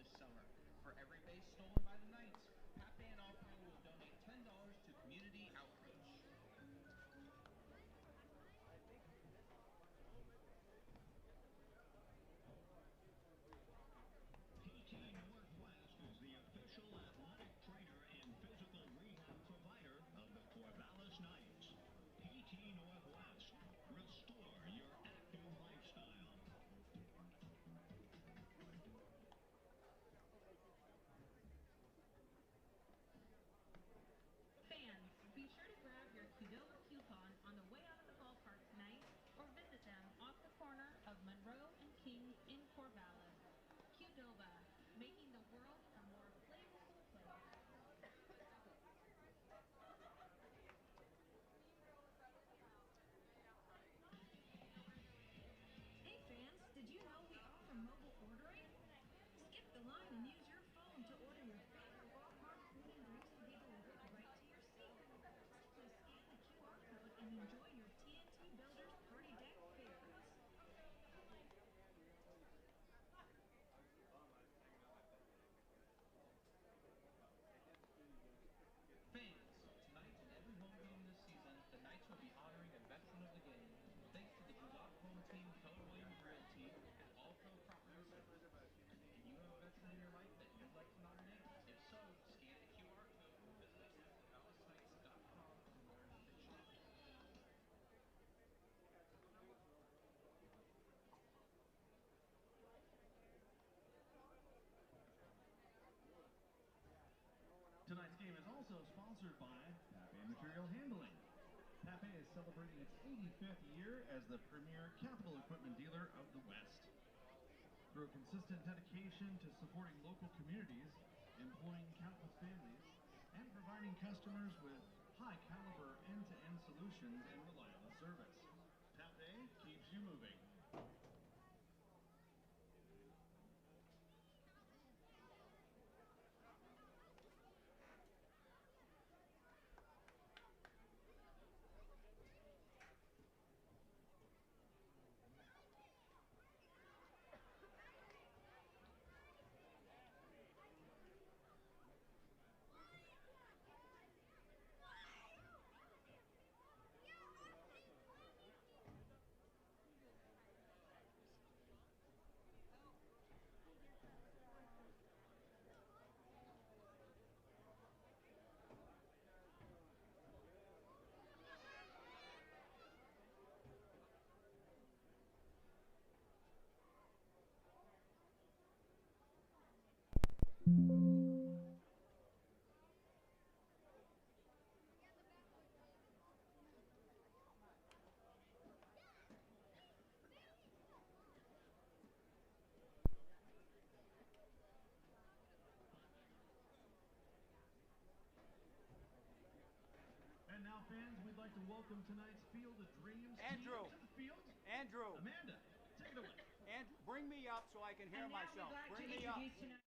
this summer. For every base stolen by the Knights, Pape and Offro will donate $10 to community outreach. PT Northwest is the official athletic trainer and physical rehab provider of the Corvallis Knights. PT Northwest, restore your active lifestyle. Fans, be sure to grab your Qdoba coupon on the way out of the ballpark tonight or visit them off the corner of Monroe and King in Corvallis. Qdoba, making the world a more flavorful place. Hey fans, did you know we offer mobile ordering? Skip the line and use your phone to order your favorite ballpark food and drinks to be delivered right to your seat. Simply scan the QR code and enjoy your TNT Builders Party Deck favorites. Fans, tonight in every home game this season, the Knights will be honoring a veteran of the game. Thanks to the Gulag Home Team, Keller Williams Realty, and All Pro Property Services. Do you have a veteran in your life that you'd like to nominate? If so, scan the QR code or visit us at corvallisknights.com to learn the change. Tonight's game is also sponsored by Pape Material Handling. Pape is celebrating its 85th year as the premier capital equipment dealer of the West. Through a consistent dedication to supporting local communities, employing countless families, and providing customers with high-caliber end-to-end solutions and reliable service, Pape keeps you moving. And now, fans, we'd like to welcome tonight's Field of Dreams Andrew. team to the field. Andrew. Amanda, take it away. Andrew, bring me up so I can hear And now myself. we'd like Bring to me up. introduce tonight.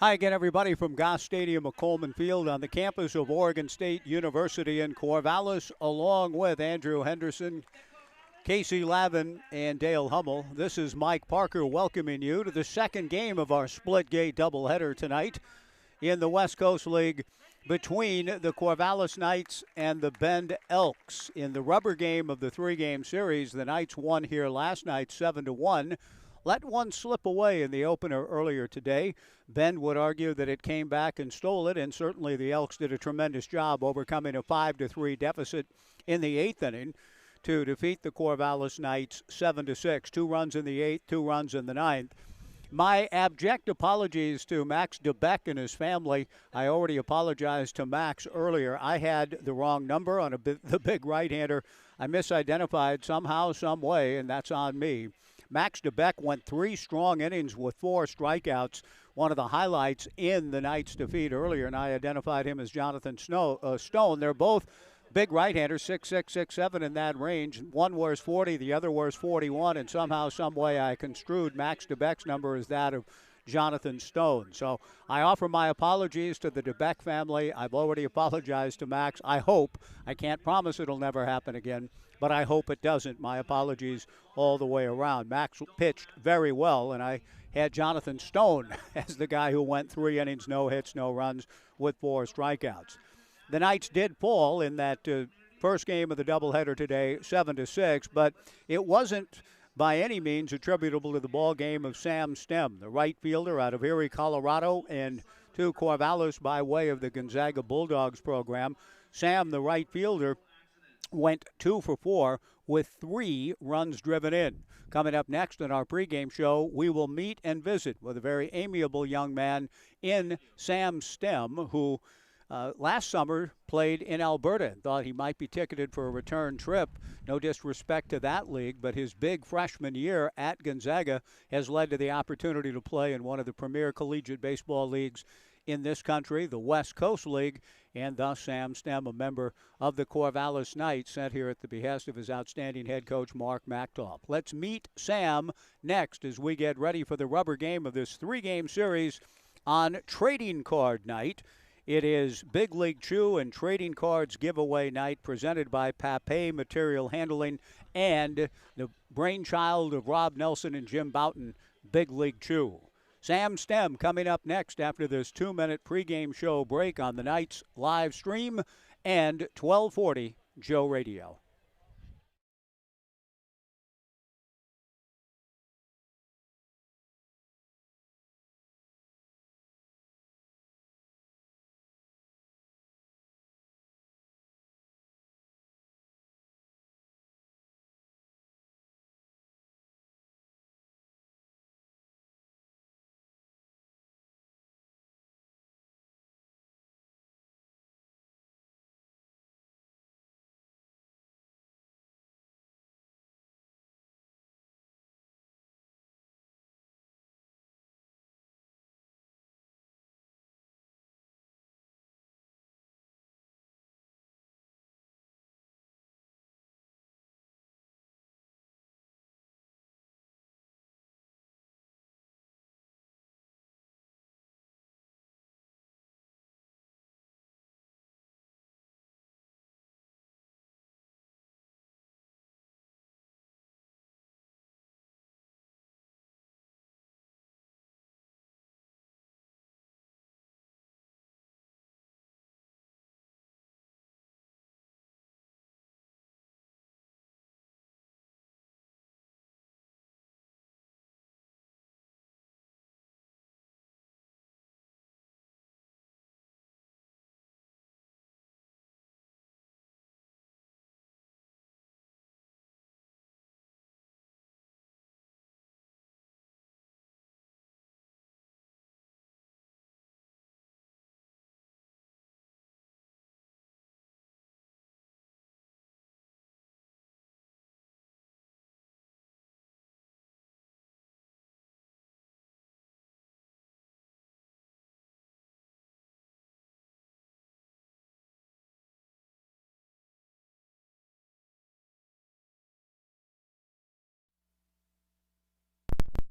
Hi again, everybody, from Goss Stadium of Coleman Field on the campus of Oregon State University in Corvallis, along with Andrew Henderson, Casey Lavin, and Dale Hummel. This is Mike Parker welcoming you to the second game of our split-gate doubleheader tonight in the West Coast League between the Corvallis Knights and the Bend Elks. In the rubber game of the three-game series, the Knights won here last night 7-1. Let one slip away in the opener earlier today. Bend would argue that it came back and stole it, and certainly the Elks did a tremendous job overcoming a 5-3 deficit in the eighth inning to defeat the Corvallis Knights 7-6. 2 runs in the eighth, 2 runs in the ninth. My abject apologies to Max DeBeck and his family. I already apologized to Max earlier. I had the wrong number on the big right-hander. I misidentified somehow, some way, and that's on me. Max DeBeck went 3 strong innings with 4 strikeouts, one of the highlights in the Knights' defeat earlier, and I identified him as Jonathan Stone. They're both big right-handers, 6'6", 6'7" in that range. One wears 40, the other wears 41, and somehow, some way I construed Max DeBeck's number as that of Jonathan Stone. So I offer my apologies to the DeBeck family. I've already apologized to Max. I can't promise it'll never happen again, but I hope it doesn't. My apologies all the way around. Max pitched very well, and I had Jonathan Stone as the guy who went 3 innings, no hits, no runs, with 4 strikeouts. The Knights did fall in that first game of the doubleheader today, 7-6, but it wasn't by any means attributable to the ball game of Sam Stem, the right fielder out of Erie, Colorado, and to Corvallis by way of the Gonzaga Bulldogs program. Sam, the right fielder, went 2 for 4 with 3 runs driven in. Coming up next in our pregame show, we will meet and visit with a very amiable young man in Sam Stem, who last summer played in Alberta and thought he might be ticketed for a return trip. No disrespect to that league, but his big freshman year at Gonzaga has led to the opportunity to play in one of the premier collegiate baseball leagues in this country, the West Coast League, and thus Sam Stem, a member of the Corvallis Knights, sent here at the behest of his outstanding head coach, Mark Machtolf. Let's meet Sam next as we get ready for the rubber game of this 3-game series on trading card night. It is Big League Chew and Trading Cards Giveaway Night presented by Pape Material Handling and the brainchild of Rob Nelson and Jim Boughton, Big League Chew. Sam Stem coming up next after this 2-minute pregame show break on the Knights live stream and 1240 Joe Radio.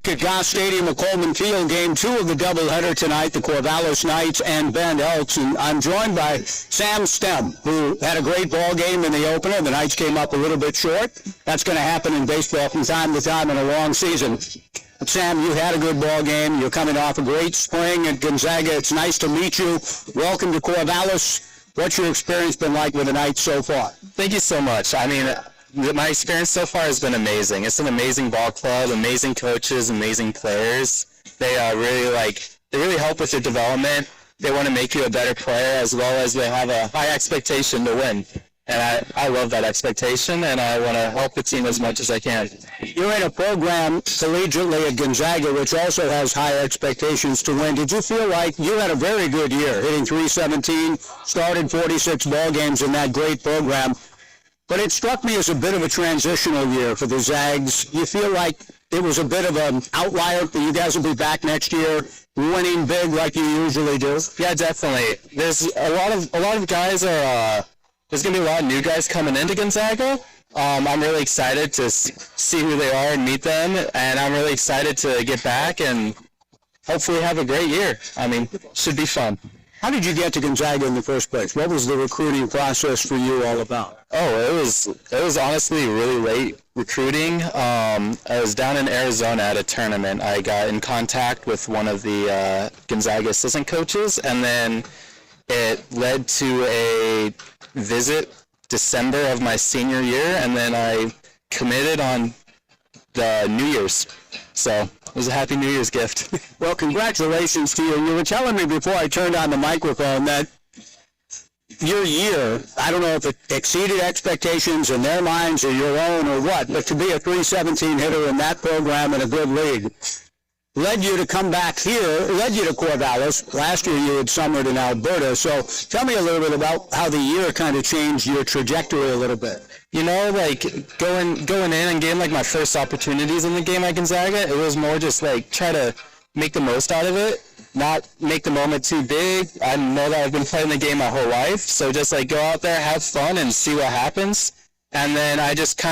at Goss Stadium at Coleman Field, game 2 of the doubleheader tonight, the Corvallis Knights and Bend Elks. And I'm joined by Sam Stem, who had a great ball game in the opener. The Knights came up a little bit short. That's going to happen in baseball from time to time in a long season. But Sam, you had a good ball game. You're coming off a great spring at Gonzaga. It's nice to meet you. Welcome to Corvallis. What's your experience been like with the Knights so far? Thank you so much. I mean, my experience so far has been amazing. It's an amazing ball club, amazing coaches, amazing players. They really help with your development. They want to make you a better player, as well as they have a high expectation to win. And I love that expectation, and I want to help the team as much as I can. You're in a program collegiately at Gonzaga, which also has high expectations to win. Did you feel like you had a very good year, hitting .317, started 46 ball games in that great program? But it struck me as a bit of a transitional year for the Zags. You feel like it was a bit of an outlier, that you guys will be back next year winning big like you usually do? Yeah, definitely. There's a lot of guys are. There's gonna be a lot of new guys coming into Gonzaga. I'm really excited to see who they are and meet them, and I'm really excited to get back and hopefully have a great year. I mean, should be fun. How did you get to Gonzaga in the first place? What was the recruiting process for you all about? Oh, it was honestly really late recruiting. I was down in Arizona at a tournament. I got in contact with one of the Gonzaga assistant coaches, and then it led to a visit December of my senior year, and then I committed on the New Year's. So it was a happy New Year's gift. Well, congratulations to you. You were telling me before I turned on the microphone that your year, I don't know if it exceeded expectations in their minds or your own or what, but to be a .317 hitter in that program in a good league led you to come back here, led you to Corvallis. Last year you had summered in Alberta. So tell me a little bit about how the year kind of changed your trajectory a little bit. You know, like going in and getting like my first opportunities in the game at Gonzaga, it was more just like try to make the most out of it, not make the moment too big. I know that I've been playing the game my whole life, so just like go out there, have fun, and see what happens. And then I just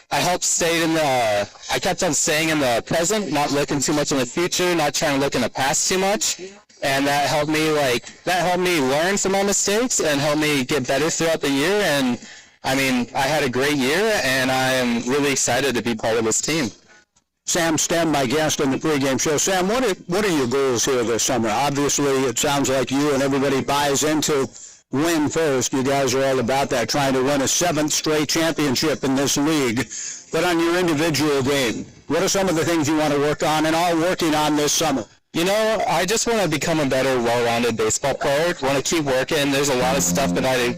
I kept on staying in the present, not looking too much in the future, not trying to look in the past too much. And that helped me learn from my mistakes and helped me get better throughout the year. And I mean, I had a great year, and I am really excited to be part of this team. Sam Stem, my guest on the pregame show. Sam, what are your goals here this summer? Obviously, it sounds like you and everybody buys into win first. You guys are all about that, trying to win a 7th straight championship in this league. But on your individual game, what are some of the things you want to work on and are working on this summer? You know, I just want to become a better, well-rounded baseball player. Want to keep working. There's a lot of stuff that I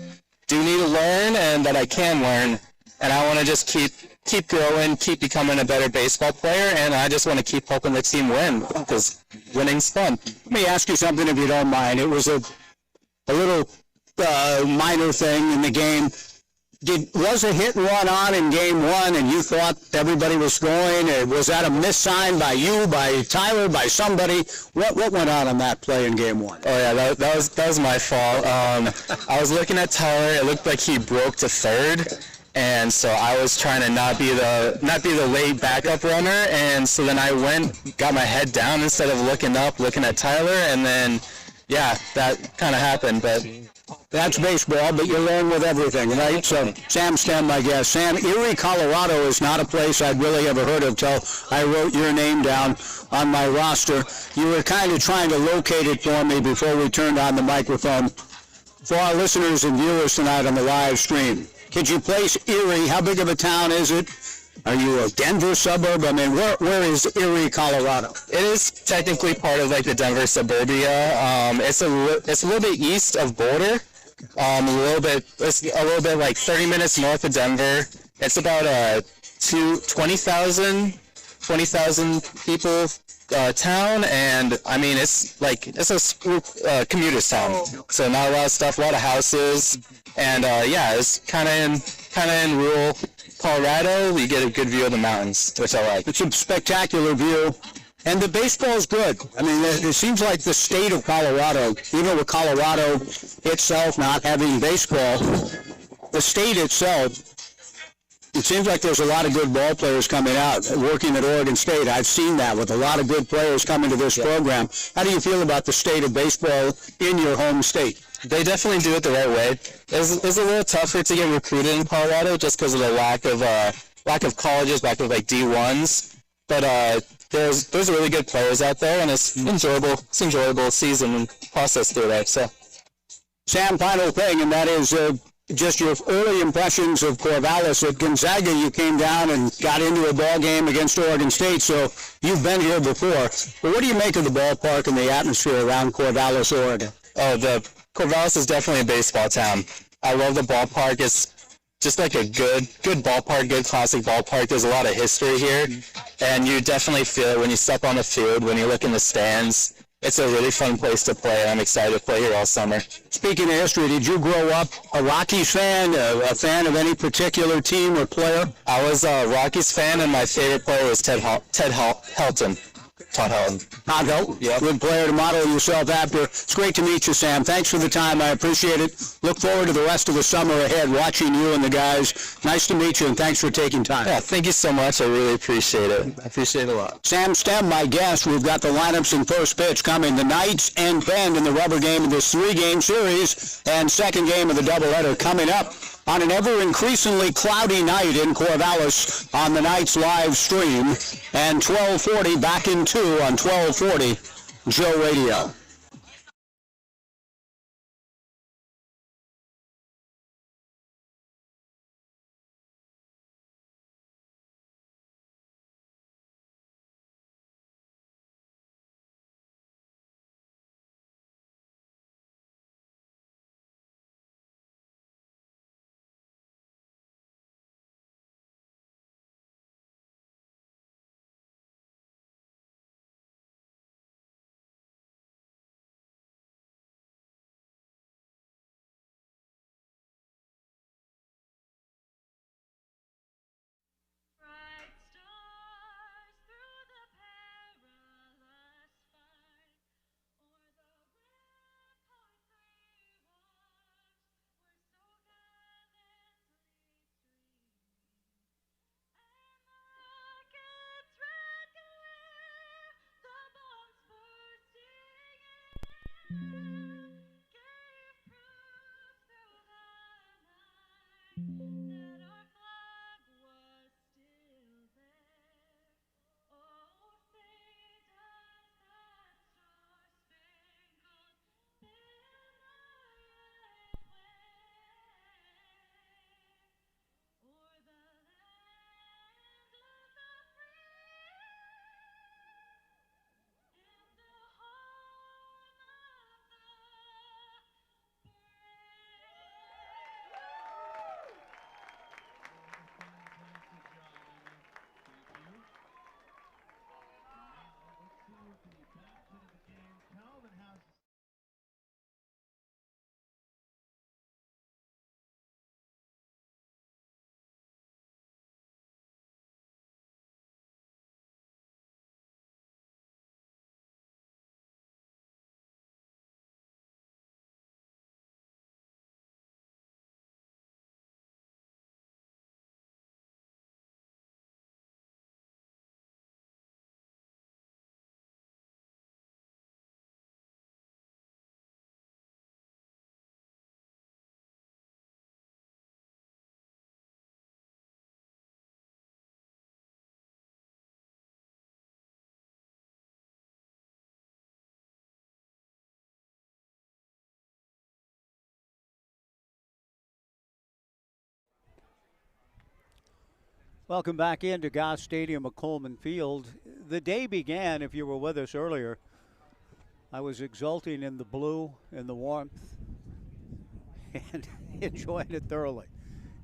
do need to learn and that I can learn. And I want to just keep growing, keep becoming a better baseball player, and I just want to keep helping the team win, because winning's fun. Let me ask you something, if you don't mind. It was a little minor thing in the game. Was a hit and run on in game 1 and you thought everybody was scoring? Or was that a missign by you, by Tyler, by somebody? What went on that play in game 1? Oh yeah, that was my fault. I was looking at Tyler. It looked like he broke to third, and so I was trying to not be the late backup runner. And so then I got my head down instead of looking up, looking at Tyler, and then yeah, that kind of happened, but. That's baseball, but you learn with everything, right? So, Sam Stem, my guest. Sam, Erie, Colorado is not a place I'd really ever heard of till I wrote your name down on my roster. You were kind of trying to locate it for me before we turned on the microphone. For our listeners and viewers tonight on the live stream, could you place Erie? How big of a town is it? Are you a Denver suburb? I mean, where is Erie, Colorado? It is technically part of like the Denver suburbia. It's a little bit east of Boulder. It's a little bit like 30 minutes north of Denver. It's about 20,000 people town, and I mean it's a commuter's town. So not a lot of stuff, a lot of houses, and yeah, it's kind of in rural Colorado. You get a good view of the mountains, which I like. It's a spectacular view. And the baseball's good. I mean, it seems like the state of Colorado, even with Colorado itself not having baseball, the state itself It seems like there's a lot of good ball players coming out, working at Oregon State. I've seen that with a lot of good players coming to this program. How do you feel about the state of baseball in your home state? They definitely do it the right way. It's a little tougher to get recruited in Colorado just because of the lack of colleges, lack of like D1s. But there's really good players out there, and it's enjoyable. It's enjoyable season and process through there. So, Sam, final thing, and that is just your early impressions of Corvallis. At Gonzaga, you came down and got into a ball game against Oregon State, so you've been here before. But what do you make of the ballpark and the atmosphere around Corvallis, Oregon? Oh, the Corvallis is definitely a baseball town. I love the ballpark. It's just like a good ballpark, good classic ballpark. There's a lot of history here, and you definitely feel it when you step on the field, when you look in the stands. It's a really fun place to play, and I'm excited to play here all summer. Speaking of history, did you grow up a Rockies fan, a fan of any particular team or player? I was a Rockies fan, and my favorite player was Todd Helton. Todd Helton. Yep. Good player to model yourself after. It's great to meet you, Sam. Thanks for the time. I appreciate it. Look forward to the rest of the summer ahead, watching you and the guys. Nice to meet you, and thanks for taking time. Yeah, thank you so much. I really appreciate it. I appreciate it a lot. Sam Stem, my guest. We've got the lineups and first pitch coming. The Knights and Bend in the rubber game of this three-game series, and second game of the doubleheader coming up on an ever-increasingly cloudy night in Corvallis on the Knights live stream, and 1240 back in 2 on 1240 Joe Radio. Bright stars through the perilous fight, o'er the red point 3 walls were so gallantly streaming, and the rocket's red glare, the bombs bursting in, gave proof through the night that our flag was still there. Oh, say does that star-spangled banner yet wave o'er the land of the free and the home of the Welcome back into Goss Stadium at Coleman Field. The day began, if you were with us earlier, I was exulting in the blue and the warmth and enjoying it thoroughly.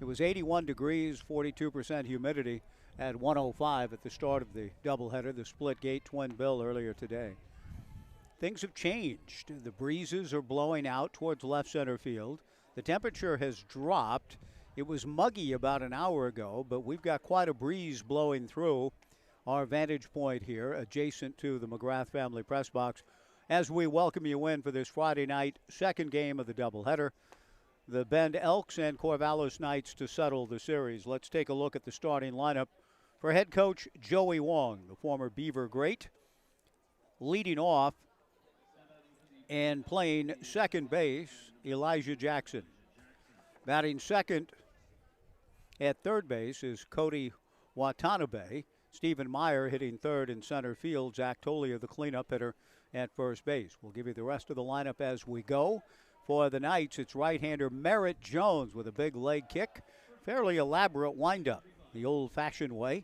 It was 81 degrees, 42% humidity at 105 at the start of the doubleheader, the split gate twin bill earlier today. Things have changed. The breezes are blowing out towards left center field. The temperature has dropped. It was muggy about an hour ago, but we've got quite a breeze blowing through our vantage point here, adjacent to the McGrath family press box, as we welcome you in for this Friday night second game of the doubleheader. the Bend Elks and Corvallis Knights to settle the series. Let's take a look at the starting lineup for head coach Joey Wong, the former Beaver great, leading off and playing second base, Elijah Jackson. Batting second at third base is Cody Watanabe. Stephen Meyer hitting third in center field. Zach Tolia, the cleanup hitter, at first base. We'll give you the rest of the lineup as we go. For the Knights, it's right-hander Merritt Jones with a big leg kick. Fairly elaborate windup, the old-fashioned way.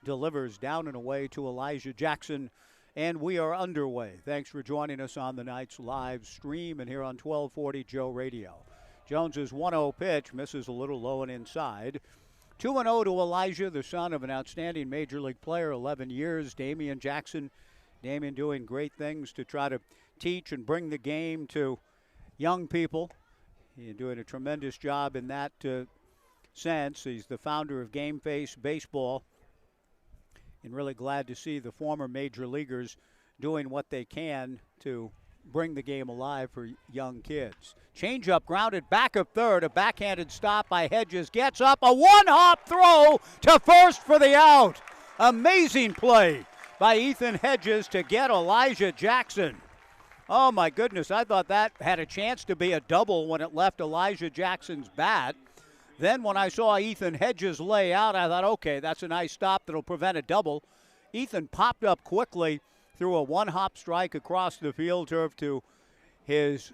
Delivers down and away to Elijah Jackson. And we are underway. Thanks for joining us on the Knights live stream and here on 1240 Joe Radio. Jones's 1-0 pitch misses a little low and inside. 2-0 to Elijah, the son of an outstanding Major League player, 11 years, Damian Jackson. Damian doing great things to try to teach and bring the game to young people. He's doing a tremendous job in that sense. He's the founder of Game Face Baseball. And really glad to see the former major leaguers doing what they can to bring the game alive for young kids. Changeup grounded back of third. A backhanded stop by Hedges. Gets up. A one-hop throw to first for the out. Amazing play by Ethan Hedges to get Elijah Jackson. Oh, my goodness. I thought that had a chance to be a double when it left Elijah Jackson's bat. Then when I saw Ethan Hedges lay out, I thought, okay, that's a nice stop that'll prevent a double. Ethan popped up quickly, threw a one-hop strike across the field turf to his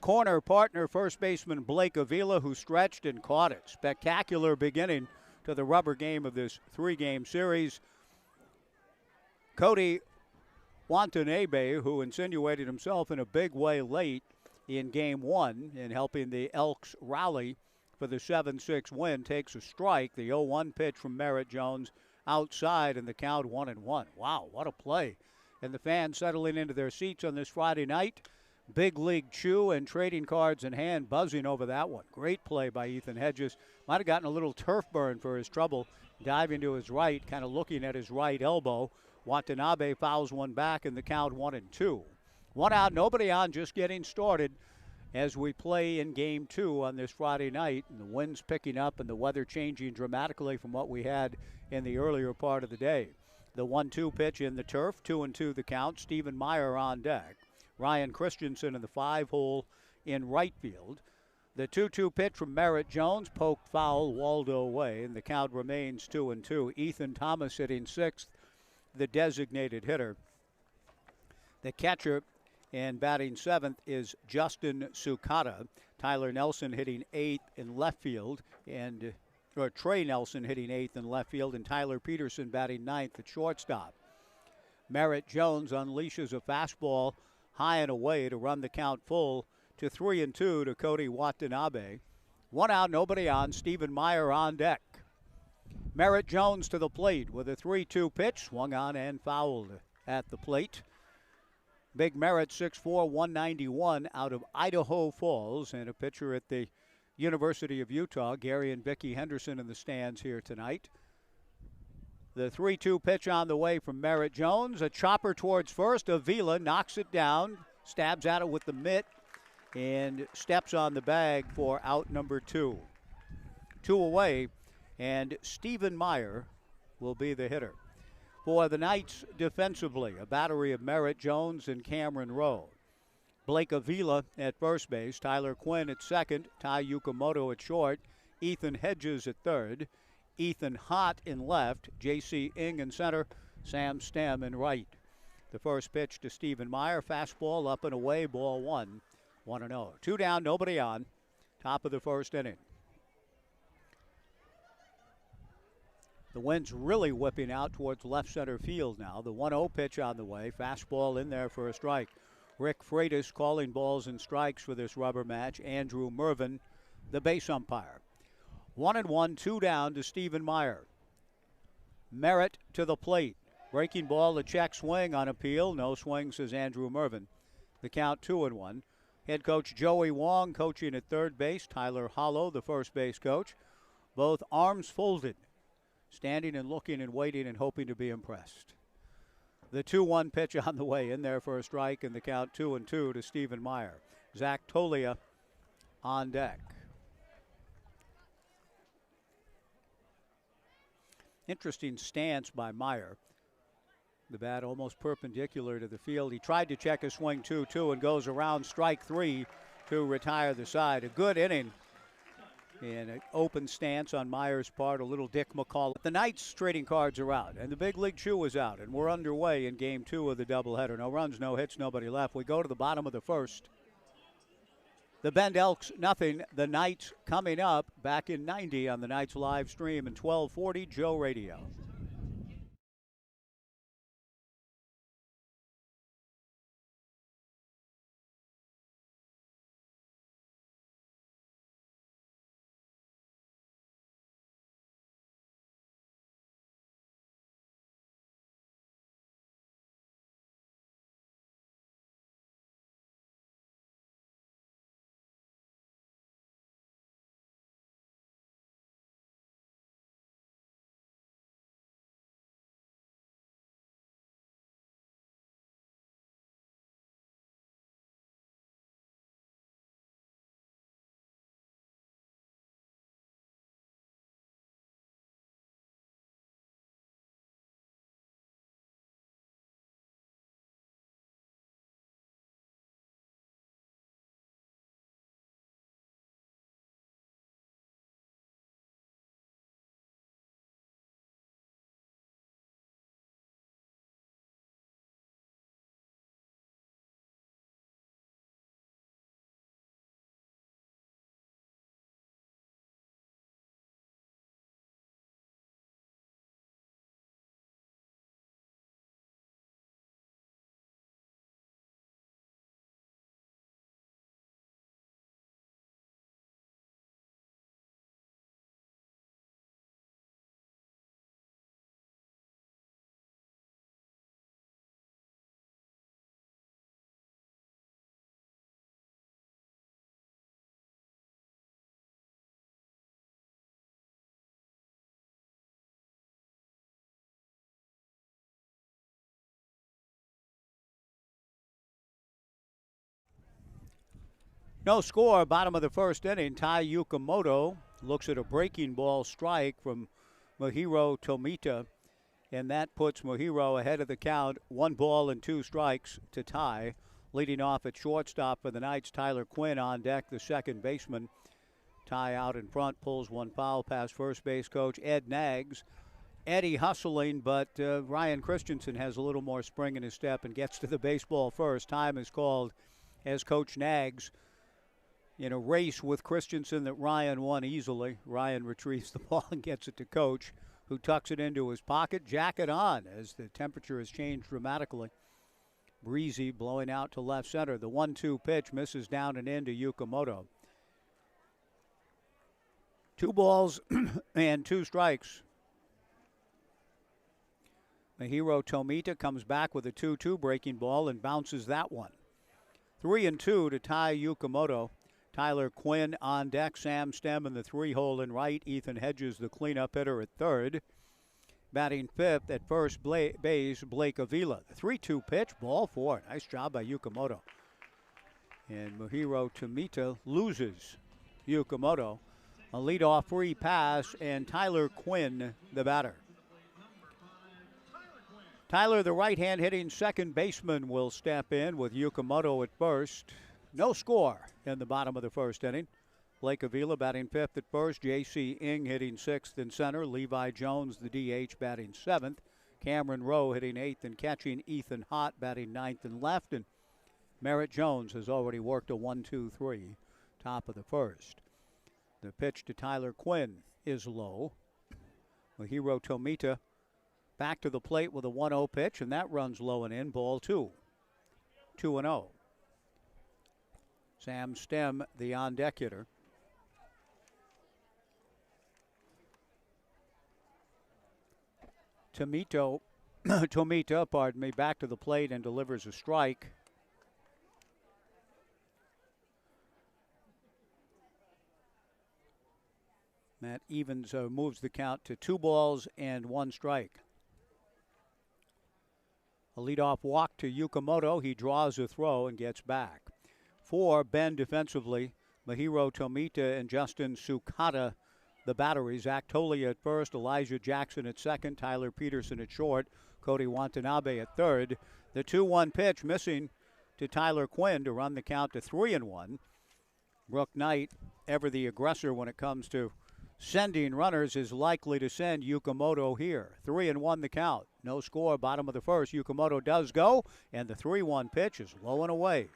corner partner, first baseman Blake Avila, who stretched and caught it. Spectacular beginning to the rubber game of this three-game series. Cody Watanabe, who insinuated himself in a big way late in Game 1 in helping the Elks rally for the 7-6 win, takes a strike. The 0-1 pitch from Merritt Jones outside, and the count 1-1. Wow, what a play. And the fans settling into their seats on this Friday night. Big league chew and trading cards in hand, buzzing over that one. Great play by Ethan Hedges. Might have gotten a little turf burn for his trouble, diving to his right, kind of looking at his right elbow. Watanabe fouls one back, and the count 1-2. One out, nobody on, just getting started as we play in Game 2 on this Friday night. And the wind's picking up and the weather changing dramatically from what we had in the earlier part of the day. The 1-2 pitch in the turf, 2-2 the count. Stephen Meyer on deck. Ryan Christensen in the 5-hole in right field. The 2-2 pitch from Merritt Jones, poked foul, Waldo away, and the count remains 2-2. Ethan Thomas hitting sixth, the designated hitter. The catcher and batting seventh is Justin Sukata. Tyler Nelson hitting eighth in left field, or Trey Nelson hitting eighth in left field, and Tyler Peterson batting ninth at shortstop. Merritt Jones unleashes a fastball high and away to run the count full to 3-2 to Cody Watanabe. One out, nobody on. Stephen Meyer on deck. Merritt Jones to the plate with a 3-2 pitch, swung on and fouled at the plate. Big Merritt, 6'4", 191, out of Idaho Falls, and a pitcher at the University of Utah. Gary and Vicki Henderson in the stands here tonight. The 3-2 pitch on the way from Merritt Jones. A chopper towards first. Avila knocks it down, stabs at it with the mitt, and steps on the bag for out number 2. 2 away, and Stephen Meyer will be the hitter. For the Knights defensively, a battery of Merritt Jones and Cameron Rowe. Blake Avila at first base, Tyler Quinn at second, Ty Yukamoto at short, Ethan Hedges at third, Ethan Hott in left, J.C. Ing in center, Sam Stem in right. The first pitch to Stephen Meyer, fastball up and away, ball 1, 1-0. 2 down, nobody on, top of the first inning. The wind's really whipping out towards left center field now. The 1-0 pitch on the way, fastball in there for a strike. Rick Freitas calling balls and strikes for this rubber match. Andrew Mervin, the base umpire. 1-1, 2 down to Stephen Meyer. Merritt to the plate. Breaking ball, a check swing on appeal. No swing, says Andrew Mervin. The count 2-1. Head coach Joey Wong coaching at third base. Tyler Hollow, the first base coach. Both arms folded. Standing and looking and waiting and hoping to be impressed. The 2-1 pitch on the way, in there for a strike, and the count 2-2 to Stephen Meyer. Zach Tolia on deck. Interesting stance by Meyer. The bat almost perpendicular to the field. He tried to check a swing 2-2 and goes around strike 3 to retire the side. A good inning and an open stance on Meyer's part, a little Dick McCall. The Knights trading cards are out, and the big league chew is out, and we're underway in game 2 of the doubleheader. No runs, no hits, nobody left. We go to the bottom of the first. The Bend Elks, nothing. The Knights coming up back in 90 on the Knights live stream and 1240 Joe Radio. No score, bottom of the first inning. Tai Yukamoto looks at a breaking ball strike from Mahiro Tomita, and that puts Mahiro ahead of the count. 1 ball and 2 strikes to Tai. Leading off at shortstop for the Knights, Tyler Quinn on deck, the second baseman. Tai out in front, pulls one foul past first base coach Ed Nags. Eddie hustling, but Ryan Christensen has a little more spring in his step and gets to the baseball first. Time is called as Coach Nags in a race with Christensen that Ryan won easily. Ryan retrieves the ball and gets it to Coach, who tucks it into his pocket. Jacket on as the temperature has changed dramatically. Breezy blowing out to left center. The 1-2 pitch misses down and into Yukamoto. 2 balls and 2 strikes. Mahiro Tomita comes back with a 2-2 breaking ball and bounces that one. 3-2 to Tai Yukamoto. Tyler Quinn on deck, Sam Stem in the 3-hole in right. Ethan Hedges, the cleanup hitter, at third. Batting fifth at first base, Blake Avila. The 3-2 pitch, ball 4. Nice job by Yukamoto. And Mahiro Tomita loses Yukamoto. A leadoff free pass, and Tyler Quinn, the batter. Tyler, the right-hand hitting second baseman, will step in with Yukamoto at first. No score in the bottom of the first inning. Blake Avila batting fifth at first. J.C. Ing hitting sixth in center. Levi Jones, the DH, batting seventh. Cameron Rowe hitting eighth and catching. Ethan Hott batting ninth and left. And Merritt Jones has already worked a 1-2-3 top of the first. The pitch to Tyler Quinn is low. Mahiro Tomita back to the plate with a 1-0 pitch, and that runs low and in. Ball 2. 2-0. Sam Stem, the on-deck hitter. Tomita, back to the plate and delivers a strike. That evens, moves the count to 2 balls and 1 strike. A leadoff walk to Yukamoto. He draws a throw and gets back. For Bend defensively, Mahiro Tomita and Justin Sukata the battery. Zach Tolley at first, Elijah Jackson at second, Tyler Peterson at short, Cody Watanabe at third. The 2-1 pitch missing to Tyler Quinn to run the count to 3-1. Brooke Knight, ever the aggressor when it comes to sending runners, is likely to send Yukamoto here. 3-1 the count. No score, bottom of the first. Yukamoto does go, and the 3-1 pitch is low and away.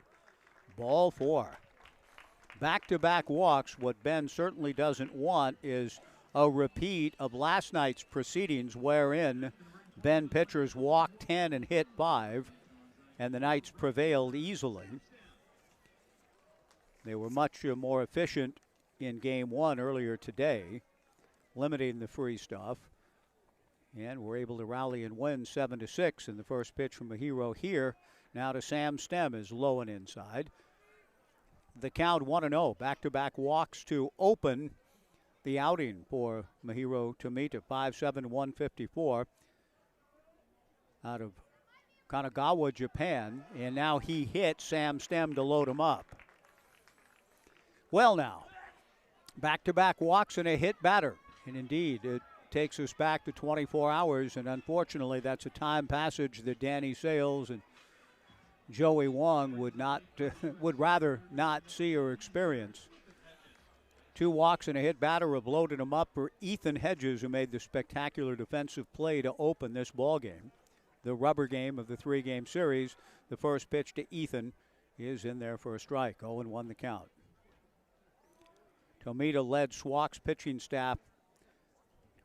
Ball 4. Back-to-back walks. What Ben certainly doesn't want is a repeat of last night's proceedings, wherein Ben pitchers walked 10 and hit 5, and the Knights prevailed easily. They were much more efficient in game 1 earlier today, limiting the free stuff, and were able to rally and win 7-6. In the first pitch from Mahiro here, now to Sam Stem is low and inside. The count 1-0. Back-to-back walks to open the outing for Mahiro Tomita. 5'7", 154 out of Kanagawa, Japan. And now he hits Sam Stem to load him up. Well, now, back-to-back walks and a hit batter. And indeed, it takes us back to 24 hours. And unfortunately, that's a time passage that Danny Sales and Joey Wong would rather not see or experience. 2 walks and a hit batter have loaded him up for Ethan Hedges, who made the spectacular defensive play to open this ball game. The rubber game of the 3-game series. The first pitch to Ethan is in there for a strike. 0-1 the count. Tomita led Swak's pitching staff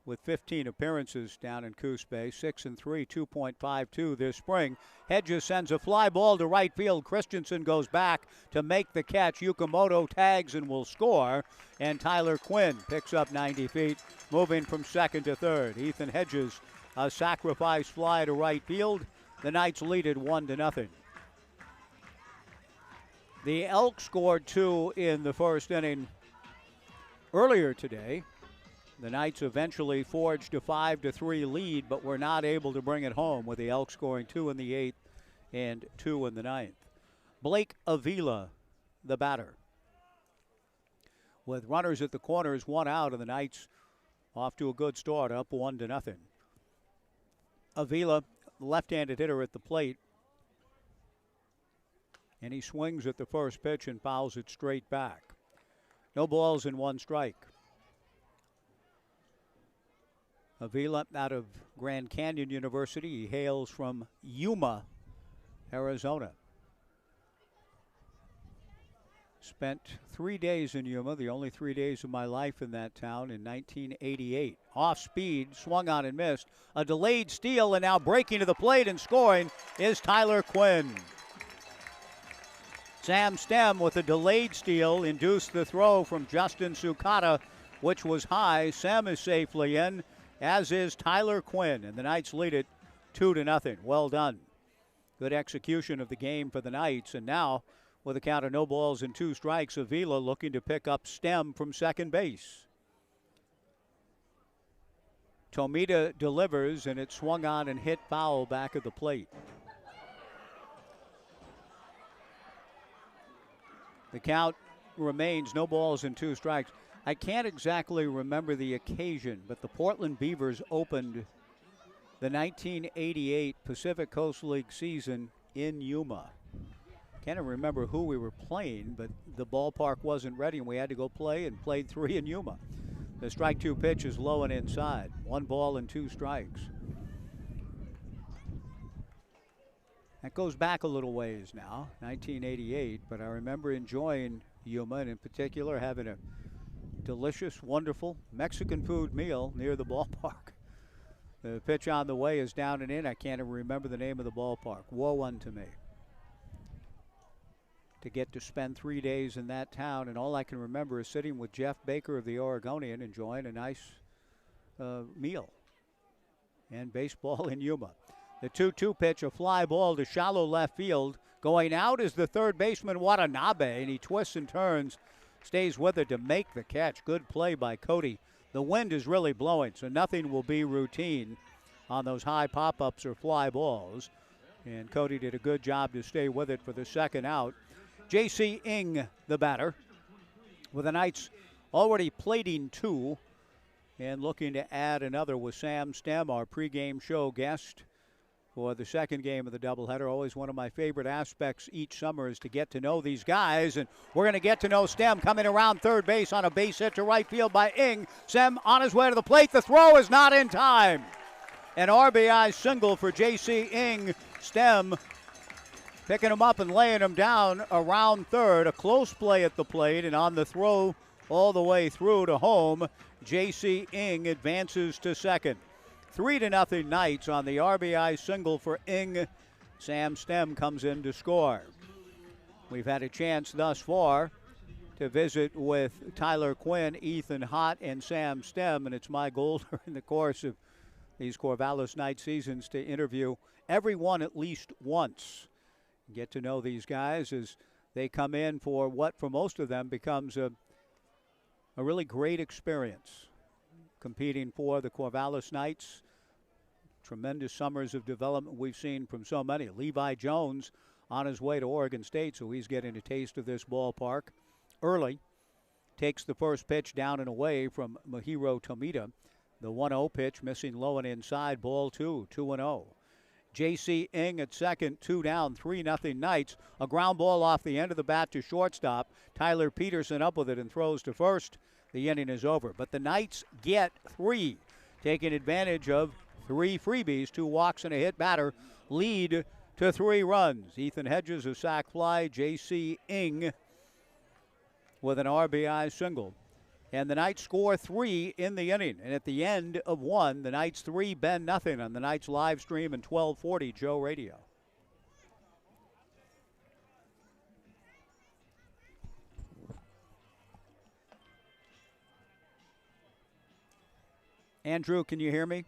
with 15 appearances down in Coos Bay. 6-3, 2.52 this spring. Hedges sends a fly ball to right field. Christensen goes back to make the catch. Yukamoto tags and will score. And Tyler Quinn picks up 90 feet, moving from second to third. Ethan Hedges, a sacrifice fly to right field. The Knights lead it 1-0. The Elks scored 2 in the first inning earlier today. The Knights eventually forged a 5-3 lead, but were not able to bring it home, with the Elks scoring 2 in the 8th and 2 in the 9th. Blake Avila, the batter. With runners at the corners, 1 out, and the Knights off to a good start, up 1-0. Avila, left-handed hitter at the plate, and he swings at the first pitch and fouls it straight back. No balls and 1 strike. Avila out of Grand Canyon University. He hails from Yuma, Arizona. Spent 3 days in Yuma, the only 3 days of my life in that town, in 1988. Off speed, swung on and missed. A delayed steal, and now breaking to the plate and scoring is Tyler Quinn. Sam Stem with a delayed steal induced the throw from Justin Sukata, which was high. Sam is safely in, as is Tyler Quinn, and the Knights lead it 2-0. Well done. Good execution of the game for the Knights, and now, with a count of no balls and 2 strikes, Avila looking to pick up Stem from second base. Tomita delivers, and it swung on and hit foul back at the plate. The count remains no balls and 2 strikes. I can't exactly remember the occasion, but the Portland Beavers opened the 1988 Pacific Coast League season in Yuma. Can't even remember who we were playing, but the ballpark wasn't ready, and we had to go play, and played 3 in Yuma. The strike 2 pitch is low and inside. 1 ball and 2 strikes. That goes back a little ways now, 1988, but I remember enjoying Yuma, and in particular having a delicious, wonderful Mexican food meal near the ballpark. The pitch on the way is down and in. I can't even remember the name of the ballpark. Woe unto me to get to spend 3 days in that town, and all I can remember is sitting with Jeff Baker of the Oregonian enjoying a nice meal and baseball in Yuma. The 2-2 pitch, a fly ball to shallow left field. Going out is the third baseman Watanabe, and he twists and turns, stays with it to make the catch. Good play by Cody. The wind is really blowing, so nothing will be routine on those high pop-ups or fly balls. And Cody did a good job to stay with it for the second out. J.C. Ing, the batter, with the Knights already plating 2. and looking to add another with Sam Stem, our pregame show guest for the second game of the doubleheader. Always one of my favorite aspects each summer is to get to know these guys, and we're going to get to know Stem coming around third base on a base hit to right field by Ng. Stem on his way to the plate. The throw is not in time. An RBI single for J.C. Ng. Stem picking him up and laying him down around third. A close play at the plate, and on the throw all the way through to home, J.C. Ng advances to second. 3-0 Knights on the RBI single for Ng. Sam Stem comes in to score. We've had a chance thus far to visit with Tyler Quinn, Ethan Hott, and Sam Stem, and it's my goal during the course of these Corvallis Knight seasons to interview everyone at least once. Get to know these guys as they come in for what for most of them becomes a really great experience. Competing for the Corvallis Knights. Tremendous summers of development we've seen from so many. Levi Jones on his way to Oregon State, so he's getting a taste of this ballpark early. Takes the first pitch down and away from Mahiro Tomita. The 1-0 pitch missing low and inside, ball 2, 2-0. J.C. Ng at second, 2 down, 3-0 Knights. A ground ball off the end of the bat to shortstop. Tyler Peterson up with it and throws to first. The inning is over. But the Knights get 3, taking advantage of 3 freebies, 2 walks and a hit batter, lead to 3 runs. Ethan Hedges a sac fly, J.C. Ng with an RBI single. And the Knights score 3 in the inning. And at the end of 1, the Knights 3, Bend nothing on the Knights live stream and 1240 Joe Radio. Andrew, can you hear me?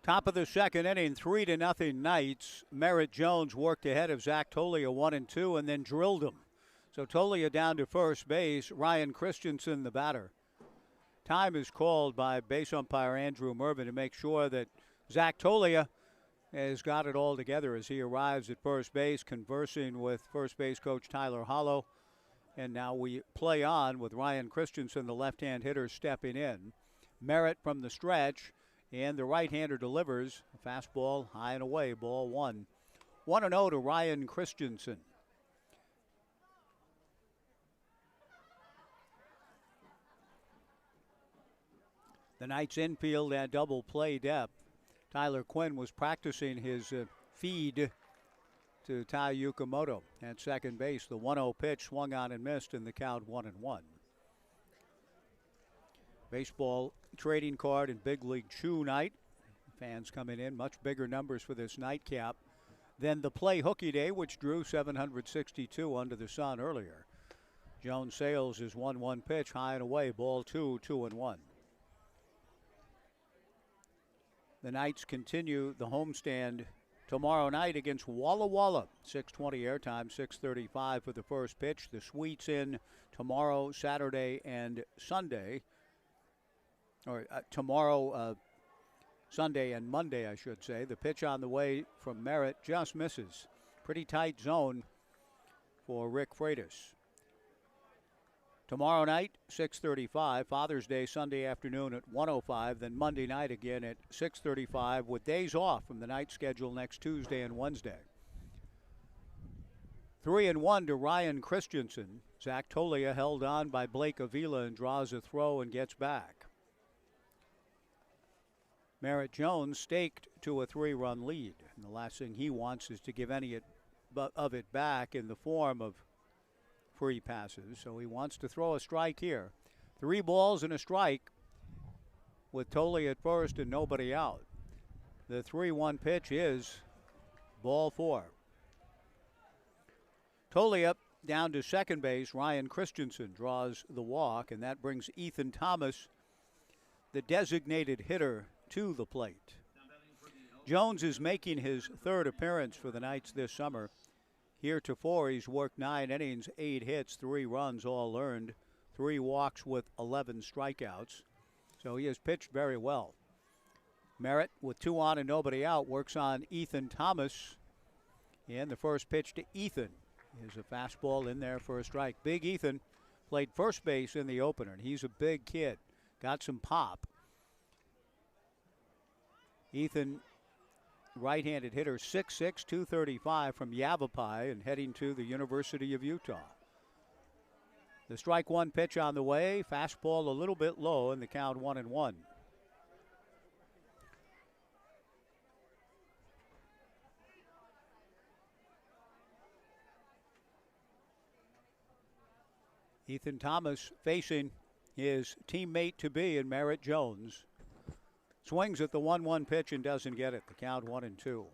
Top of the second inning, 3-0 Knights. Merritt Jones worked ahead of Zach Tolia 1-2 and then drilled him. So Tolia down to first base. Ryan Christensen, the batter. Time is called by base umpire Andrew Mervin to make sure that Zach Tolia has got it all together as he arrives at first base, conversing with first base coach Tyler Hollow. And now we play on with Ryan Christensen, the left-hand hitter, stepping in. Merritt from the stretch. And the right-hander delivers a fastball high and away, ball 1. 1-0 to Ryan Christensen. The Knights infield and double play depth. Tyler Quinn was practicing his feed to Tai Yukamoto at second base. The 1-0 pitch swung on and missed in the count 1-1. Baseball trading card and big league chew night. Fans coming in, much bigger numbers for this nightcap than the play hooky day, which drew 762 under the sun earlier. Jones sails his 1-1 pitch, high and away, ball 2, 2-1. The Knights continue the homestand tomorrow night against Walla Walla. 6:20 airtime, 6:35 for the first pitch. The Sweets in tomorrow, Saturday, and Sunday. Tomorrow, Sunday and Monday, I should say. The pitch on the way from Merritt just misses. Pretty tight zone for Rick Freitas. Tomorrow night, 6:35. Father's Day Sunday afternoon at 1:05. Then Monday night again at 6:35 with days off from the night schedule next Tuesday and Wednesday. 3-1 to Ryan Christensen. Zach Tolia held on by Blake Avila and draws a throw and gets back. Merritt Jones staked to a 3-run lead. And the last thing he wants is to give any of it back in the form of free passes. So he wants to throw a strike here. 3 balls and a strike with Tolley at first and nobody out. The 3-1 pitch is ball 4. Tolley up down to second base. Ryan Christensen draws the walk, and that brings Ethan Thomas, the designated hitter, to the plate. Jones is making his 3rd appearance for the Knights this summer. Heretofore, he's worked 9 innings, 8 hits, 3 runs, all earned, 3 walks with 11 strikeouts. So he has pitched very well. Merritt, with 2 on and nobody out, works on Ethan Thomas. And the first pitch to Ethan is a fastball in there for a strike. Big Ethan played first base in the opener, and he's a big kid. Got some pop. Ethan, right-handed hitter, 6'6", 235 from Yavapai and heading to the University of Utah. The strike 1 pitch on the way. Fastball a little bit low in the count 1-1. Ethan Thomas facing his teammate-to-be in Merritt Jones. Swings at the 1-1 pitch and doesn't get it. The count 1-2.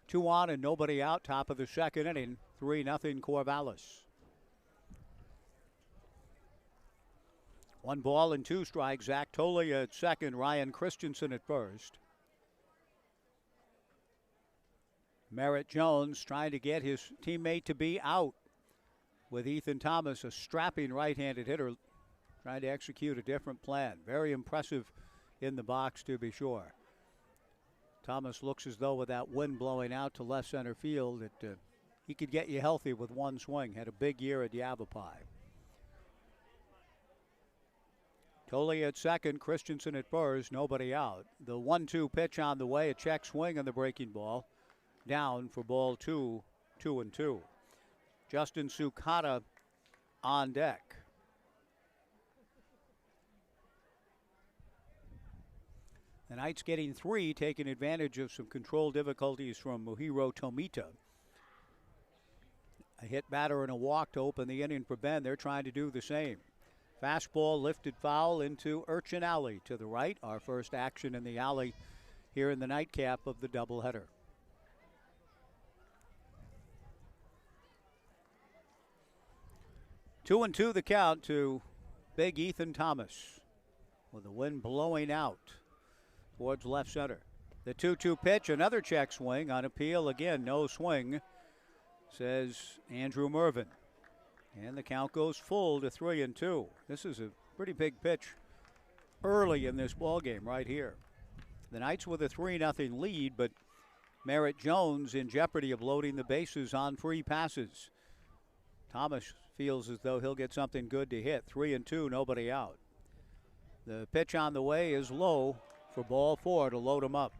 2 on and nobody out. Top of the second inning. 3-0 Corvallis. 1 ball and 2 strikes. Zach Tolley at second. Ryan Christensen at first. Merritt Jones trying to get his teammate to be out with Ethan Thomas, a strapping right-handed hitter, trying to execute a different plan. Very impressive in the box, to be sure. Thomas looks as though with that wind blowing out to left center field that he could get you healthy with 1 swing. Had a big year at Yavapai. Tolley at second, Christensen at first, nobody out. The 1-2 pitch on the way, a check swing on the breaking ball. Down for ball 2, 2-2. Justin Sukata on deck. The Knights getting 3, taking advantage of some control difficulties from Muhiro Tomita. A hit batter and a walk to open the inning for Ben. They're trying to do the same. Fastball lifted foul into Urchin Alley to the right. Our first action in the alley here in the nightcap of the doubleheader. Two and two the count to big Ethan Thomas with the wind blowing out towards left center. The 2-2 pitch, another check swing on appeal. Again, no swing, says Andrew Mervin. And the count goes full to 3-2. This is a pretty big pitch early in this ball game right here. The Knights with a 3-0 lead, but Merritt Jones in jeopardy of loading the bases on free passes. Thomas feels as though he'll get something good to hit. 3-2, nobody out. The pitch on the way is low for ball 4 to load him up.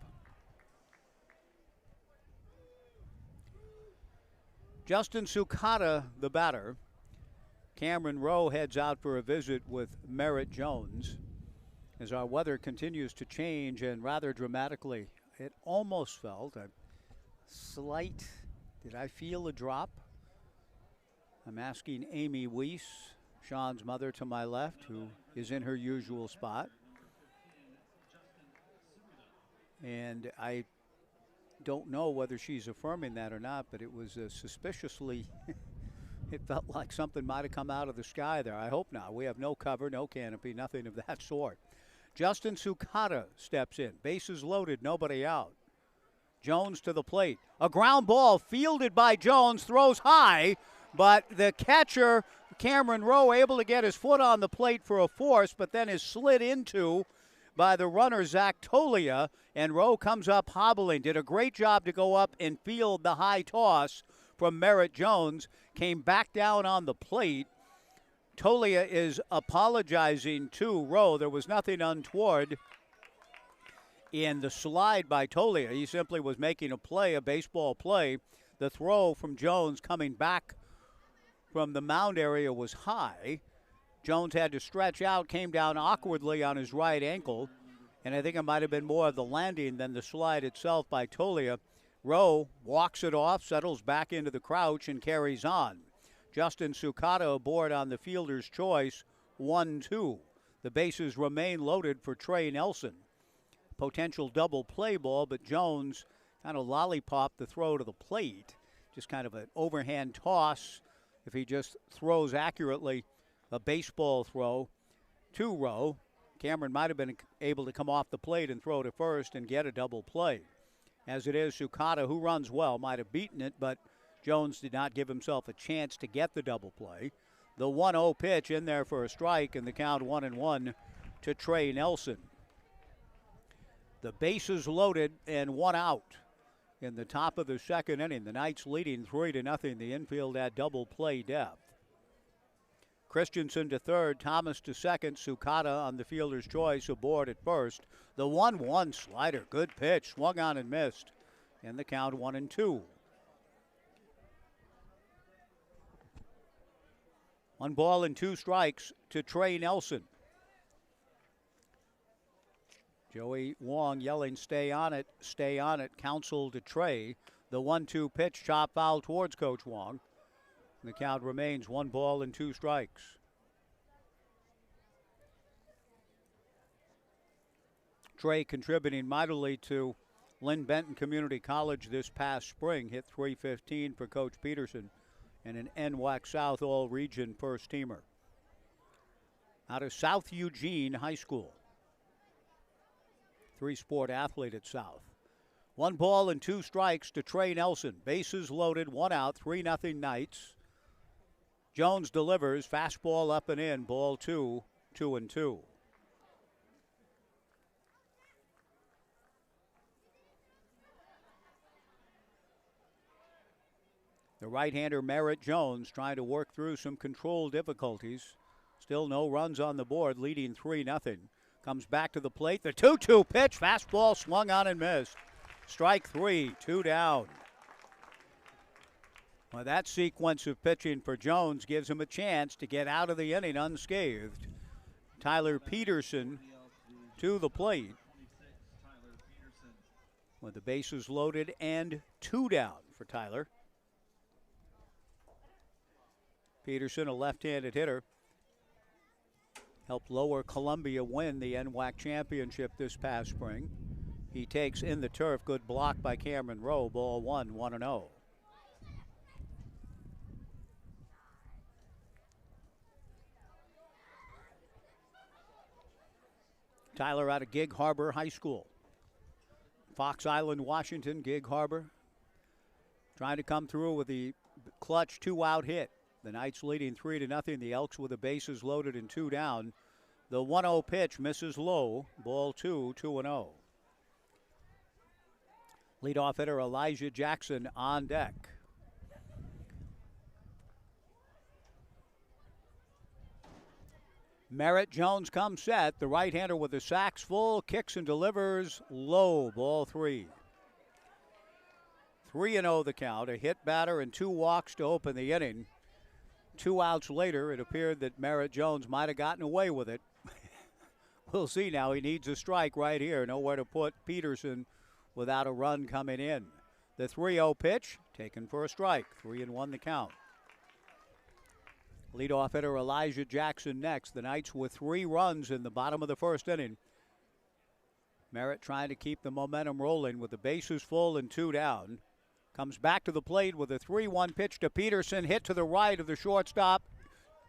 Justin Sukata, the batter. Cameron Rowe heads out for a visit with Merritt Jones. as our weather continues to change and rather dramatically. It almost felt a slight, did I feel a drop? I'm asking Amy Weiss, Sean's mother to my left, who is in her usual spot. And I don't know whether she's affirming that or not, but it was suspiciously, it felt like something might have come out of the sky there. I hope not. We have no cover, no canopy, nothing of that sort. Justin Sukata steps in. Bases loaded, nobody out. Jones to the plate. A ground ball fielded by Jones, throws high, but the catcher, Cameron Rowe, able to get his foot on the plate for a force, but then is slid into by the runner, Zach Tolia, and Rowe comes up hobbling. Did a great job to go up and field the high toss from Merritt Jones. Came back down on the plate. Tolia is apologizing to Rowe. There was nothing untoward in the slide by Tolia. He simply was making a play, a baseball play. The throw from Jones coming back from the mound area was high. Jones had to stretch out, came down awkwardly on his right ankle, and I think it might have been more of the landing than the slide itself by Tolia. Rowe walks it off, settles back into the crouch, and carries on. Justin Sukata aboard on the fielder's choice, 1-2. The bases remain loaded for Trey Nelson. Potential double play ball, but Jones kind of lollipopped the throw to the plate. Just kind of an overhand toss if he just throws accurately. A baseball throw to Rowe. Cameron might have been able to come off the plate and throw to first and get a double play. As it is, Sukata, who runs well, might have beaten it, but Jones did not give himself a chance to get the double play. The 1-0 pitch in there for a strike, and the count 1-1 to Trey Nelson. The bases loaded and one out in the top of the second inning. The Knights leading 3-0. The infield had double play depth. Christensen to third, Thomas to second, Sukata on the fielder's choice aboard at first. The 1-1 slider, good pitch, swung on and missed, and the count 1-2. 1 ball and 2 strikes to Trey Nelson. Joey Wong yelling, stay on it, counsel to Trey. The 1-2 pitch, chop foul towards Coach Wong. The count remains 1 ball and 2 strikes. Trey contributing mightily to Lynn Benton Community College this past spring. Hit .315 for Coach Peterson and an NWAC South All-Region first-teamer. Out of South Eugene High School. 3-sport athlete at South. 1 ball and 2 strikes to Trey Nelson. Bases loaded, 1 out, 3-0 Knights. Jones delivers, fastball up and in, ball 2, 2-2. The right-hander Merritt Jones trying to work through some control difficulties. Still no runs on the board, leading 3-0. Comes back to the plate, the 2-2 pitch, fastball swung on and missed. Strike 3, 2 down. Well, that sequence of pitching for Jones gives him a chance to get out of the inning unscathed. Tyler Peterson to the plate with the bases loaded and 2 down for Tyler. Peterson, a left-handed hitter, helped Lower Columbia win the NWAC championship this past spring. He takes in the turf, good block by Cameron Rowe, ball 1, 1-0. Tyler out of Gig Harbor High School. Fox Island, Washington, Gig Harbor. Trying to come through with the clutch 2-out hit. The Knights leading 3-0. The Elks with the bases loaded and 2 down. The 1-0 pitch misses low. Ball 2, 2-0. Leadoff hitter Elijah Jackson on deck. Merritt Jones comes set. The right-hander with the sacks full, kicks and delivers low. Ball 3. 3-0 the count. A hit batter and 2 walks to open the inning. 2 outs later, it appeared that Merritt Jones might have gotten away with it We'll see now. He needs a strike right here. Nowhere to put Peterson without a run coming in. The 3-0 pitch, taken for a strike. 3-1 the count. Leadoff hitter Elijah Jackson next. The Knights with 3 runs in the bottom of the first inning. Merritt trying to keep the momentum rolling with the bases full and 2 down. Comes back to the plate with a 3-1 pitch to Peterson. Hit to the right of the shortstop,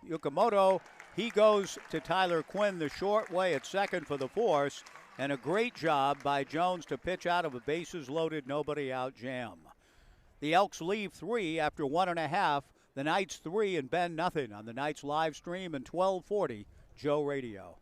Yukamoto. He goes to Tyler Quinn the short way at second for the force. And a great job by Jones to pitch out of a bases loaded, nobody out jam. The Elks leave 3 after 1.5. The Knights 3 and Ben nothing on the Knights live stream and 1240 Joe Radio.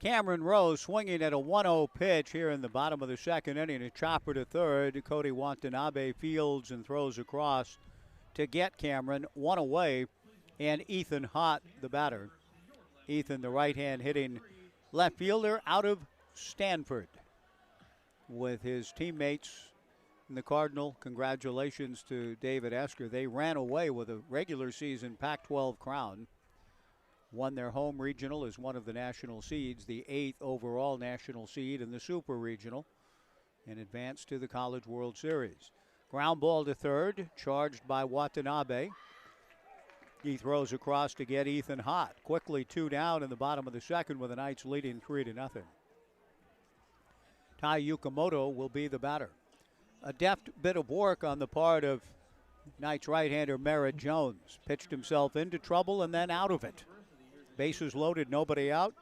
Cameron Rose swinging at a 1-0 pitch here in the bottom of the second inning. A chopper to third. Cody Watanabe fields and throws across to get Cameron. 1 away, and Ethan Hott, the batter. Ethan, the right-hand hitting left fielder out of Stanford. With his teammates in the Cardinal, congratulations to David Esker. They ran away with a regular season Pac-12 crown. Won their home regional as one of the national seeds, the 8th overall national seed in the Super Regional, and advanced to the College World Series. Ground ball to third, charged by Watanabe. He throws across to get Ethan Hott. Quickly 2 down in the bottom of the second with the Knights leading 3-0. Tai Yukamoto will be the batter. A deft bit of work on the part of Knights right-hander Merritt Jones. Pitched himself into trouble and then out of it. Bases loaded, nobody out,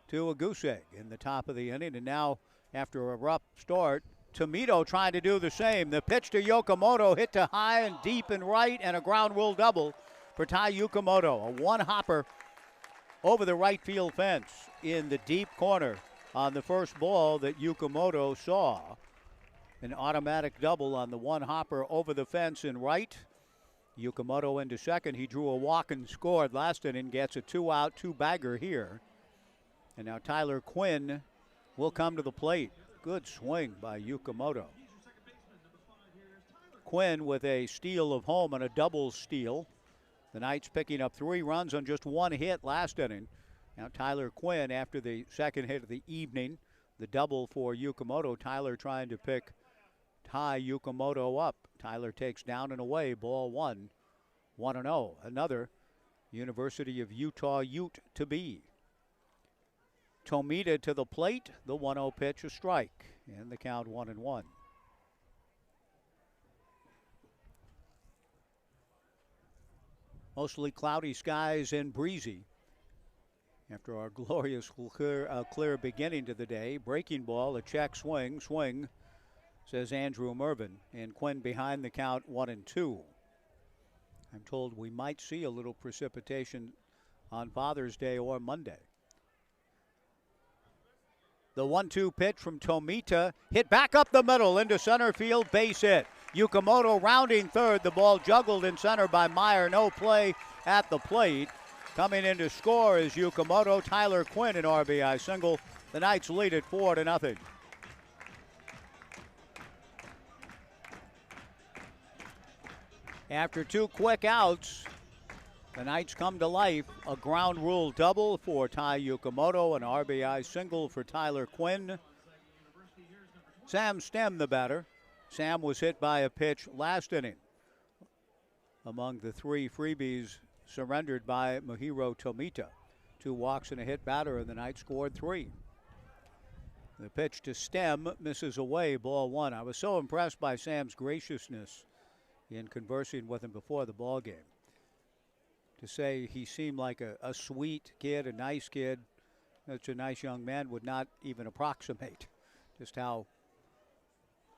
to a goose egg in the top of the inning. And now, after a rough start, Tometo trying to do the same. The pitch to Yukamoto, hit to high and deep and right, and a ground rule double for Tai Yukamoto. A one-hopper over the right field fence in the deep corner on the first ball that Yukamoto saw. An automatic double on the one-hopper over the fence in right. Yukamoto into second. He drew a walk and scored last inning, gets a 2-out, 2-bagger here. And now Tyler Quinn will come to the plate. Good swing by Yukamoto. Quinn with a steal of home and a double steal. The Knights picking up 3 runs on just 1 hit last inning. Now Tyler Quinn, after the second hit of the evening, the double for Yukamoto. Tyler trying to pick Tai Yukamoto up. Tyler takes down and away, ball 1, 1-0. Another University of Utah Ute to be. Tomita to the plate, the 1-0 pitch, a strike, and the count 1-1. Mostly cloudy skies and breezy After our glorious clear beginning to the day, breaking ball, a check swing, says Andrew Mervyn, and Quinn behind the count 1-2. I'm told we might see a little precipitation on Father's Day or Monday. The 1-2 pitch from Tomita, hit back up the middle into center field, base hit. Yukamoto rounding third, the ball juggled in center by Meyer, no play at the plate. Coming in to score is Yukamoto. Tyler Quinn, an RBI single. The Knights lead it 4-0. After 2 quick outs, the Knights come to life. A ground rule double for Ty Yukamoto, an RBI single for Tyler Quinn. Sam Stem, the batter. Sam was hit by a pitch last inning. Among the 3 freebies surrendered by Mahiro Tomita. 2 walks and a hit batter, and the Knights scored 3. The pitch to Stem misses away, ball 1. I was so impressed by Sam's graciousness in conversing with him before the ball game. To say he seemed like a sweet kid, a nice kid, such a nice young man, would not even approximate just how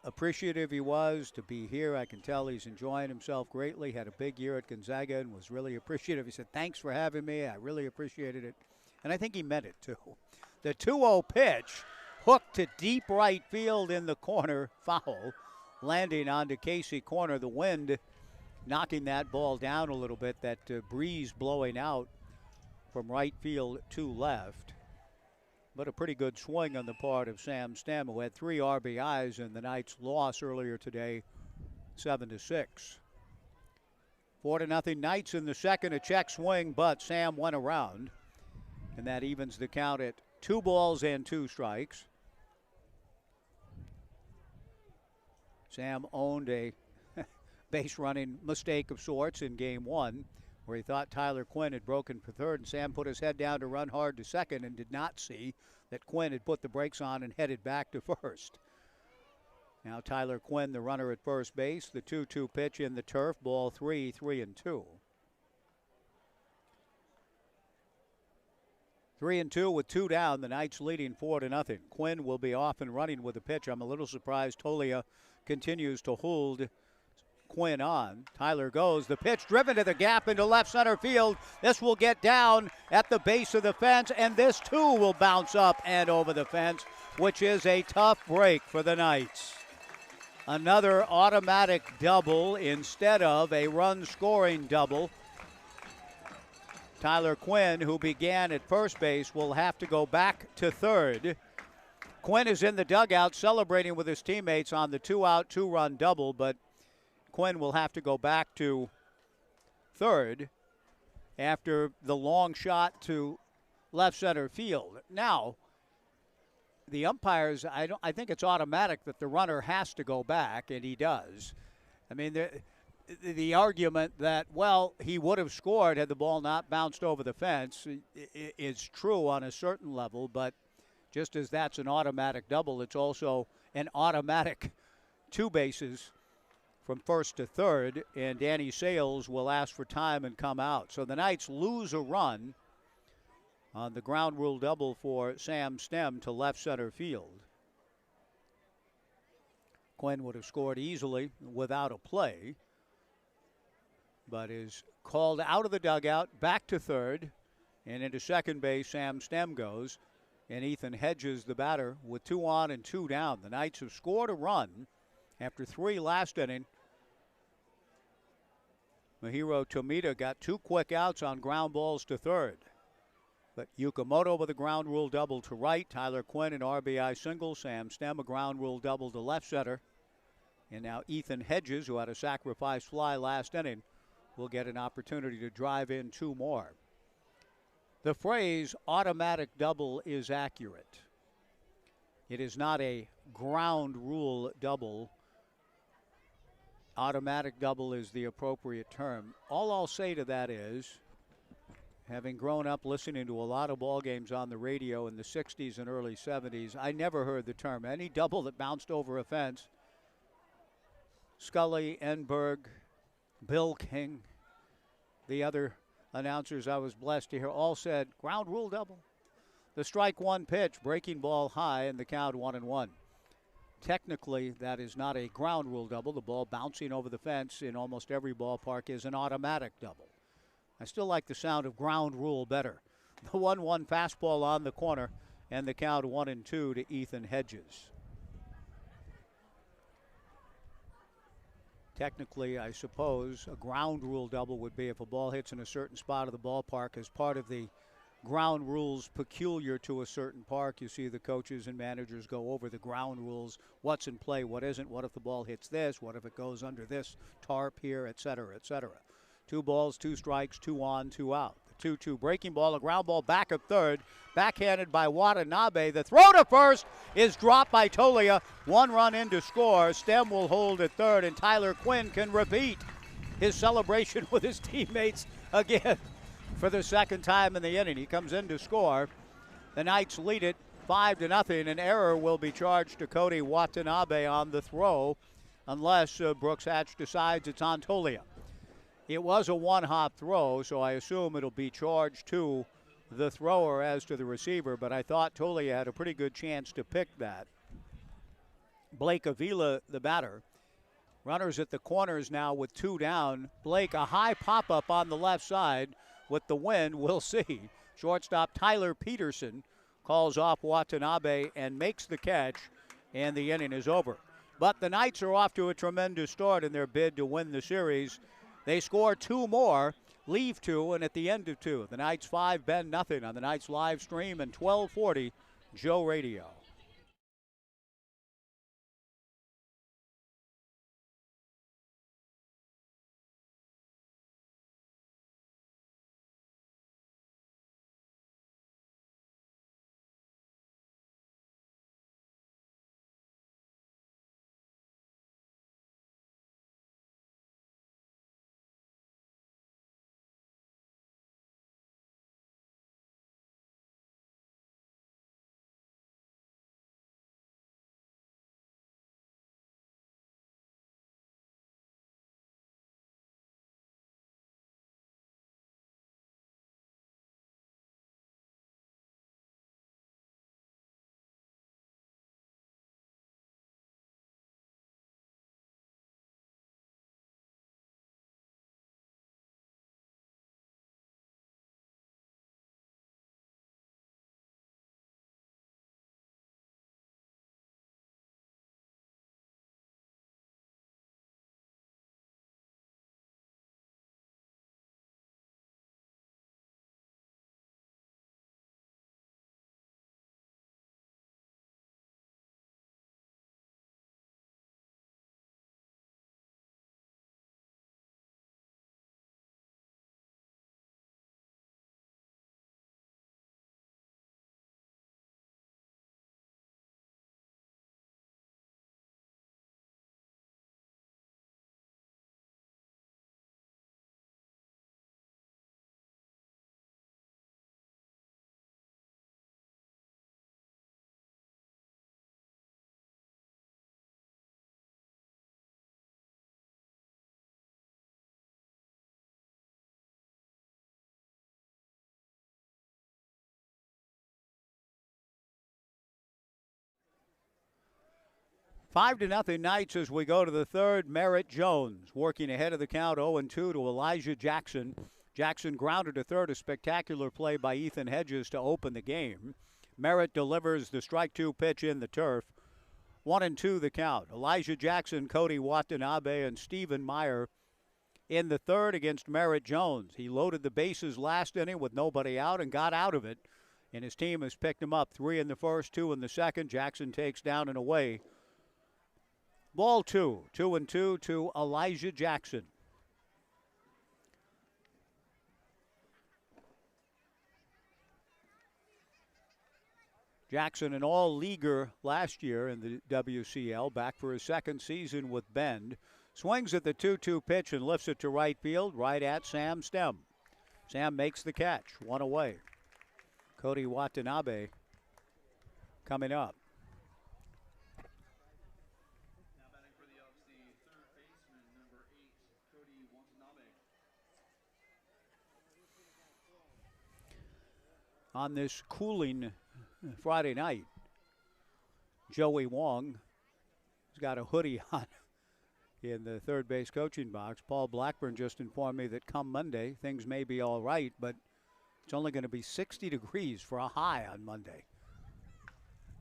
appreciative he was to be here. I can tell he's enjoying himself greatly. Had a big year at Gonzaga and was really appreciative. He said, "Thanks for having me. I really appreciated it." And I think he meant it too. The 2-0 pitch hooked to deep right field in the corner, foul, landing onto Casey Corner. The wind knocking that ball down a little bit, that breeze blowing out from right field to left. But a pretty good swing on the part of Sam Stem, who had 3 RBIs in the Knights' loss earlier today, 7-6. 4-0 Knights in the second, a check swing, but Sam went around, and that evens the count at 2 balls and 2 strikes. Sam owned a base running mistake of sorts in game 1, where he thought Tyler Quinn had broken for third, and Sam put his head down to run hard to second and did not see that Quinn had put the brakes on and headed back to first. Now Tyler Quinn, the runner at first base, the 2-2 pitch in the turf, ball 3, 3-2. 3-2 with 2 down, the Knights leading 4-0. Quinn will be off and running with the pitch. I'm a little surprised Tolia continues to hold Quinn on. Tyler goes, the pitch driven to the gap into left center field. This will get down at the base of the fence, and this too will bounce up and over the fence, which is a tough break for the Knights. Another automatic double instead of a run-scoring double. Tyler Quinn, who began at first base, will have to go back to third. Quinn is in the dugout celebrating with his teammates on the 2-out, 2-run double, but Quinn will have to go back to third after the long shot to left center field. Now, the umpires, I think it's automatic that the runner has to go back, and he does. I mean, the argument that, well, he would have scored had the ball not bounced over the fence is true on a certain level, but just as that's an automatic double, it's also an automatic 2 bases from first to third, and Danny Sales will ask for time and come out. So the Knights lose a run on the ground rule double for Sam Stem to left center field. Quinn would have scored easily without a play, but is called out of the dugout, back to third, and into second base Sam Stem goes, and Ethan Hedges, the batter, with 2 on and 2 down. The Knights have scored a run after 3 last inning. Mahiro Tomita got 2 quick outs on ground balls to third. But Yukamoto with a ground rule double to right. Tyler Quinn an RBI single. Sam Stem a ground rule double to left center. And now Ethan Hedges, who had a sacrifice fly last inning, will get an opportunity to drive in 2 more. The phrase automatic double is accurate. It is not a ground rule double. Automatic double is the appropriate term. All I'll say to that is, having grown up listening to a lot of ball games on the radio in the 60s and early 70s, I never heard the term. Any double that bounced over a fence, Scully, Enberg, Bill King, the other announcers I was blessed to hear all said, ground rule double. The strike one pitch, breaking ball high, and the count 1-1. Technically, that is not a ground rule double. The ball bouncing over the fence in almost every ballpark is an automatic double. I still like the sound of ground rule better. The 1-1 fastball on the corner, and the count 1-2 to Ethan Hedges. Technically, I suppose, a ground rule double would be if a ball hits in a certain spot of the ballpark as part of the ground rules peculiar to a certain park. You see the coaches and managers go over the ground rules, what's in play, what isn't, what if the ball hits this, what if it goes under this tarp here, et cetera, et cetera. 2 balls, 2 strikes, 2 on, 2 out. The 2-2 breaking ball, a ground ball back at third, backhanded by Watanabe. The throw to first is dropped by Tolia. 1 run in to score. Stem will hold at third, and Tyler Quinn can repeat his celebration with his teammates again for the second time in the inning. He comes in to score. The Knights lead it 5-0. An error will be charged to Cody Watanabe on the throw unless Brooks Hatch decides it's on Tolia. It was a one-hop throw, so I assume it'll be charged to the thrower as to the receiver, but I thought Tolia had a pretty good chance to pick that. Blake Avila, the batter. Runners at the corners now with 2 down. Blake, a high pop-up on the left side with the wind. We'll see. Shortstop Tyler Peterson calls off Watanabe and makes the catch, and the inning is over. But the Knights are off to a tremendous start in their bid to win the series. They score 2 more, leave 2, and at the end of 2. The Knights 5, Bend nothing on the Knights live stream and 1240 Joe Radio. Five to nothing Knights as we go to the third. Merritt Jones working ahead of the count 0-2 to Elijah Jackson. Jackson grounded to third, a spectacular play by Ethan Hedges to open the game. Merritt delivers the strike 2 pitch in the turf. 1-2 the count. Elijah Jackson, Cody Watanabe, and Stephen Meyer in the third against Merritt Jones. He loaded the bases last inning with nobody out and got out of it. And his team has picked him up. 3 in the first, 2 in the second. Jackson takes down and away. Ball 2, 2-2 to Elijah Jackson. Jackson, an all-leaguer last year in the WCL, back for his second season with Bend. Swings at the 2-2 pitch and lifts it to right field, right at Sam Stem. Sam makes the catch, 1 away. Cody Watanabe coming up. Now batting for the Elks, the third baseman, number 8, Cody Watanabe. on this cooling Friday night. Joey Wong has got a hoodie on in the third base coaching box. Paul Blackburn just informed me that come Monday, things may be all right, but it's only going to be 60 degrees for a high on Monday.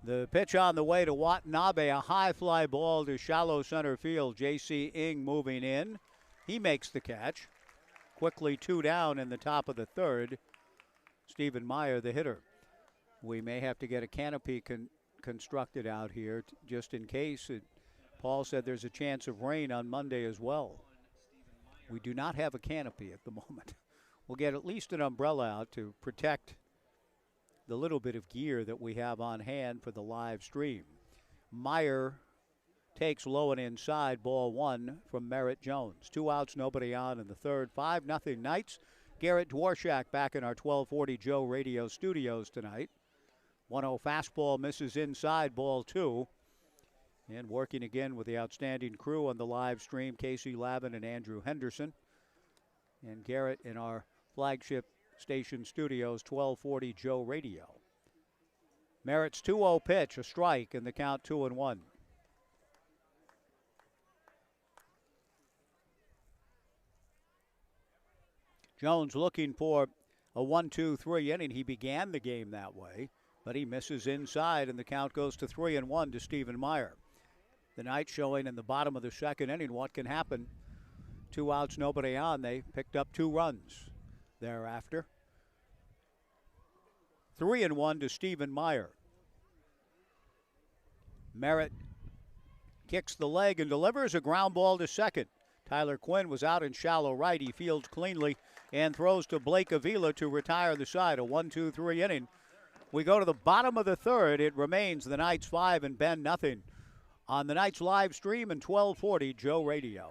The pitch on the way to Watanabe, a high fly ball to shallow center field. J.C. Ing moving in. He makes the catch. Quickly 2 down in the top of the third. Stephen Meyer, the hitter. We may have to get a canopy constructed out here just in case. Paul said there's a chance of rain on Monday as well. We do not have a canopy at the moment. We'll get at least an umbrella out to protect the little bit of gear that we have on hand for the live stream. Meyer takes low and inside, ball 1 from Merritt Jones. 2 outs, nobody on in the third. 5-0 Knights. Garrett Dworshak back in our 1240 Joe Radio studios tonight. 1-0 fastball misses inside, ball 2. And working again with the outstanding crew on the live stream, Casey Lavin and Andrew Henderson. And Garrett in our flagship station studios, 1240 Joe Radio. Merritt's 2-0 pitch, a strike, and the count 2-1. Jones looking for a 1-2-3 inning. He began the game that way, but he misses inside, and the count goes to 3-1 to Stephen Meyer. The Knights showing in the bottom of the second inning what can happen. 2 outs, nobody on. They picked up 2 runs thereafter. 3-1 to Stephen Meyer. Merritt kicks the leg and delivers a ground ball to second. Tyler Quinn was out in shallow right. He fields cleanly and throws to Blake Avila to retire the side. A 1-2-3 inning. We go to the bottom of the third. It remains the Knights 5 and Bend nothing on the Knights live stream and 1240 Joe Radio.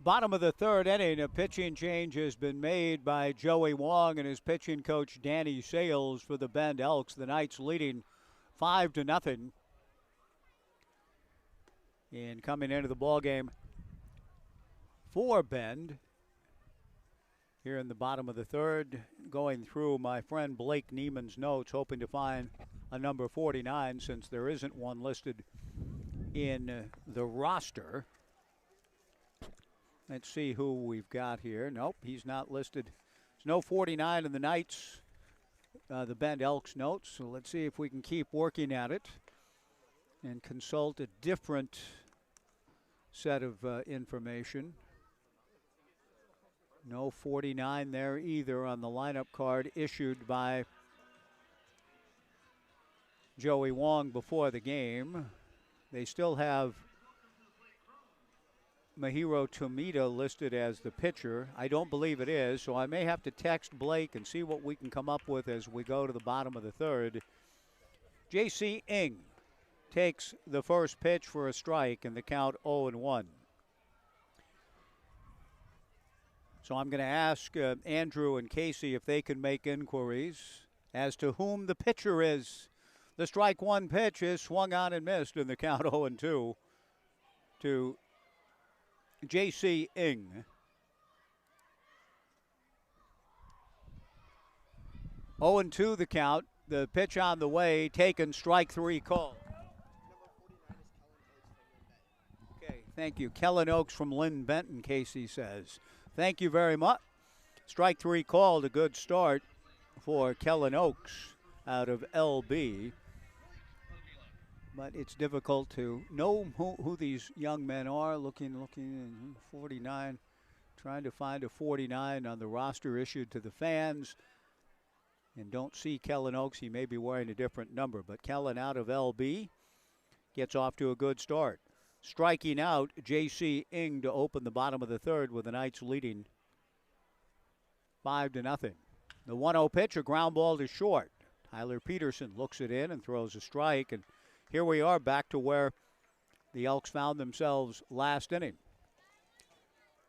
Bottom of the third inning, a pitching change has been made by Joey Wong and his pitching coach Danny Sales for the Bend Elks. The Knights leading 5-0. And coming into the ballgame for Bend here in the bottom of the third, going through my friend Blake Neiman's notes, hoping to find a number 49 since there isn't one listed in the roster. Let's see who we've got here. Nope, he's not listed. There's no 49 in the Knights, the Bend Elks notes. So let's see if we can keep working at it and consult a different set of information. No 49 there either on the lineup card issued by Joey Wong before the game. They still have Mahiro Tomita listed as the pitcher. I don't believe it is, so I may have to text Blake and see what we can come up with as we go to the bottom of the third. J.C. Ing takes the first pitch for a strike and the count 0-1. So I'm going to ask Andrew and Casey if they can make inquiries as to whom the pitcher is. The strike one pitch is swung on and missed in the count 0-2 to J.C. Ng. 0-2 the count. The pitch on the way, taken, strike three called. Okay, thank you. Kellen Oaks from Lynn Benton, Casey says. Thank you very much. Strike three called, a good start for Kellen Oaks out of LB. But it's difficult to know who these young men are. Looking, 49, trying to find a 49 on the roster issued to the fans. And don't see Kellen Oaks. He may be wearing a different number. But Kellen out of LB gets off to a good start. Striking out J.C. Ng to open the bottom of the third with the Knights leading 5-0. The 1-0 pitch, a ground ball to short. Tyler Peterson looks it in and throws a strike. And here we are back to where the Elks found themselves last inning.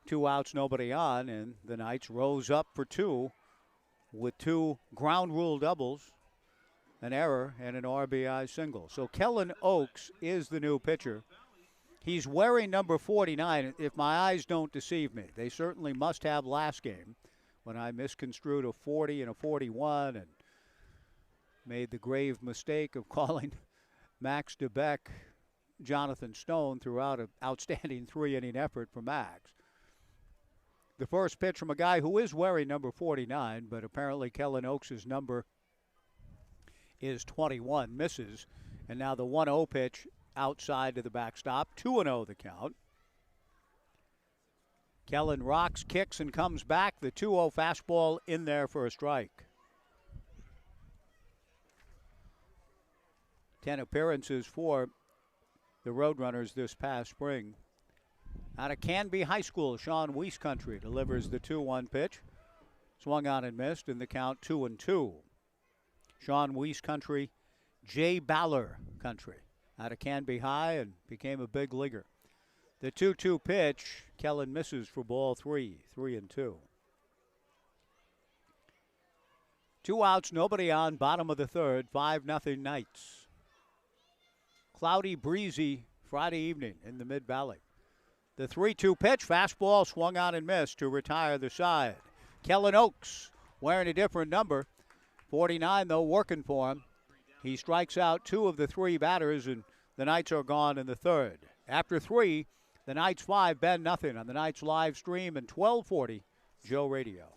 2 outs, nobody on, and the Knights rose up for 2 with 2 ground rule doubles, an error, and an RBI single. So Kellen Oaks is the new pitcher. He's wearing number 49, if my eyes don't deceive me. They certainly must have last game when I misconstrued a 40 and a 41 and made the grave mistake of calling Max DeBeck Jonathan Stone throughout an outstanding 3-inning effort for Max. The first pitch from a guy who is wearing number 49, but apparently Kellen Oaks' number is 21, misses. And now the 1-0 pitch outside to the backstop, 2-0 the count. Kellen rocks, kicks, and comes back. The 2-0 fastball in there for a strike. 10 appearances for the Roadrunners this past spring. Out of Canby High School, Sean Weiss Country delivers the 2-1 pitch. Swung on and missed in the count 2-2. Sean Weiss Country, Jay Baller Country. Out of Canby High and became a big leaguer. The 2-2 pitch, Kellen misses for ball 3, 3-2. 2 outs, nobody on, bottom of the third, 5-0 Knights. Cloudy, breezy Friday evening in the Mid-Valley. The 3-2 pitch, fastball swung on and missed to retire the side. Kellen Oaks wearing a different number. 49, though, working for him. He strikes out 2 of the 3 batters, and the Knights are gone in the third. After 3, the Knights 5, Ben nothing on the Knights live stream and 1240 Joe Radio.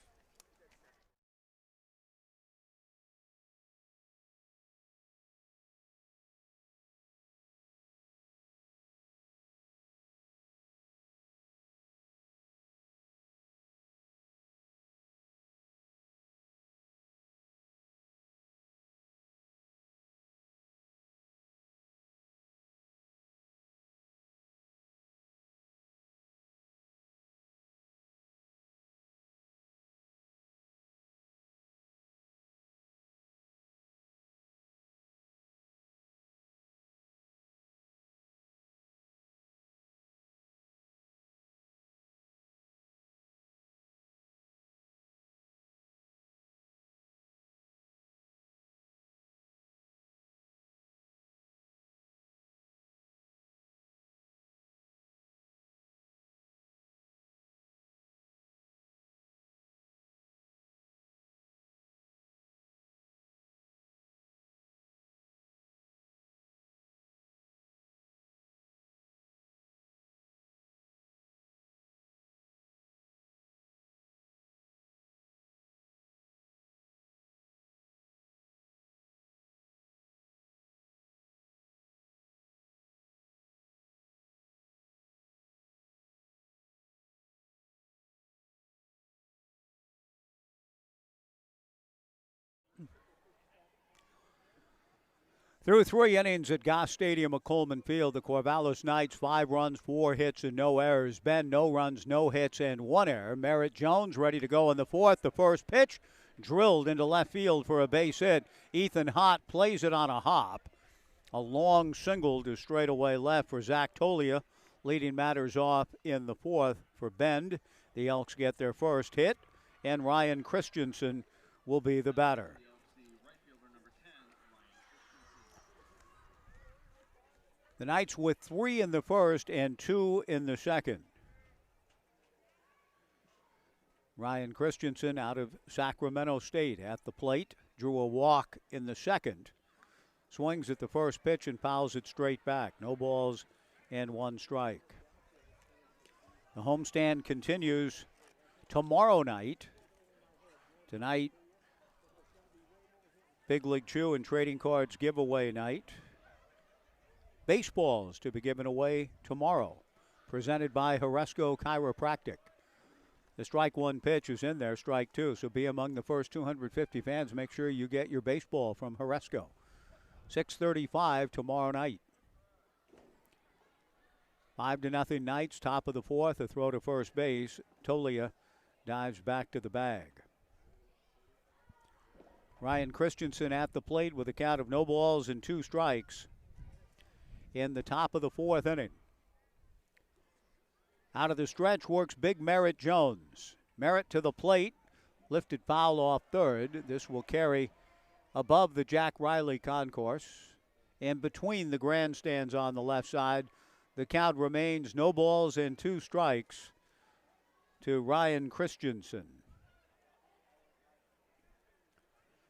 Through 3 innings at Goss Stadium at Coleman Field, the Corvallis Knights 5 runs, 4 hits, and no errors. Ben, no runs, no hits, and 1 error. Merritt Jones ready to go in the 4th. The first pitch drilled into left field for a base hit. Ethan Hott plays it on a hop. A long single to straightaway left for Zach Tolia. leading matters off in the fourth for Bend. The Elks get their first hit, and Ryan Christensen will be the batter. The Knights with 3 in the first and 2 in the second. Ryan Christensen out of Sacramento State at the plate. Drew a walk in the second. Swings at the first pitch and fouls it straight back. No balls and 1 strike. The homestand continues tomorrow night. Tonight, Big League Chew and Trading Cards giveaway night. Baseballs to be given away tomorrow, presented by Horesco Chiropractic. The strike 1 pitch is in there, strike 2, so be among the first 250 fans. Make sure you get your baseball from Horesco. 6:35 tomorrow night. 5-0 Knights, top of the fourth, a throw to first base. Tolia dives back to the bag. Ryan Christensen at the plate with a count of no balls and 2 strikes in the top of the fourth inning. Out of the stretch works big Merritt Jones. Merritt to the plate, lifted foul off third. This will carry above the Jack Riley concourse and between the grandstands on the left side. The count remains no balls and 2 strikes to Ryan Christensen.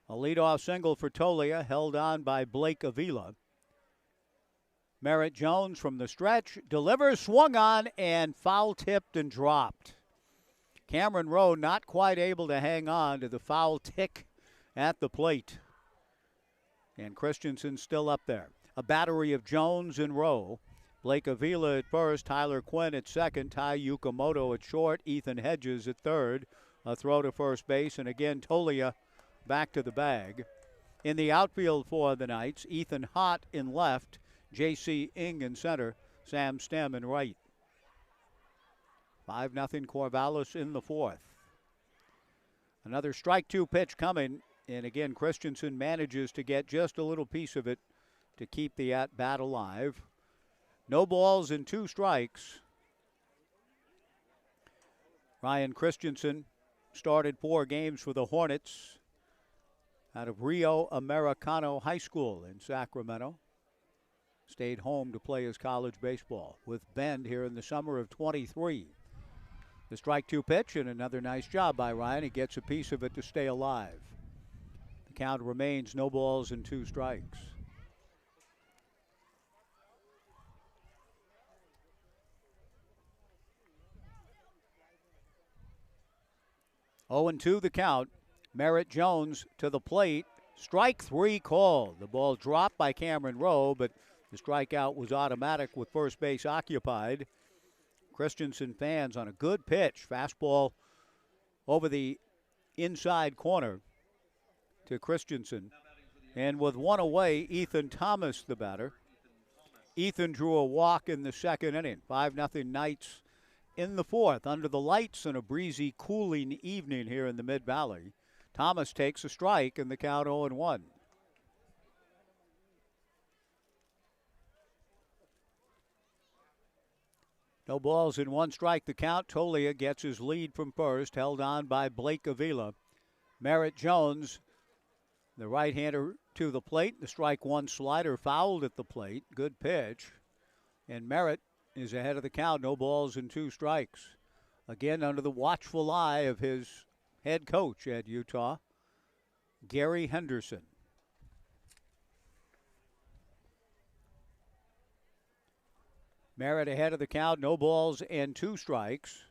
A leadoff single for Tolia, held on by Blake Avila. Merritt Jones from the stretch delivers, swung on, and foul tipped and dropped. Cameron Rowe not quite able to hang on to the foul tick at the plate. And Christensen still up there. A battery of Jones and Rowe. Blake Avila at first, Tyler Quinn at second, Ty Yukamoto at short, Ethan Hedges at third. A throw to first base, and again Tolia back to the bag. In the outfield for the Knights, Ethan Hott in left, J.C. Ing in center, Sam Stem in right. 5-0 Corvallis in the fourth. Another strike 2 pitch coming, and again Christensen manages to get just a little piece of it to keep the at-bat alive. No balls and 2 strikes. Ryan Christensen started 4 games for the Hornets out of Rio Americano High School in Sacramento. Stayed home to play his college baseball with Bend here in the summer of 23. The strike 2 pitch, and another nice job by Ryan. He gets a piece of it to stay alive. The count remains no balls and 2 strikes. Oh, 0-2 the count. Merritt Jones to the plate. Strike 3 called. The ball dropped by Cameron Rowe, but the strikeout was automatic with first base occupied. Christensen fans on a good pitch. Fastball over the inside corner to Christensen. And with 1 away, Ethan Thomas the batter. Ethan drew a walk in the second inning. 5-0 Knights in the fourth. Under the lights and a breezy, cooling evening here in the Mid-Valley. Thomas takes a strike in the count 0-1. No balls and 1 strike the count. Tolia gets his lead from first, held on by Blake Avila. Merritt Jones, the right-hander to the plate. The strike 1 slider fouled at the plate. Good pitch. And Merritt is ahead of the count. No balls and 2 strikes. Again, under the watchful eye of his head coach at Utah, Gary Henderson. Merritt ahead of the count, no balls and 2 strikes.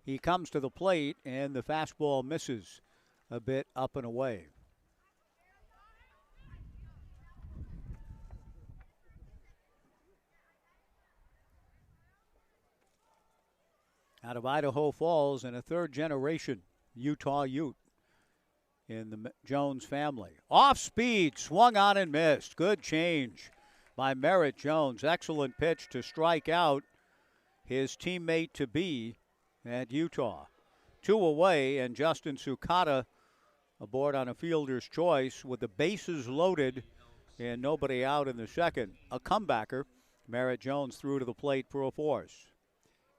He comes to the plate, and the fastball misses a bit up and away. Out of Idaho Falls, and a third-generation Utah Ute in the Jones family. Off speed, swung on and missed. Good change by Merritt Jones. Excellent pitch to strike out his teammate-to-be at Utah. 2 away, and Justin Sukata aboard on a fielder's choice with the bases loaded and nobody out in the second. A comebacker Merritt Jones threw to the plate for a force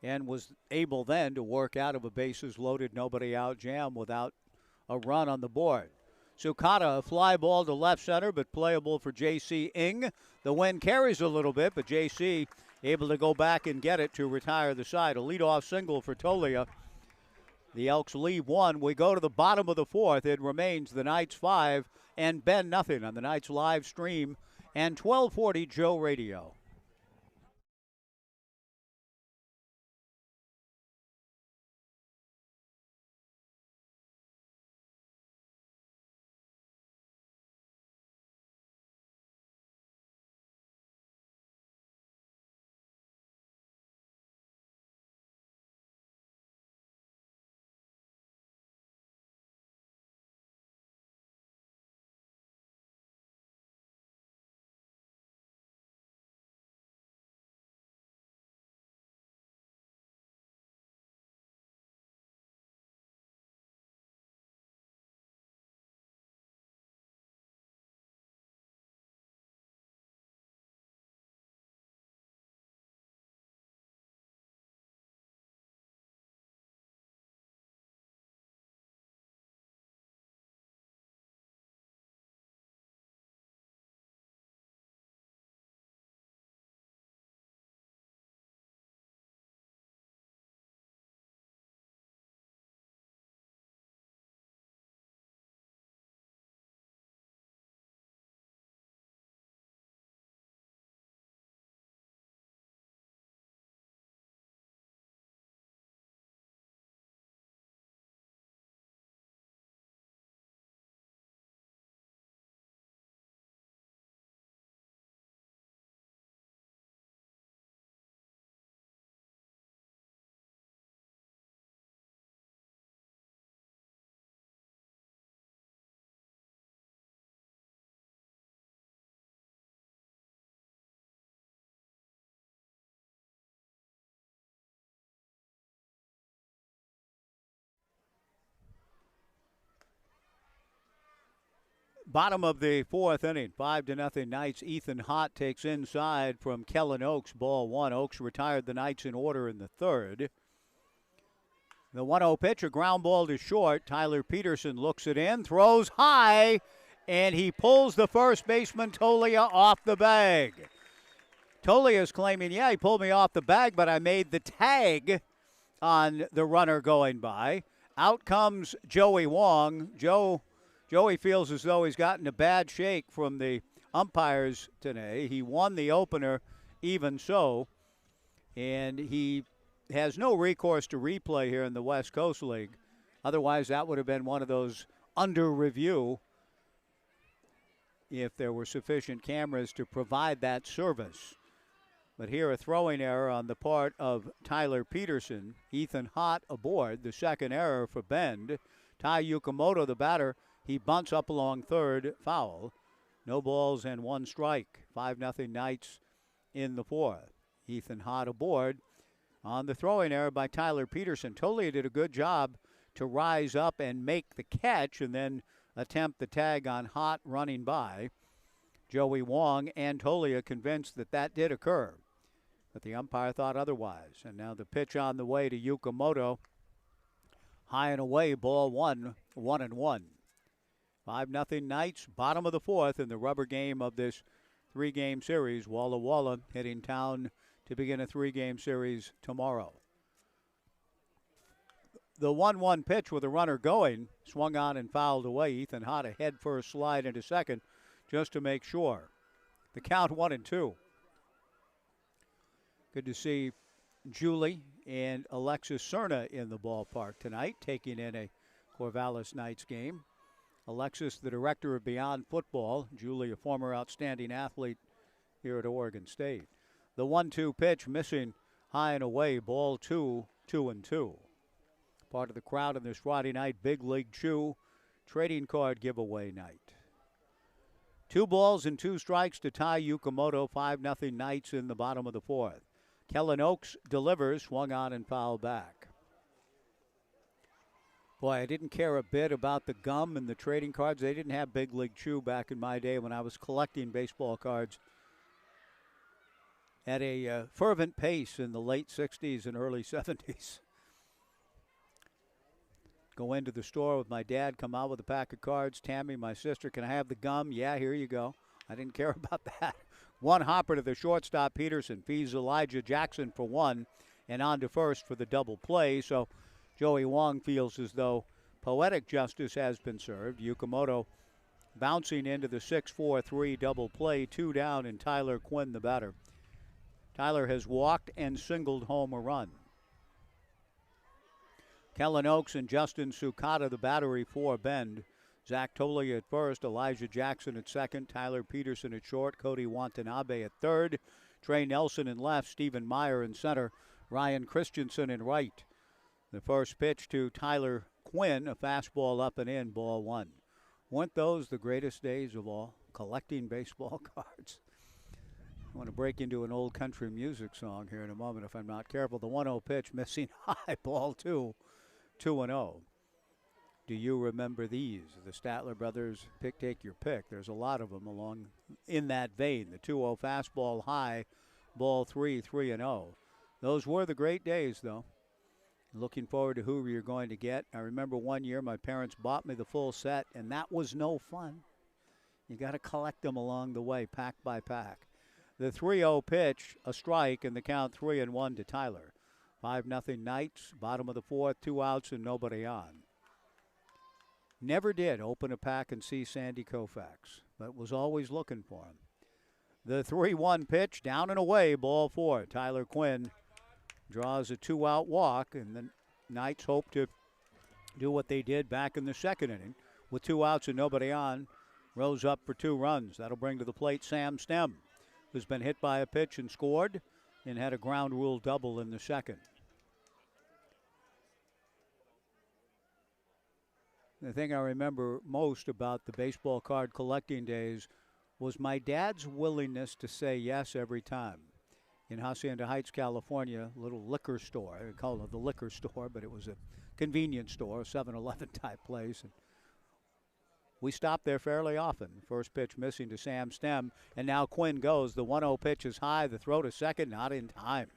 and was able then to work out of a bases loaded, nobody out jam without a run on the board. Sukata, a fly ball to left center, but playable for J.C. Ing. The wind carries a little bit, but J.C. able to go back and get it to retire the side. A leadoff single for Tolia. The Elks leave one. We go to the bottom of the fourth. It remains the Knights 5 and Ben nothing on the Knights live stream and 1240 Joe Radio. Bottom of the fourth inning, 5-0 Knights. Ethan Hott takes inside from Kellen Oaks, ball one. Oaks retired the Knights in order in the third. The 1-0 pitch, a ground ball to short. Tyler Peterson looks it in, throws high, and he pulls the first baseman, Tolia, off the bag. Tolia's claiming, yeah, he pulled me off the bag, but I made the tag on the runner going by. Out comes Joey Wong. Joey feels as though he's gotten a bad shake from the umpires today. He won the opener even so, and he has no recourse to replay here in the West Coast League. Otherwise, that would have been one of those under review if there were sufficient cameras to provide that service. But here a throwing error on the part of Tyler Peterson. Ethan Hott aboard, the second error for Bend. Tai Yukamoto, the batter, he bunts up along third, foul. No balls and one strike. 5-0 Knights in the fourth. Ethan Hott aboard on the throwing error by Tyler Peterson. Tolia did a good job to rise up and make the catch and then attempt the tag on Hott running by. Joey Wong and Tolia convinced that that did occur, but the umpire thought otherwise. And now the pitch on the way to Yukamoto. High and away, ball one, 1-1. 5-0 Knights, bottom of the fourth in the rubber game of this three-game series. Walla Walla hitting town to begin a three-game series tomorrow. The 1-1 pitch with a runner going, swung on and fouled away. Ethan Hott a head-first slide into second just to make sure. The count 1-2. Good to see Julie and Alexis Cerna in the ballpark tonight, taking in a Corvallis Knights game. Alexis, the director of Beyond Football. Julie, a former outstanding athlete here at Oregon State. The 1-2 pitch missing high and away, ball 2, 2-2. Part of the crowd on this Friday night Big League Chew trading card giveaway night. 2 balls and 2 strikes to Tai Yukamoto. 5-0 Knights in the bottom of the fourth. Kellen Oaks delivers, swung on and fouled back. Boy, I didn't care a bit about the gum and the trading cards. They didn't have Big League Chew back in my day when I was collecting baseball cards at a fervent pace in the late 60s and early 70s. Go into the store with my dad, come out with a pack of cards. Tammy, my sister, can I have the gum? Yeah, here you go. I didn't care about that. One hopper to the shortstop, Peterson. Feeds Elijah Jackson for one and on to first for the double play. So Joey Wong feels as though poetic justice has been served. Yukamoto bouncing into the 6-4-3 double play, 2 down, and Tyler Quinn the batter. Tyler has walked and singled home a run. Kellen Oakes and Justin Sukata the battery for Bend. Zach Tolley at first, Elijah Jackson at second, Tyler Peterson at short, Cody Watanabe at third, Trey Nelson in left, Stephen Meyer in center, Ryan Christensen in right. The first pitch to Tyler Quinn, a fastball up and in, ball one. Weren't those the greatest days of all, collecting baseball cards? I want to break into an old country music song here in a moment if I'm not careful. The 1-0 pitch missing high, ball two, 2-0. Do you remember these? The Statler brothers take your pick. There's a lot of them along in that vein. The 2-0 fastball high, ball 3-0. Those were the great days, though. Looking forward to who you're going to get. I remember one year my parents bought me the full set, and that was no fun. You got to collect them along the way, pack by pack. The 3-0 pitch, a strike, and the count 3-1 to Tyler. 5-0 Knights, bottom of the fourth, 2 outs and nobody on. Never did open a pack and see Sandy Koufax, but was always looking for him. The 3-1 pitch, down and away, ball 4. Tyler Quinn draws a 2-out walk, and the Knights hope to do what they did back in the second inning. With 2 outs and nobody on, rose up for 2 runs. That'll bring to the plate Sam Stem, who's been hit by a pitch and scored and had a ground rule double in the second. The thing I remember most about the baseball card collecting days was my dad's willingness to say yes every time. In Hacienda Heights, California, a little liquor store. I call it the liquor store, but it was a convenience store, a 7-Eleven type place. And we stopped there fairly often. First pitch missing to Sam Stem, and now Quinn goes. The 1-0 pitch is high. The throw to second, not in time.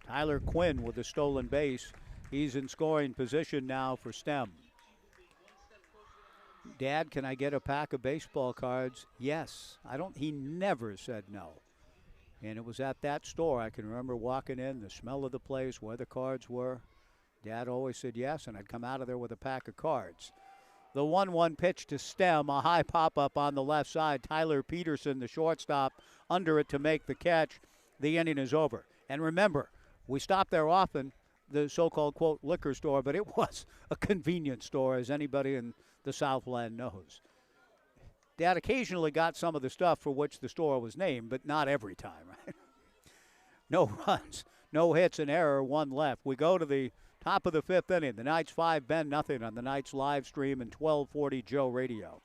Tyler Quinn with the stolen base. He's in scoring position now for Stem. Dad, can I get a pack of baseball cards? Yes. He never said no. And it was at that store, I can remember walking in, the smell of the place, where the cards were. Dad always said yes, and I'd come out of there with a pack of cards. The 1-1 pitch to Stem, a high pop-up on the left side. Tyler Peterson, the shortstop, under it to make the catch. The inning is over. And remember, we stopped there often, the so-called, quote, liquor store, but it was a convenience store, as anybody in the Southland knows. Dad occasionally got some of the stuff for which the store was named, but not every time, right? No runs, no hits, an error, 1 left. We go to the top of the 5th inning. The Knights 5, Bend nothing on the Knights live stream and 1240 Joe Radio.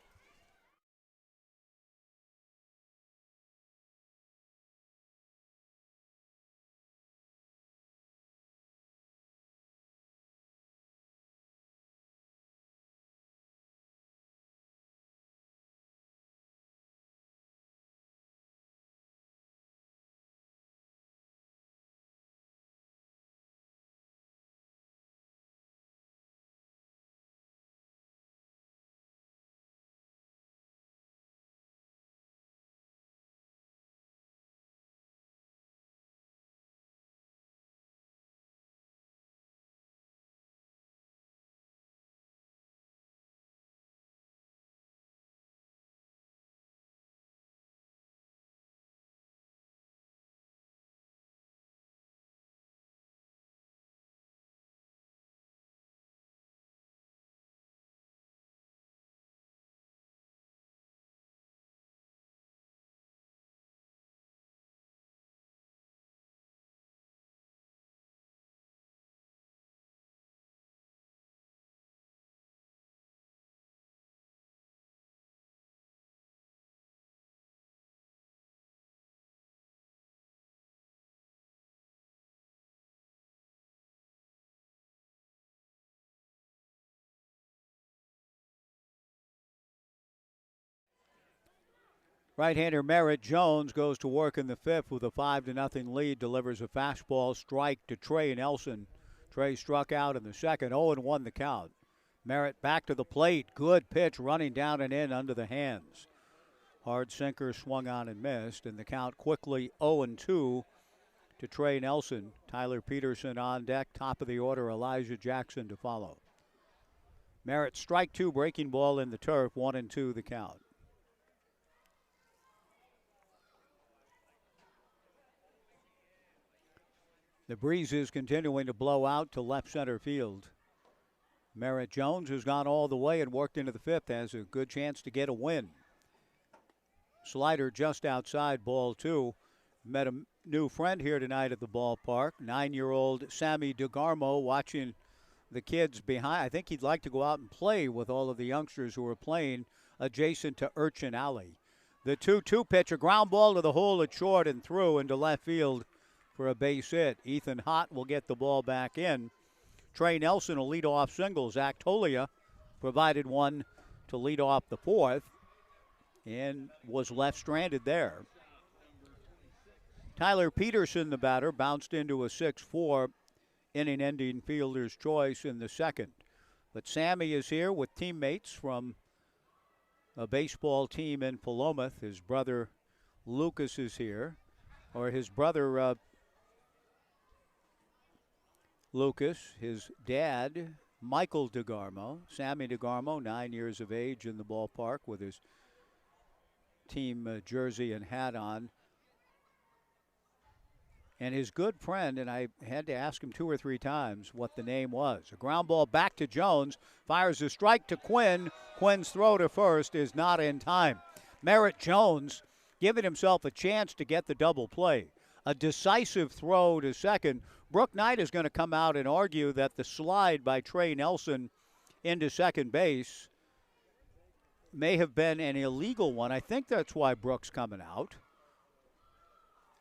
Right-hander Merritt Jones goes to work in the fifth with a 5-0 lead, delivers a fastball strike to Trey Nelson. Trey struck out in the second, 0-1 the count. Merritt back to the plate, good pitch running down and in under the hands. Hard sinker swung on and missed, and the count quickly 0-2 to Trey Nelson. Tyler Peterson on deck, top of the order, Elijah Jackson to follow. Merritt strike two, breaking ball in the turf, 1-2 the count. The breeze is continuing to blow out to left center field. Merritt Jones, who's gone all the way and worked into the fifth, has a good chance to get a win. Slider just outside, ball two. Met a new friend here tonight at the ballpark, 9-year-old Sammy DeGarmo, watching the kids behind. I think he'd like to go out and play with all of the youngsters who are playing adjacent to Urchin Alley. The 2-2 pitch, a ground ball to the hole at short and through into left field for a base hit. Ethan Hott will get the ball back in. Trey Nelson will lead off single. Zach Tolia provided one to lead off the fourth and was left stranded there. Tyler Peterson, the batter, bounced into a 6-4 inning-ending fielder's choice in the second. But Sammy is here with teammates from a baseball team in Philomath. His brother Lucas is here, or his brother Lucas, his dad Michael DeGarmo, Sammy DeGarmo, 9 years of age in the ballpark with his team jersey and hat on. And his good friend, and I had to ask him 2 or 3 times what the name was. A ground ball back to Jones, fires a strike to Quinn. Quinn's throw to first is not in time. Merritt Jones giving himself a chance to get the double play. A decisive throw to second. Brooke Knight is going to come out and argue that the slide by Trey Nelson into second base may have been an illegal one. I think that's why Brooke's coming out.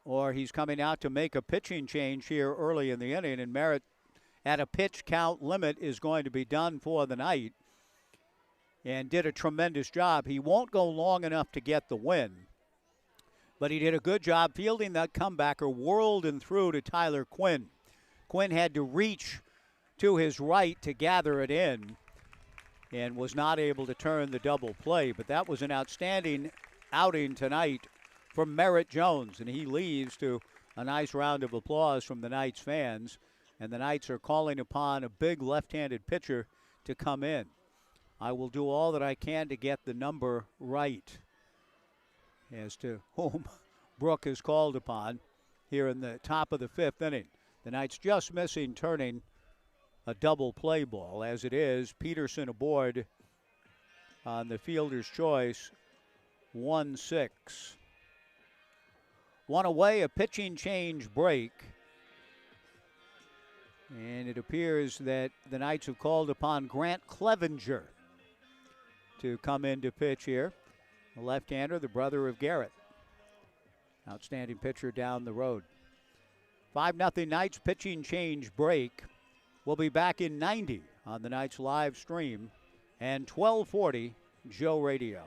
Or he's coming out to make a pitching change here early in the inning, and Merritt at a pitch count limit is going to be done for the night and did a tremendous job. He won't go long enough to get the win, but he did a good job fielding that comebacker, whirled and threw to Tyler Quinn. Quinn had to reach to his right to gather it in and was not able to turn the double play, but that was an outstanding outing tonight from Merritt Jones, and he leaves to a nice round of applause from the Knights fans, and the Knights are calling upon a big left-handed pitcher to come in. I will do all that I can to get the number right as to whom Brooke is called upon here in the top of the fifth inning. The Knights just missing turning a double play ball. As it is, Peterson aboard on the fielder's choice, 1-6. One away, a pitching change break. And it appears that the Knights have called upon Grant Clevenger to come in to pitch here. The left-hander, the brother of Garrett. Outstanding pitcher down the road. 5-0 Knights, pitching change break. We'll be back in 90 on the Knights live stream and 1240 Joe Radio.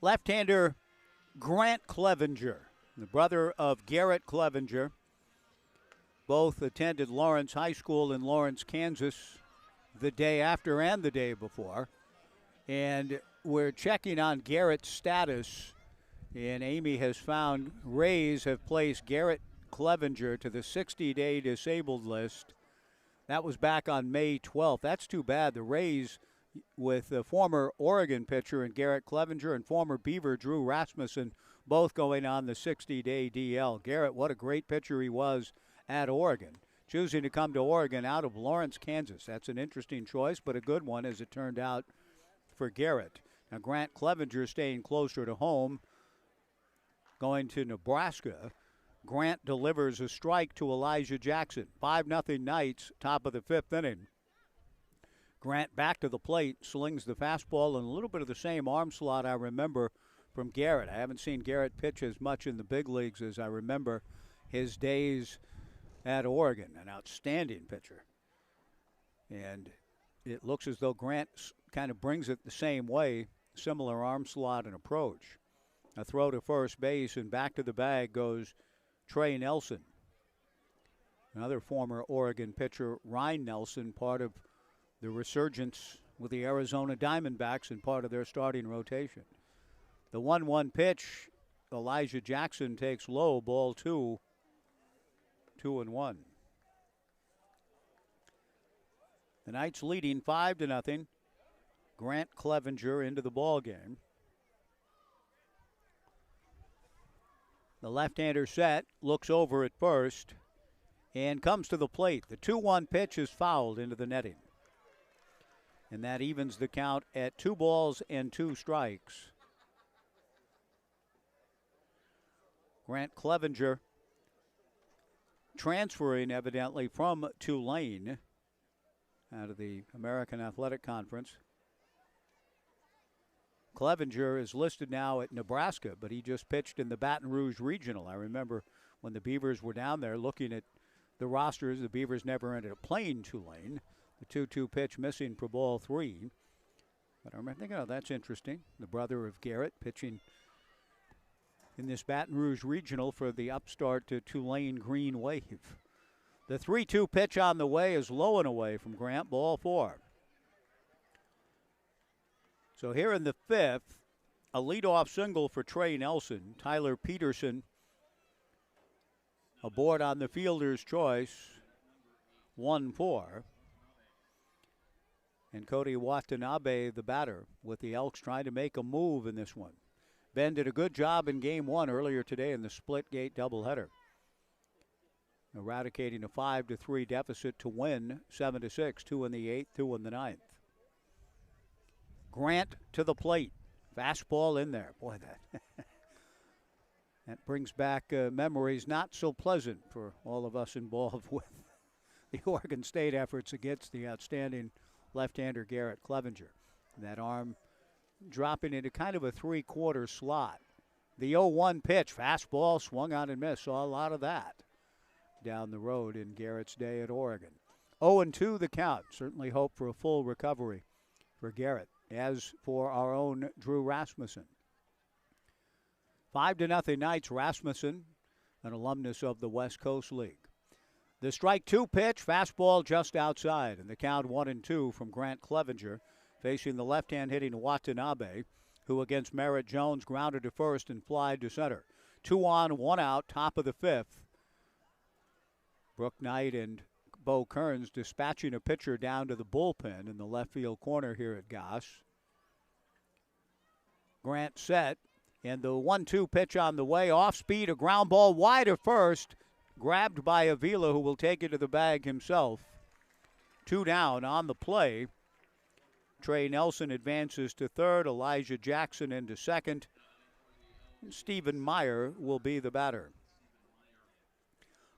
left-hander Grant Clevenger, the brother of Garrett Clevenger. Both attended Lawrence High School in Lawrence, Kansas, the day after and the day before. And we're checking on Garrett's status, and Amy has found Rays have placed Garrett Clevenger to the 60-day disabled list. That was back on May 12th. That's too bad. The Rays, with the former Oregon pitcher and Garrett Clevenger and former Beaver Drew Rasmussen, both going on the 60-day DL. Garrett, what a great pitcher he was at Oregon. Choosing to come to Oregon out of Lawrence, Kansas. That's an interesting choice, but a good one as it turned out for Garrett. Now Grant Clevenger staying closer to home, going to Nebraska. Grant delivers a strike to Elijah Jackson. 5-0 Knights, top of the 5th inning. Grant back to the plate, slings the fastball and a little bit of the same arm slot I remember from Garrett. I haven't seen Garrett pitch as much in the big leagues as I remember his days at Oregon. An outstanding pitcher. And it looks as though Grant kind of brings it the same way, similar arm slot and approach. A throw to first base, and back to the bag goes Trey Nelson. Another former Oregon pitcher, Ryan Nelson, part of the resurgence with the Arizona Diamondbacks and part of their starting rotation. The 1-1 pitch, Elijah Jackson takes low, ball 2, 2-1. The Knights leading 5-0. Grant Clevenger into the ball game. The left-hander set, looks over at first, and comes to the plate. The 2-1 pitch is fouled into the netting. And that evens the count at 2 balls and 2 strikes. Grant Clevenger transferring evidently from Tulane out of the American Athletic Conference. Clevenger is listed now at Nebraska, but he just pitched in the Baton Rouge Regional. I remember when the Beavers were down there looking at the rosters, the Beavers never ended up playing Tulane. The 2-2 pitch missing for ball 3. But I remember thinking, oh, that's interesting. The brother of Garrett pitching in this Baton Rouge Regional for the upstart to Tulane Green Wave. The 3-2 pitch on the way is low and away from Grant, ball 4. So here in the 5th, a leadoff single for Trey Nelson. Tyler Peterson aboard on the fielder's choice, 1-4. And Cody Watanabe, the batter, with the Elks trying to make a move in this one. Ben did a good job in Game 1 earlier today in the split-gate doubleheader, eradicating a 5-3 deficit to win 7-6, 2 in the 8th, 2 in the 9th. Grant to the plate. Fastball in there. Boy, that brings back memories not so pleasant for all of us involved with the Oregon State efforts against the outstanding left-hander Garrett Clevenger. That arm dropping into kind of a 3/4 slot. The 0-1 pitch, fastball, swung on and missed. Saw a lot of that down the road in Garrett's day at Oregon. 0-2 the count. Certainly hope for a full recovery for Garrett, as for our own Drew Rasmussen. 5-0 Knights. Rasmussen, an alumnus of the West Coast League. The strike 2 pitch, fastball just outside, and the count 1-2 from Grant Clevenger, facing the left-hand hitting Watanabe, who against Merritt Jones grounded to first and flied to center. 2 on, 1 out, top of the 5th. Brooke Knight and Bo Kearns dispatching a pitcher down to the bullpen in the left field corner here at Goss. Grant set, and the 1-2 pitch on the way, off speed, a ground ball wide of first, grabbed by Avila, who will take it to the bag himself. 2 down on the play. Trey Nelson advances to third, Elijah Jackson into second. Stephen Meyer will be the batter.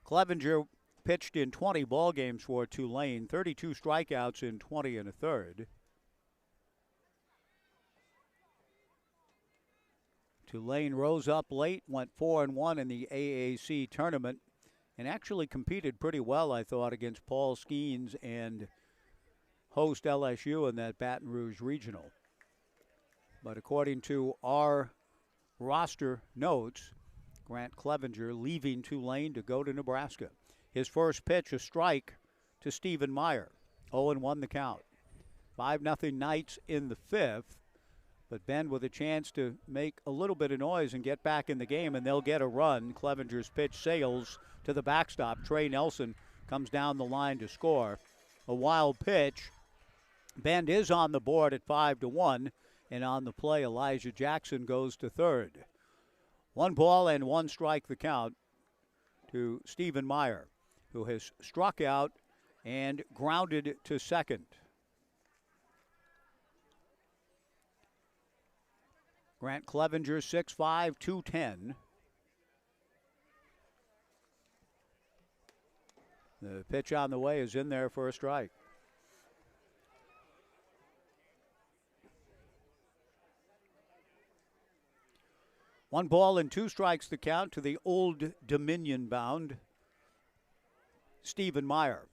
Clevenger pitched in 20 ball games for Tulane, 32 strikeouts in 20 1/3. Tulane rose up late, went 4-1 in the AAC tournament, and actually competed pretty well, I thought, against Paul Skeens and host LSU in that Baton Rouge Regional. But according to our roster notes Grant Clevenger leaving Tulane to go to Nebraska. His first pitch, a strike to Stephen Meyer. 0-1 the count. 5-0 Knights in the fifth, but Bend with a chance to make a little bit of noise and get back in the game, and they'll get a run. Clevenger's pitch sails to the backstop. Trey Nelson comes down the line to score. A wild pitch. Bend is on the board at 5-1, and on the play, Elijah Jackson goes to third. 1 ball and 1 strike the count to Stephen Meyer, who has struck out and grounded to second. Grant Clevenger, 6'5", 210. The pitch on the way is in there for a strike. One ball and 2 strikes the count to the Old Dominion bound Stephen Meyer.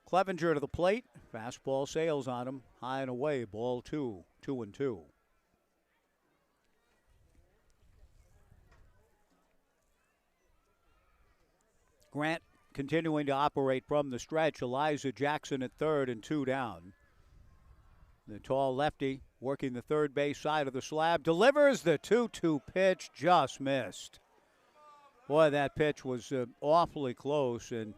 Clevenger to the plate. Fastball sails on him. High and away. Ball 2. 2-2. Grant continuing to operate from the stretch. Elijah Jackson at third and 2 down. The tall lefty working the third base side of the slab. Delivers the 2-2 pitch. Just missed. Boy, that pitch was awfully close, and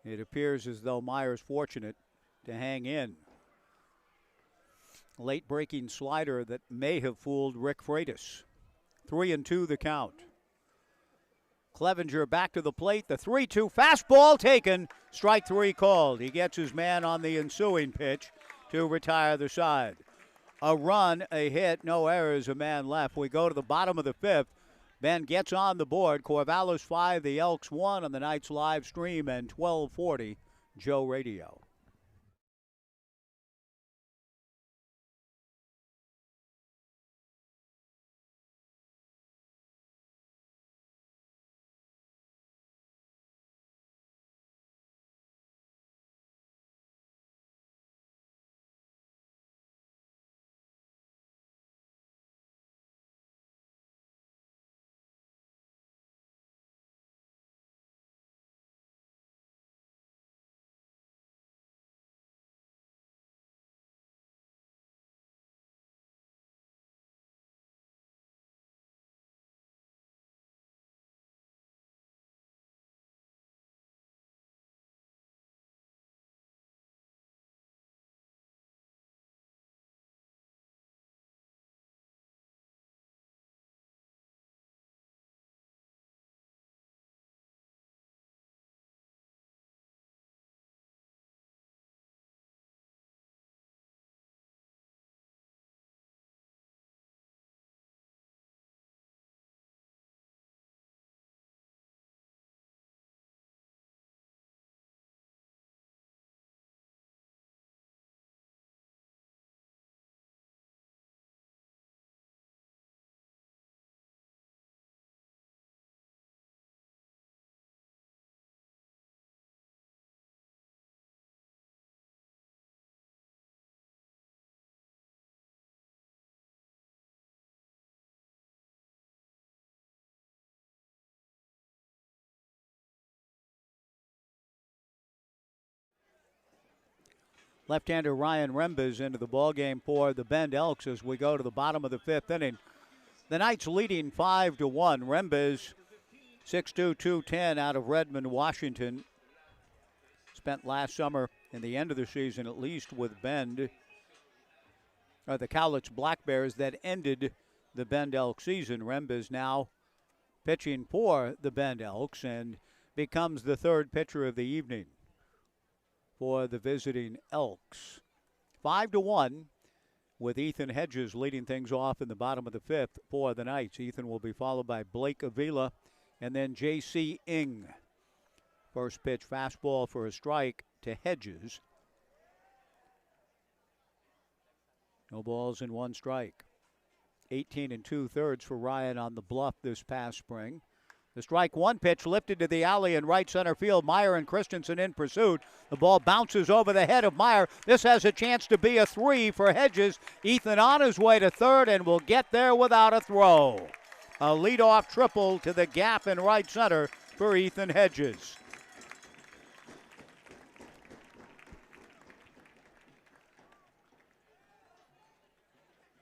it appears as though Meyer's fortunate to hang in. Late breaking slider that may have fooled Rick Freitas. 3-2 the count. Clevenger back to the plate. The 3-2 fastball taken. Strike 3 called. He gets his man on the ensuing pitch to retire the side. A run, a hit, no errors, a man left. We go to the bottom of the fifth. Ben gets on the board. Corvallis 5, the Elks 1 on the Knights live stream and 1240 Joe Radio. Left-hander Ryan Rembes into the ballgame for the Bend Elks as we go to the bottom of the fifth inning. The Knights leading 5-1. Rembes, 6'2", 210 out of Redmond, Washington. Spent last summer and the end of the season at least with Bend, or the Cowlitz Black Bears that ended the Bend Elk season. Rembes now pitching for the Bend Elks and becomes the third pitcher of the evening for the visiting Elks. 5-1 with Ethan Hedges leading things off in the bottom of the fifth for the Knights. Ethan will be followed by Blake Avila and then J.C. Ing. First pitch fastball for a strike to Hedges. No balls and 1 strike. 18 2/3 for Ryan on the bluff this past spring. The strike one pitch lifted to the alley in right center field. Meyer and Christensen in pursuit. The ball bounces over the head of Meyer. This has a chance to be a 3 for Hedges. Ethan on his way to third and will get there without a throw. A leadoff triple to the gap in right center for Ethan Hedges.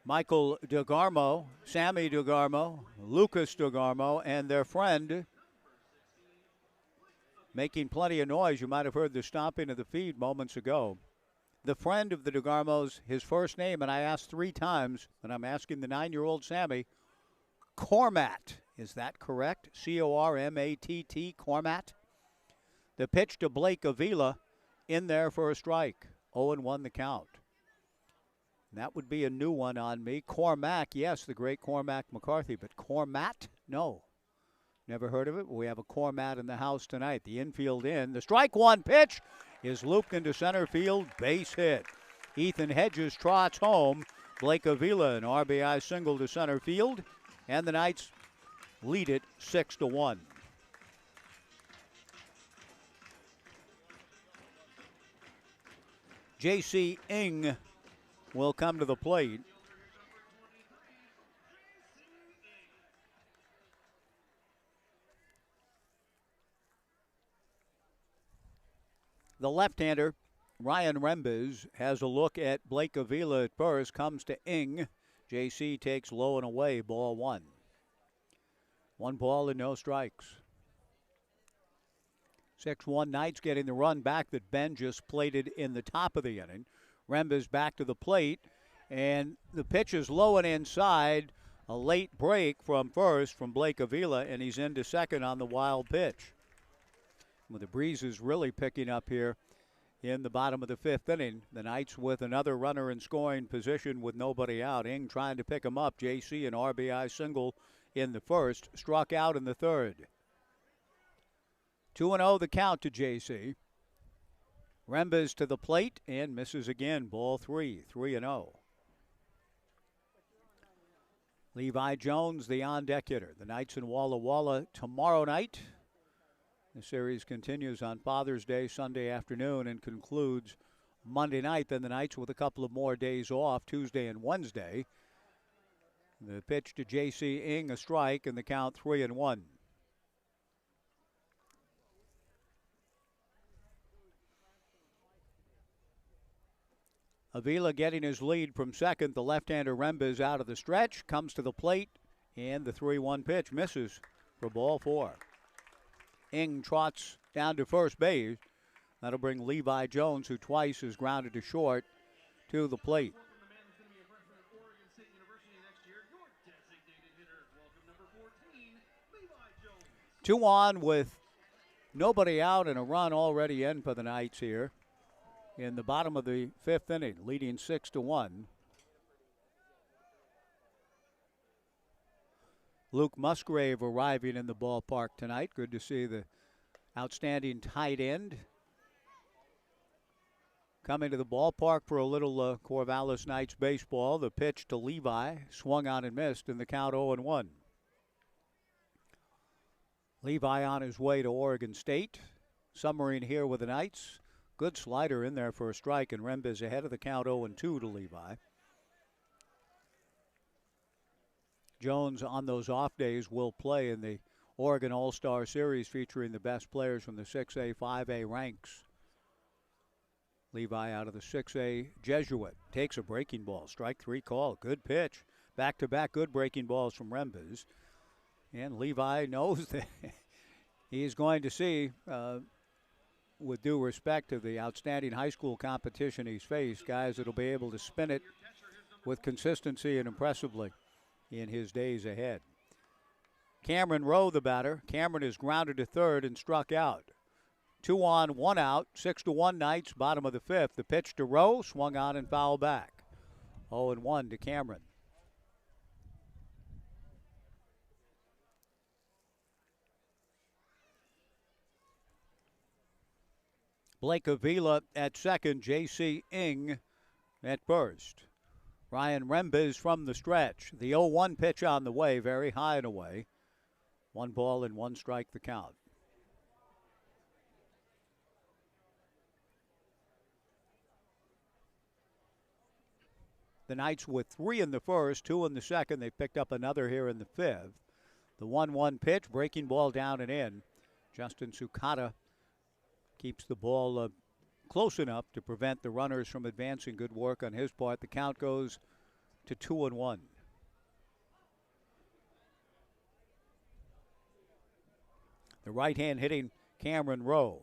Michael DeGarmo, Sammy DeGarmo, Lucas DeGarmo, and their friend making plenty of noise. You might have heard the stomping of the feed moments ago. The friend of the DeGarmos, his first name, and I asked 3 times, and I'm asking the 9-year-old Sammy, Cormat. Is that correct? C-O-R-M-A-T-T, Cormat? The pitch to Blake Avila in there for a strike. 0-1 the count. That would be a new one on me. Cormac, yes, the great Cormac McCarthy, but Cormat? No. Never heard of it, but we have a Cormat in the house tonight. The infield in. The strike one pitch is looped into center field. Base hit. Ethan Hedges trots home. Blake Avila, an RBI single to center field. And the Knights lead it 6-1. J.C. Ng will come to the plate. The left-hander, Ryan Rembes, has a look at Blake Avila at first, comes to Ng. JC takes low and away, ball 1. 1 ball and no strikes. 6-1 Knights getting the run back that Ben just plated in the top of the inning. Rembes back to the plate, and the pitch is low and inside. A late break from first from Blake Avila, and he's into second on the wild pitch. Well, the breeze is really picking up here in the bottom of the 5th inning. The Knights with another runner in scoring position with nobody out. Ng trying to pick him up. JC an RBI single in the first, struck out in the third. 2-0 the count to JC. Rembes to the plate and misses again. Ball 3, 3-0. Levi Jones, the on-deck hitter. The Knights in Walla Walla tomorrow night. The series continues on Father's Day, Sunday afternoon, and concludes Monday night. Then the Knights with a couple of more days off, Tuesday and Wednesday. The pitch to J.C. Ng, a strike, and the count 3-1. Avila getting his lead from second. The left-hander Rembes out of the stretch, comes to the plate, and the 3-1 pitch misses for ball 4. Ng trots down to first base. That'll bring Levi Jones, who twice is grounded to short, to the plate. 2 on with nobody out and a run already in for the Knights here in the bottom of the 5th inning, leading 6-1. Luke Musgrave arriving in the ballpark tonight. Good to see the outstanding tight end coming to the ballpark for a little Corvallis Knights baseball. The pitch to Levi, swung on and missed, in the count 0-1. Levi on his way to Oregon State. Summering here with the Knights. Good slider in there for a strike, and Rembes ahead of the count 0-2 to Levi. Jones on those off days will play in the Oregon All-Star Series featuring the best players from the 6A, 5A ranks. Levi out of the 6A Jesuit takes a breaking ball. Strike 3 call. Good pitch. Back-to-back good breaking balls from Rembes. And Levi knows that he's going to see, with due respect to the outstanding high school competition he's faced, guys that'll be able to spin it with consistency and impressively in his days ahead. Cameron Rowe, the batter. Cameron is grounded to third and struck out. 2 on, 1 out, 6-1 Knights, bottom of the 5th. The pitch to Rowe, swung on and fouled back. 0-1 to Cameron. Blake Avila at second, J.C. Ng at first. Ryan Rembes from the stretch. The 0-1 pitch on the way, very high and away. 1 ball and 1 strike the count. The Knights with 3 in the first, 2 in the second. They picked up another here in the 5th. The 1-1 pitch, breaking ball down and in. Justin Sukata keeps the ball close enough to prevent the runners from advancing. Good work on his part. The count goes to 2-1. The right-hand hitting Cameron Rowe.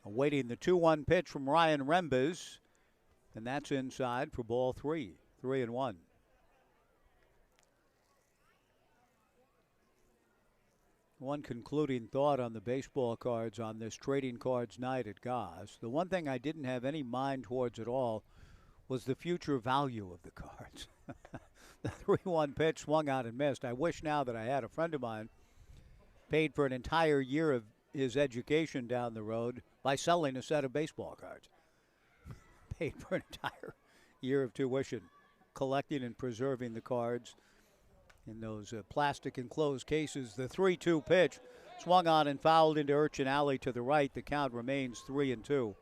Awaiting the 2-1 pitch from Ryan Rembes. And that's inside for ball 3. 3-1. One concluding thought on the baseball cards on this trading cards night at Goss. The one thing I didn't have any mind towards at all was the future value of the cards. The 3-1 pitch swung out and missed. I wish now that I had a friend of mine paid for an entire year of his education down the road by selling a set of baseball cards. Paid for an entire year of tuition, collecting and preserving the cards in those plastic enclosed cases. The 3-2 pitch swung on and fouled into Urchin Alley to the right. The count remains 3-2.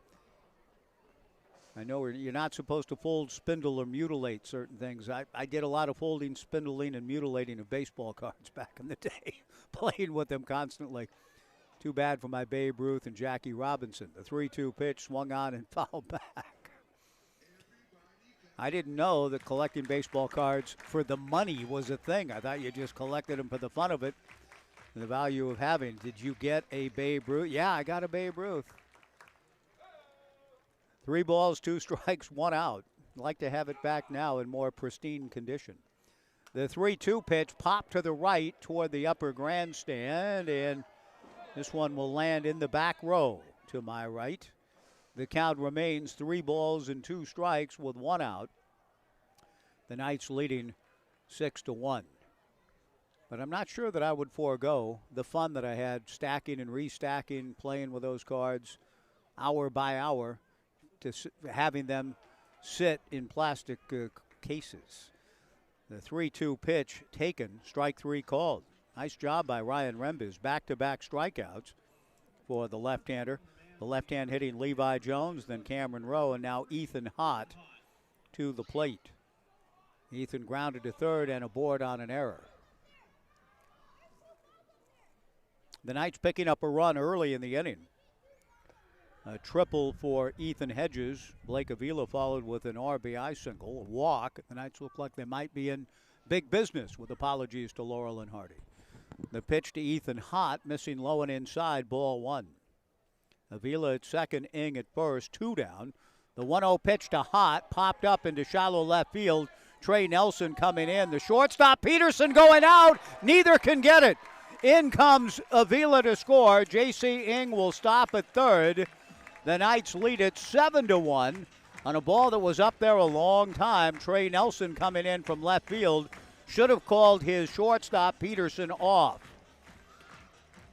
I know you're not supposed to fold, spindle, or mutilate certain things. I did a lot of folding, spindling, and mutilating of baseball cards back in the day, playing with them constantly. Too bad for my Babe Ruth and Jackie Robinson. The 3-2 pitch swung on and fouled back. I didn't know that collecting baseball cards for the money was a thing. I thought you just collected them for the fun of it and the value of having. Did you get a Babe Ruth? Yeah, I got a Babe Ruth. 3 balls, 2 strikes, 1 out. I'd like to have it back now in more pristine condition. The 3-2 pitch popped to the right toward the upper grandstand, and this one will land in the back row to my right. The count remains 3 balls and 2 strikes with 1 out. The Knights leading 6-1. But I'm not sure that I would forego the fun that I had stacking and restacking, playing with those cards hour by hour, to having them sit in plastic cases. The 3-2 pitch taken, strike 3 called. Nice job by Ryan Rembes. Back-to-back strikeouts for the left-hander. The left-hand hitting Levi Jones, then Cameron Rowe, and now Ethan Hott to the plate. Ethan grounded to third and aboard on an error. The Knights picking up a run early in the inning. A triple for Ethan Hedges. Blake Avila followed with an RBI single, a walk. The Knights look like they might be in big business, with apologies to Laurel and Hardy. The pitch to Ethan Hott, missing low and inside, ball 1. Avila at second, Ing at first, 2 down. The 1-0 pitch to Hott, popped up into shallow left field. Trey Nelson coming in. The shortstop, Peterson, going out. Neither can get it. In comes Avila to score. J.C. Ing will stop at third. The Knights lead it 7-1 on a ball that was up there a long time. Trey Nelson coming in from left field. Should have called his shortstop, Peterson, off.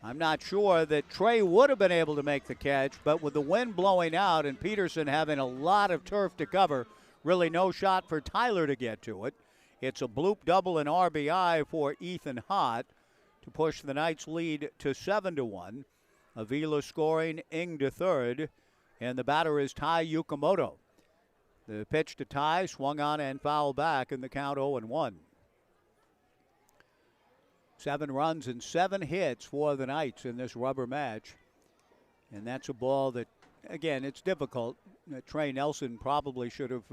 I'm not sure that Trey would have been able to make the catch, but with the wind blowing out and Peterson having a lot of turf to cover, really no shot for Tyler to get to it. It's a bloop double and RBI for Ethan Hott to push the Knights' lead to 7-1. Avila scoring, Ing to third, and the batter is Ty Yukamoto. The pitch to Ty, swung on and fouled back, in the count 0-1. 7 runs and 7 hits for the Knights in this rubber match. And that's a ball that, again, it's difficult. Trey Nelson probably should have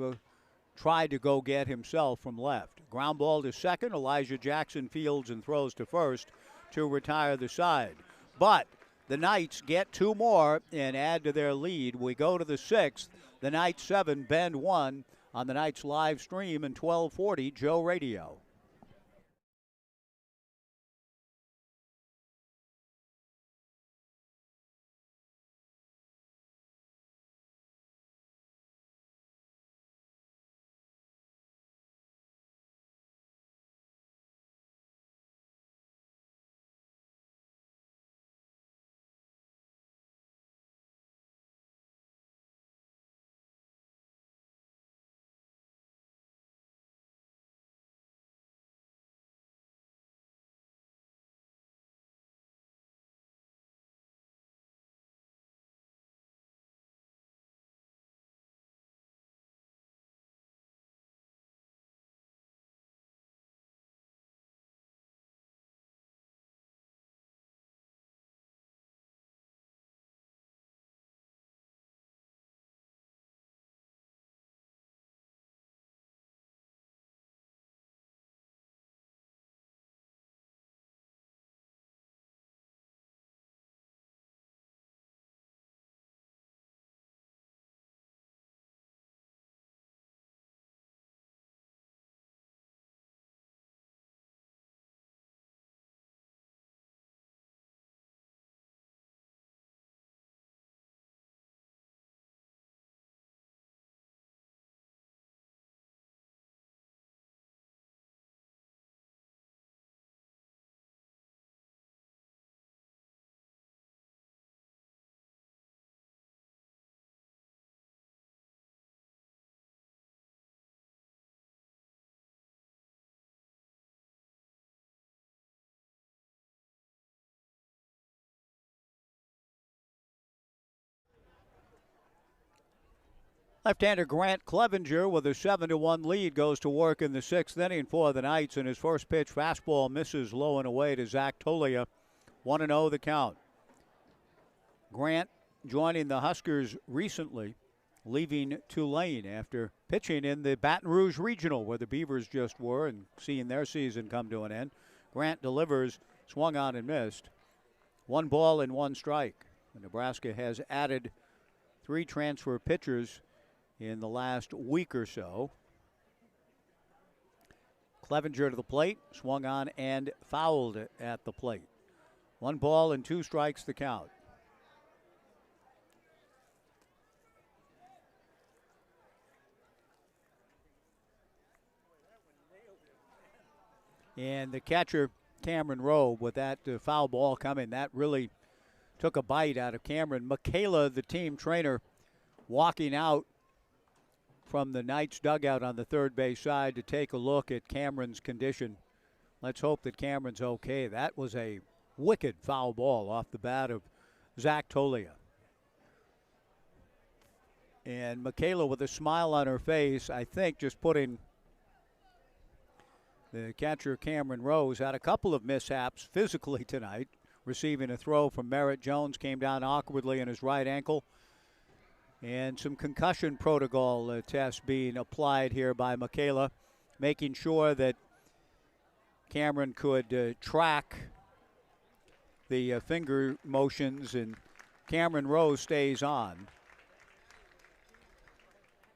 tried to go get himself from left. Ground ball to second. Elijah Jackson fields and throws to first to retire the side. But the Knights get 2 more and add to their lead. We go to the 6th. The Knights 7, Bend 1 on the Knights live stream and 1240 Joe Radio. Left-hander Grant Clevenger with a 7-1 lead goes to work in the 6th inning for the Knights, and his first pitch fastball misses low and away to Zach Tolia. 1-0 the count. Grant joining the Huskers recently, leaving Tulane after pitching in the Baton Rouge Regional where the Beavers just were and seeing their season come to an end. Grant delivers, swung on and missed. 1 ball and 1 strike. Nebraska has added 3 transfer pitchers in the last week or so. Clevenger to the plate, swung on and fouled at the plate. 1 ball and 2 strikes the count. And the catcher, Cameron Rowe, with that foul ball coming, that really took a bite out of Cameron. Michaela, the team trainer, walking out from the Knights dugout on the third base side to take a look at Cameron's condition. Let's hope that Cameron's okay. That was a wicked foul ball off the bat of Zach Tolia. And Michaela with a smile on her face, I think just putting the catcher Cameron Rose had a couple of mishaps physically tonight, receiving a throw from Merritt Jones, came down awkwardly in his right ankle, and some concussion protocol tests being applied here by Michaela, making sure that Cameron could track the finger motions, and Cameron Rose stays on.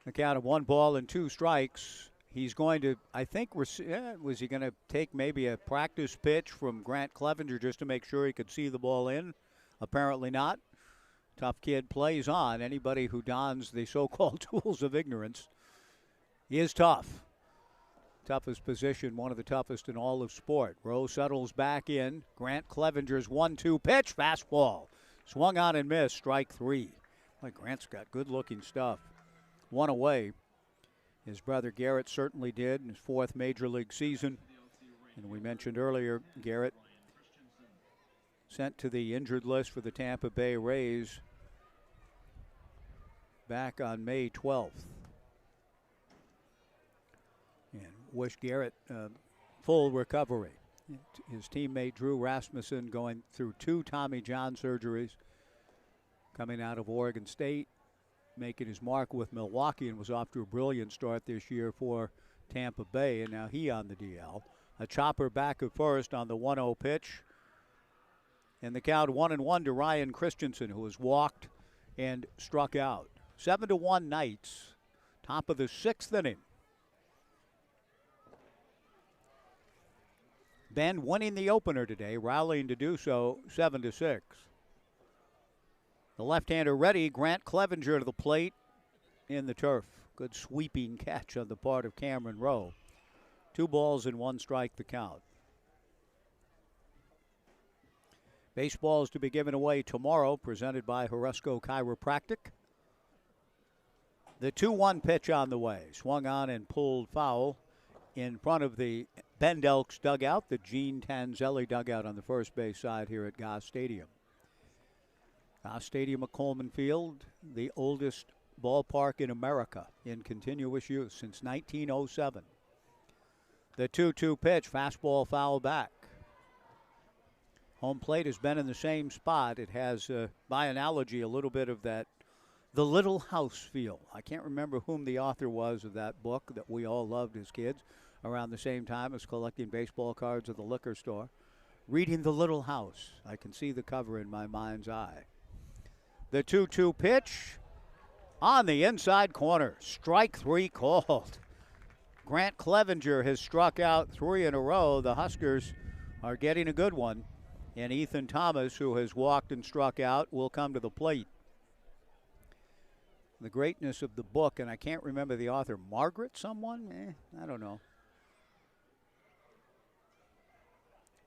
The count of 1 ball and 2 strikes. He's going to, I think, was he going to take maybe a practice pitch from Grant Clevenger just to make sure he could see the ball in? Apparently not. Tough kid plays on. Anybody who dons the so-called tools of ignorance is tough. Toughest position, one of the toughest in all of sport. Rose settles back in. Grant Clevenger's 1-2 pitch, fastball. Swung on and missed, strike 3. Boy, Grant's got good-looking stuff. 1 away. His brother Garrett certainly did in his 4th major league season. And we mentioned earlier, Garrett sent to the injured list for the Tampa Bay Rays back on May 12th. And wish Garrett full recovery. His teammate Drew Rasmussen going through 2 Tommy John surgeries, coming out of Oregon State, making his mark with Milwaukee, and was off to a brilliant start this year for Tampa Bay, and now he on the DL. A chopper back at first on the 1-0 pitch. And the count 1-1 to Ryan Christensen, who has walked and struck out. 7-1 Knights, top of the 6th inning. Bend winning the opener today, rallying to do so 7-6. The left-hander ready, Grant Clevenger to the plate in the turf. Good sweeping catch on the part of Cameron Rowe. 2 balls and 1 strike the count. Baseball is to be given away tomorrow, presented by Horesco Chiropractic. The 2-1 pitch on the way. Swung on and pulled foul in front of the Bend Elks dugout, the Gene Tanzelli dugout on the first base side here at Goss Stadium. Goss Stadium at Coleman Field, the oldest ballpark in America in continuous use since 1907. The 2-2 pitch, fastball foul back. Home plate has been in the same spot. It has, by analogy, a little bit of that, the Little House feel. I can't remember whom the author was of that book that we all loved as kids around the same time as collecting baseball cards at the liquor store. Reading The Little House. I can see the cover in my mind's eye. The 2-2 pitch on the inside corner. Strike 3 called. Grant Clevenger has struck out 3 in a row. The Huskers are getting a good one. And Ethan Thomas, who has walked and struck out, will come to the plate. The greatness of the book, and I can't remember the author, Margaret someone? I don't know.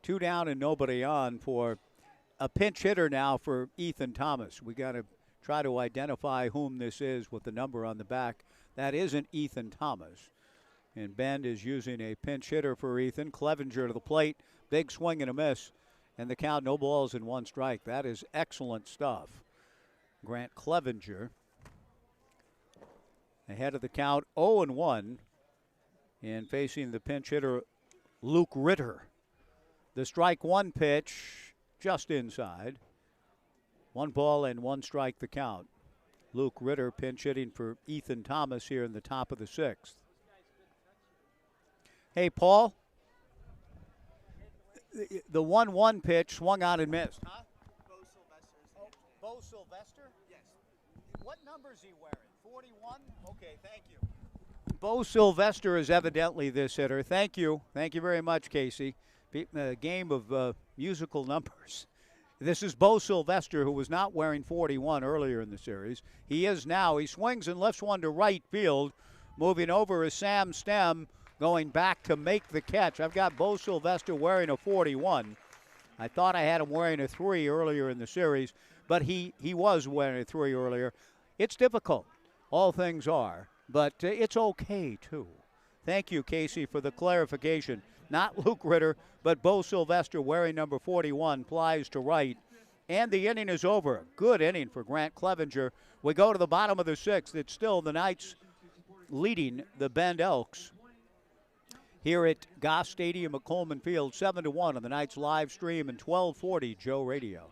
2 down and nobody on for a pinch hitter now for Ethan Thomas. We got to try to identify whom this is with the number on the back. That isn't Ethan Thomas. And Bend is using a pinch hitter for Ethan. Clevenger to the plate. Big swing and a miss. And the count, no balls and 1 strike. That is excellent stuff. Grant Clevenger ahead of the count 0-1 and facing the pinch hitter Luke Ritter. The strike one pitch just inside. 1 ball and 1 strike the count. Luke Ritter pinch hitting for Ethan Thomas here in the top of the 6th. Hey, Paul. The 1-1 pitch swung on and missed. Huh? Bo Sylvester? Yes. What number is he wearing? 41? Okay, thank you. Bo Sylvester is evidently this hitter. Thank you. Thank you very much, Casey. A game of musical numbers. This is Bo Sylvester, who was not wearing 41 earlier in the series. He is now. He swings and lifts one to right field. Moving over is Sam Stem going back to make the catch. I've got Bo Sylvester wearing a 41. I thought I had him wearing a 3 earlier in the series, but he was wearing a 3 earlier. It's difficult. All things are. But it's okay, too. Thank you, Casey, for the clarification. Not Luke Ritter, but Bo Sylvester wearing number 41, flies to right. And the inning is over. Good inning for Grant Clevenger. We go to the bottom of the 6th. It's still the Knights leading the Bend Elks here at Goss Stadium at Coleman Field, 7-1 on the Knights live stream and 1240 Joe Radio.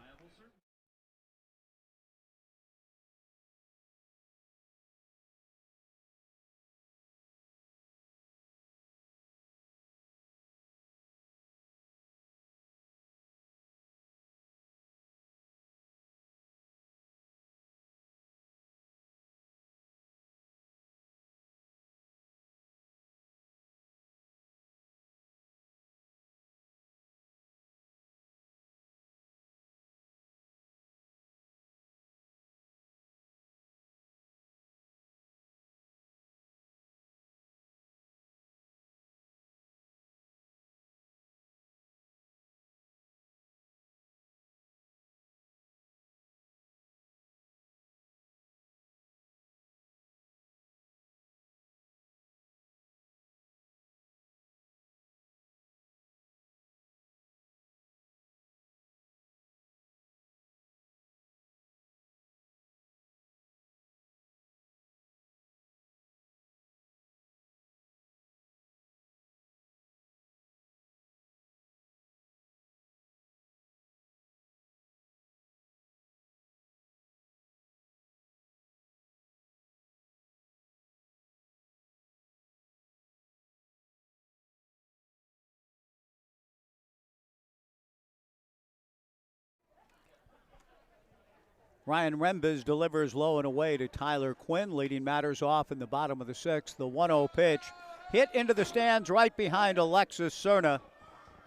Ryan Rembes delivers low and away to Tyler Quinn, leading matters off in the bottom of the 6th. The 1-0 pitch hit into the stands right behind Alexis Cerna.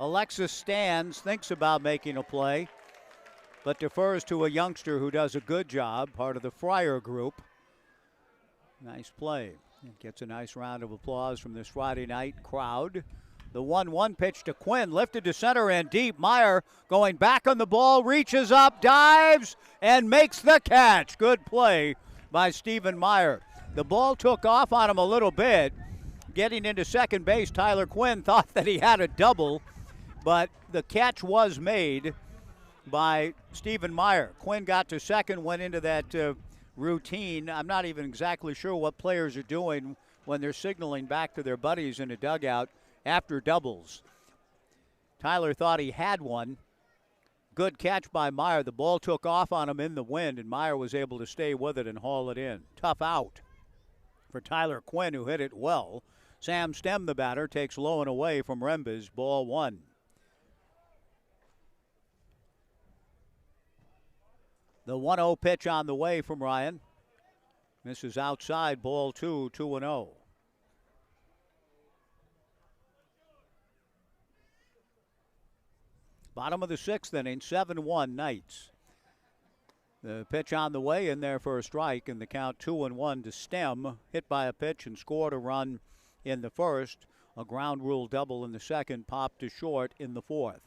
Alexis stands, thinks about making a play, but defers to a youngster who does a good job, part of the Fryer group. Nice play. Gets a nice round of applause from this Friday night crowd. The 1-1 pitch to Quinn, lifted to center and deep. Meyer going back on the ball, reaches up, dives, and makes the catch. Good play by Stephen Meyer. The ball took off on him a little bit. Getting into second base, Tyler Quinn thought that he had a double, but the catch was made by Stephen Meyer. Quinn got to second, went into that routine. I'm not even exactly sure what players are doing when they're signaling back to their buddies in a dugout after doubles. Tyler thought he had one. Good catch by Meyer. The ball took off on him in the wind, and Meyer was able to stay with it and haul it in. Tough out for Tyler Quinn, who hit it well. Sam Stem, the batter, takes low and away from Rembes. Ball 1. The 1-0 pitch on the way from Ryan. Misses outside. Ball 2, 2-0. Bottom of the 6th inning, 7-1 Knights. The pitch on the way in there for a strike, and the count 2-1 to Stem. Hit by a pitch and scored a run in the first. A ground rule double in the second, popped to short in the fourth.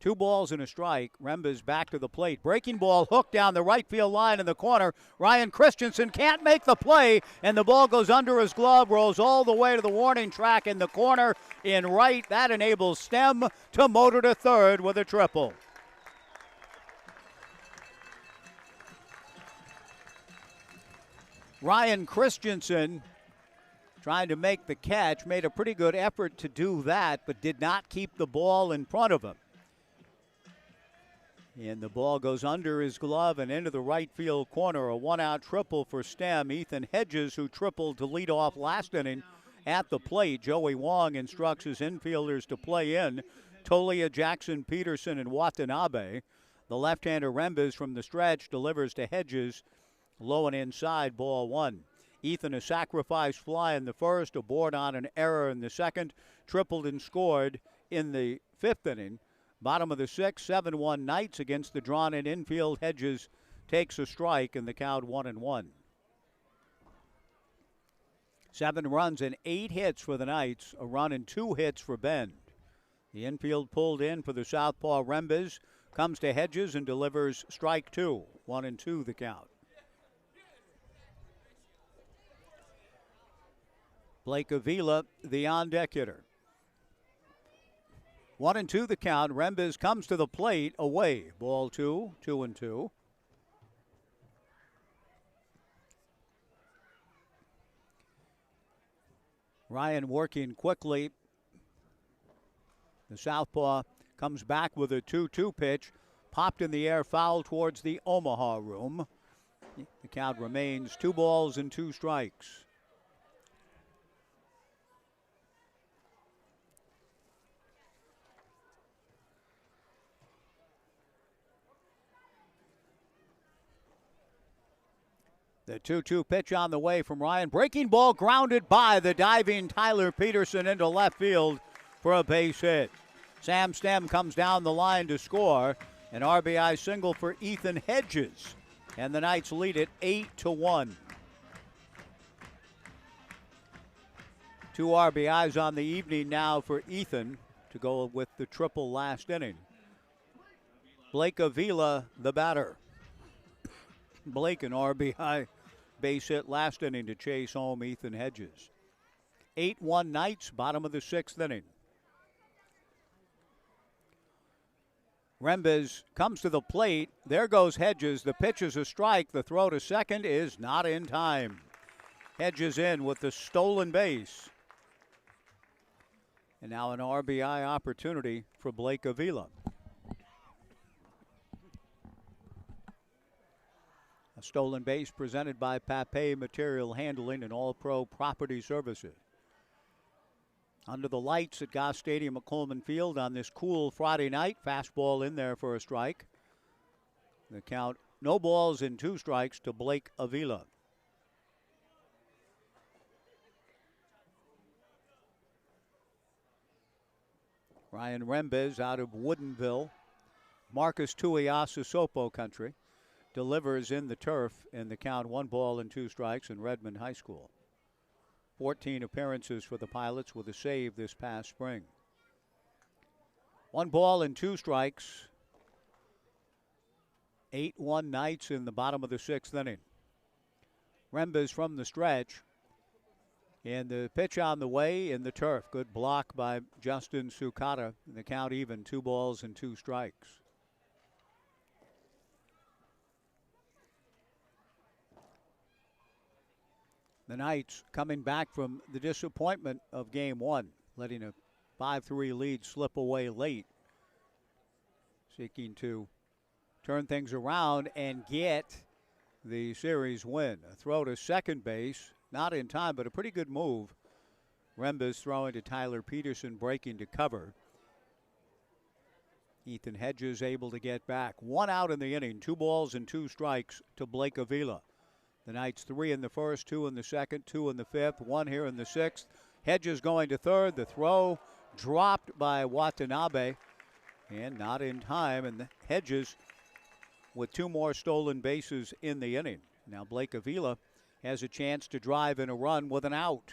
2 balls and a strike. Rembes back to the plate. Breaking ball hooked down the right field line in the corner. Ryan Christensen can't make the play, and the ball goes under his glove, rolls all the way to the warning track in the corner in right. That enables Stem to motor to third with a triple. Ryan Christensen trying to make the catch, made a pretty good effort to do that, but did not keep the ball in front of him. And the ball goes under his glove and into the right field corner. A one-out triple for Stem. Ethan Hedges, who tripled to lead off last inning at the plate. Joey Wong instructs his infielders to play in Tolia, Jackson, Peterson, and Watanabe. The left-hander Rembes from the stretch delivers to Hedges. Low and inside, ball one. Ethan, a sacrifice fly in the first, aboard on an error in the second, tripled and scored in the fifth inning. Bottom of the sixth, 7-1 Knights against the drawn-in infield. Hedges takes a strike and the count 1-1. 7 runs and 8 hits for the Knights, a run and 2 hits for Bend. The infield pulled in for the southpaw Rembes, comes to Hedges and delivers strike 2, 1-2 the count. Blake Avila, the on-deck hitter. 1-2 the count. Rembes comes to the plate, away. Ball 2, 2-2. Ryan working quickly. The southpaw comes back with a 2-2 pitch. Popped in the air, foul towards the Omaha room. The count remains 2 balls and 2 strikes. The 2-2 pitch on the way from Ryan. Breaking ball grounded by the diving Tyler Peterson into left field for a base hit. Sam Stem comes down the line to score. An RBI single for Ethan Hedges. And the Knights lead it 8-1. 2 RBIs on the evening now for Ethan to go with the triple last inning. Blake Avila, the batter. Blake, an RBI base hit last inning to chase home Ethan Hedges. 8-1 Knights, bottom of the 6th inning. Rembes comes to the plate. There goes Hedges. The pitch is a strike. The throw to second is not in time. Hedges in with the stolen base. And now an RBI opportunity for Blake Avila. A stolen base presented by Pape Material Handling and All Pro Property Services. Under the lights at Goss Stadium at Coleman Field on this cool Friday night. Fastball in there for a strike. The count, no balls and 2 strikes to Blake Avila. Ryan Rembes out of Woodinville. Marcus Tuiasa, Sopo country. Delivers in the turf in the count, 1 ball and 2 strikes in Redmond High School. 14 appearances for the Pilots with a save this past spring. 1 ball and 2 strikes. 8-1 Knights in the bottom of the 6th inning. Rembes from the stretch. And the pitch on the way in the turf. Good block by Justin Sukata. The count even, 2 balls and 2 strikes. The Knights coming back from the disappointment of Game 1, letting a 5-3 lead slip away late. Seeking to turn things around and get the series win. A throw to second base, not in time, but a pretty good move. Rembes throwing to Tyler Peterson, breaking to cover. Ethan Hedges able to get back. 1 out in the inning, 2 balls and 2 strikes to Blake Avila. The Knights 3 in the first, 2 in the second, 2 in the fifth, 1 here in the 6th. Hedges going to third. The throw dropped by Watanabe and not in time. And the Hedges with 2 more stolen bases in the inning. Now Blake Avila has a chance to drive in a run with an out.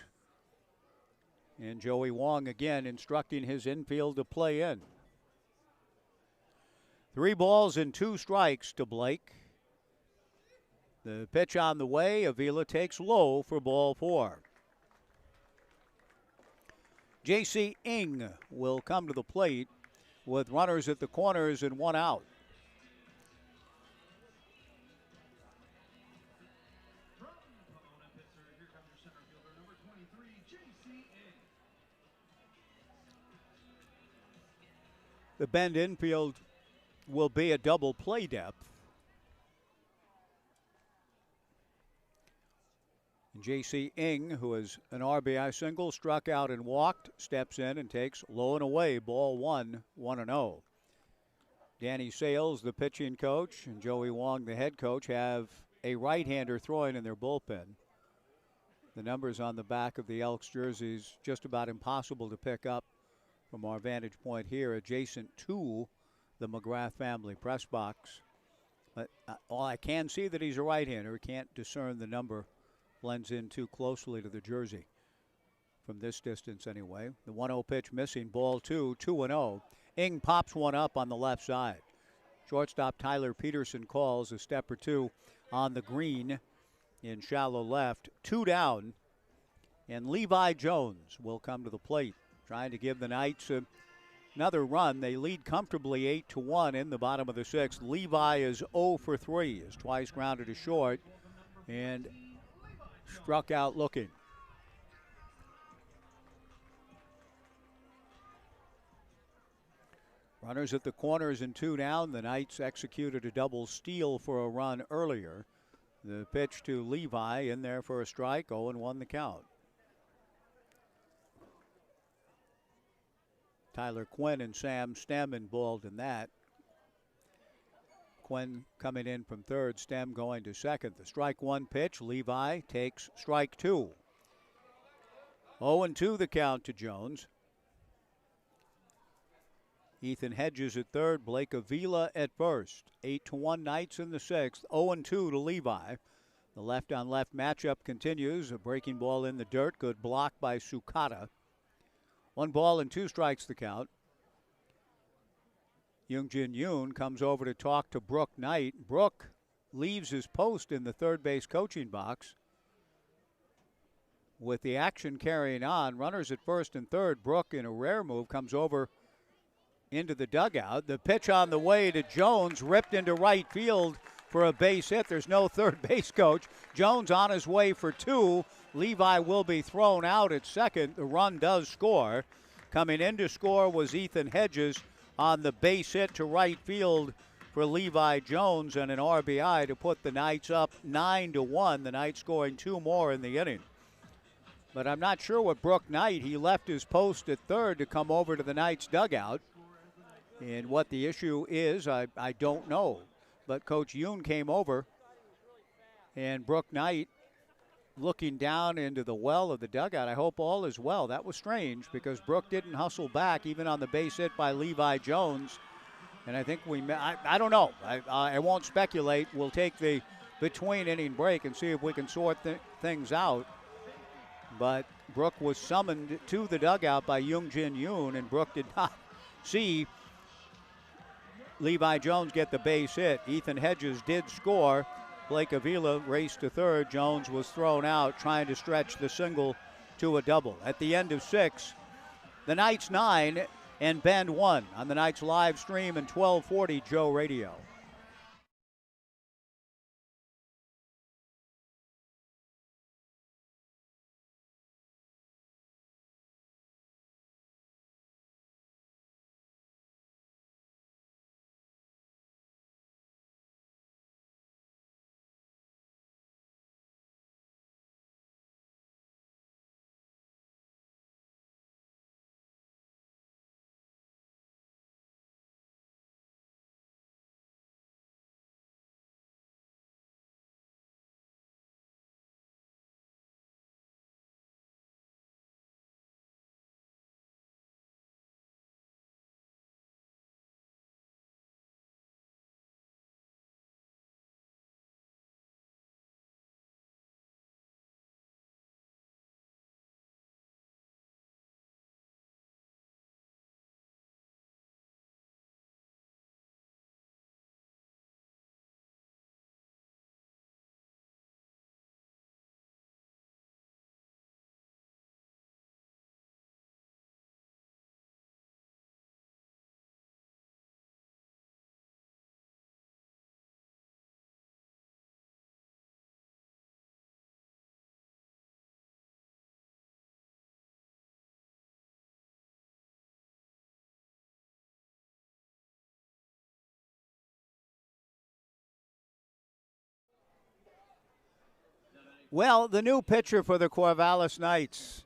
And Joey Wong again instructing his infield to play in. 3 balls and 2 strikes to Blake. The pitch on the way, Avila takes low for ball 4. J.C. Ng will come to the plate with runners at the corners and 1 out. The Bend infield will be a double play depth. J.C. Ing, who is an RBI single, struck out and walked, steps in and takes low and away, ball one, 1-0. Danny Sales, the pitching coach, and Joey Wong, the head coach, have a right-hander throwing in their bullpen. The numbers on the back of the Elks jerseys just about impossible to pick up from our vantage point here, adjacent to the McGrath family press box. But I can see that he's a right-hander. Can't discern the number. Blends in too closely to the jersey from this distance anyway. The 1-0 pitch missing, ball two, 2-0. Ing pops one up on the left side. Shortstop Tyler Peterson calls a step or two on the green in shallow left. 2 down, and Levi Jones will come to the plate, trying to give the Knights another run. They lead comfortably 8-1 in the bottom of the 6th. Levi is 0 for 3, is twice grounded to short, and struck out looking. Runners at the corners and 2 down. The Knights executed a double steal for a run earlier. The pitch to Levi in there for a strike, 0-1 the count. Tyler Quinn and Sam Stem involved in that. Quinn coming in from third, Stem going to second. The strike one pitch, Levi takes strike 2. 0-2 the count to Jones. Ethan Hedges at third, Blake Avila at first. 8-1 Knights in the 6th, 0-2 to Levi. The left-on-left matchup continues. A breaking ball in the dirt, good block by Sukata. 1 ball and 2 strikes the count. Yoongjin Yoon comes over to talk to Brooke Knight. Brooke leaves his post in the third base coaching box. With the action carrying on, runners at first and third, Brooke, in a rare move, comes over into the dugout. The pitch on the way to Jones, ripped into right field for a base hit. There's no third base coach. Jones on his way for 2. Levi will be thrown out at second. The run does score. Coming in to score was Ethan Hedges on the base hit to right field for Levi Jones, and an RBI to put the Knights up 9-1. The Knights scoring 2 more in the inning. But I'm not sure what Brooke Knight, he left his post at third to come over to the Knights dugout. And what the issue is, I don't know. But Coach Yoon came over, and Brooke Knight looking down into the well of the dugout. I hope all is well. That was strange because Brooke didn't hustle back even on the base hit by Levi Jones. And I think I don't know. I won't speculate. We'll take the between inning break and see if we can sort things out. But Brooke was summoned to the dugout by Yoongjin Yoon, and Brooke did not see Levi Jones get the base hit. Ethan Hedges did score. Blake Avila raced to third. Jones was thrown out trying to stretch the single to a double. At the end of 6, the Knights 9 and Bend 1 on the Knights live stream and 1240 Joe Radio. Well, the new pitcher for the Corvallis Knights,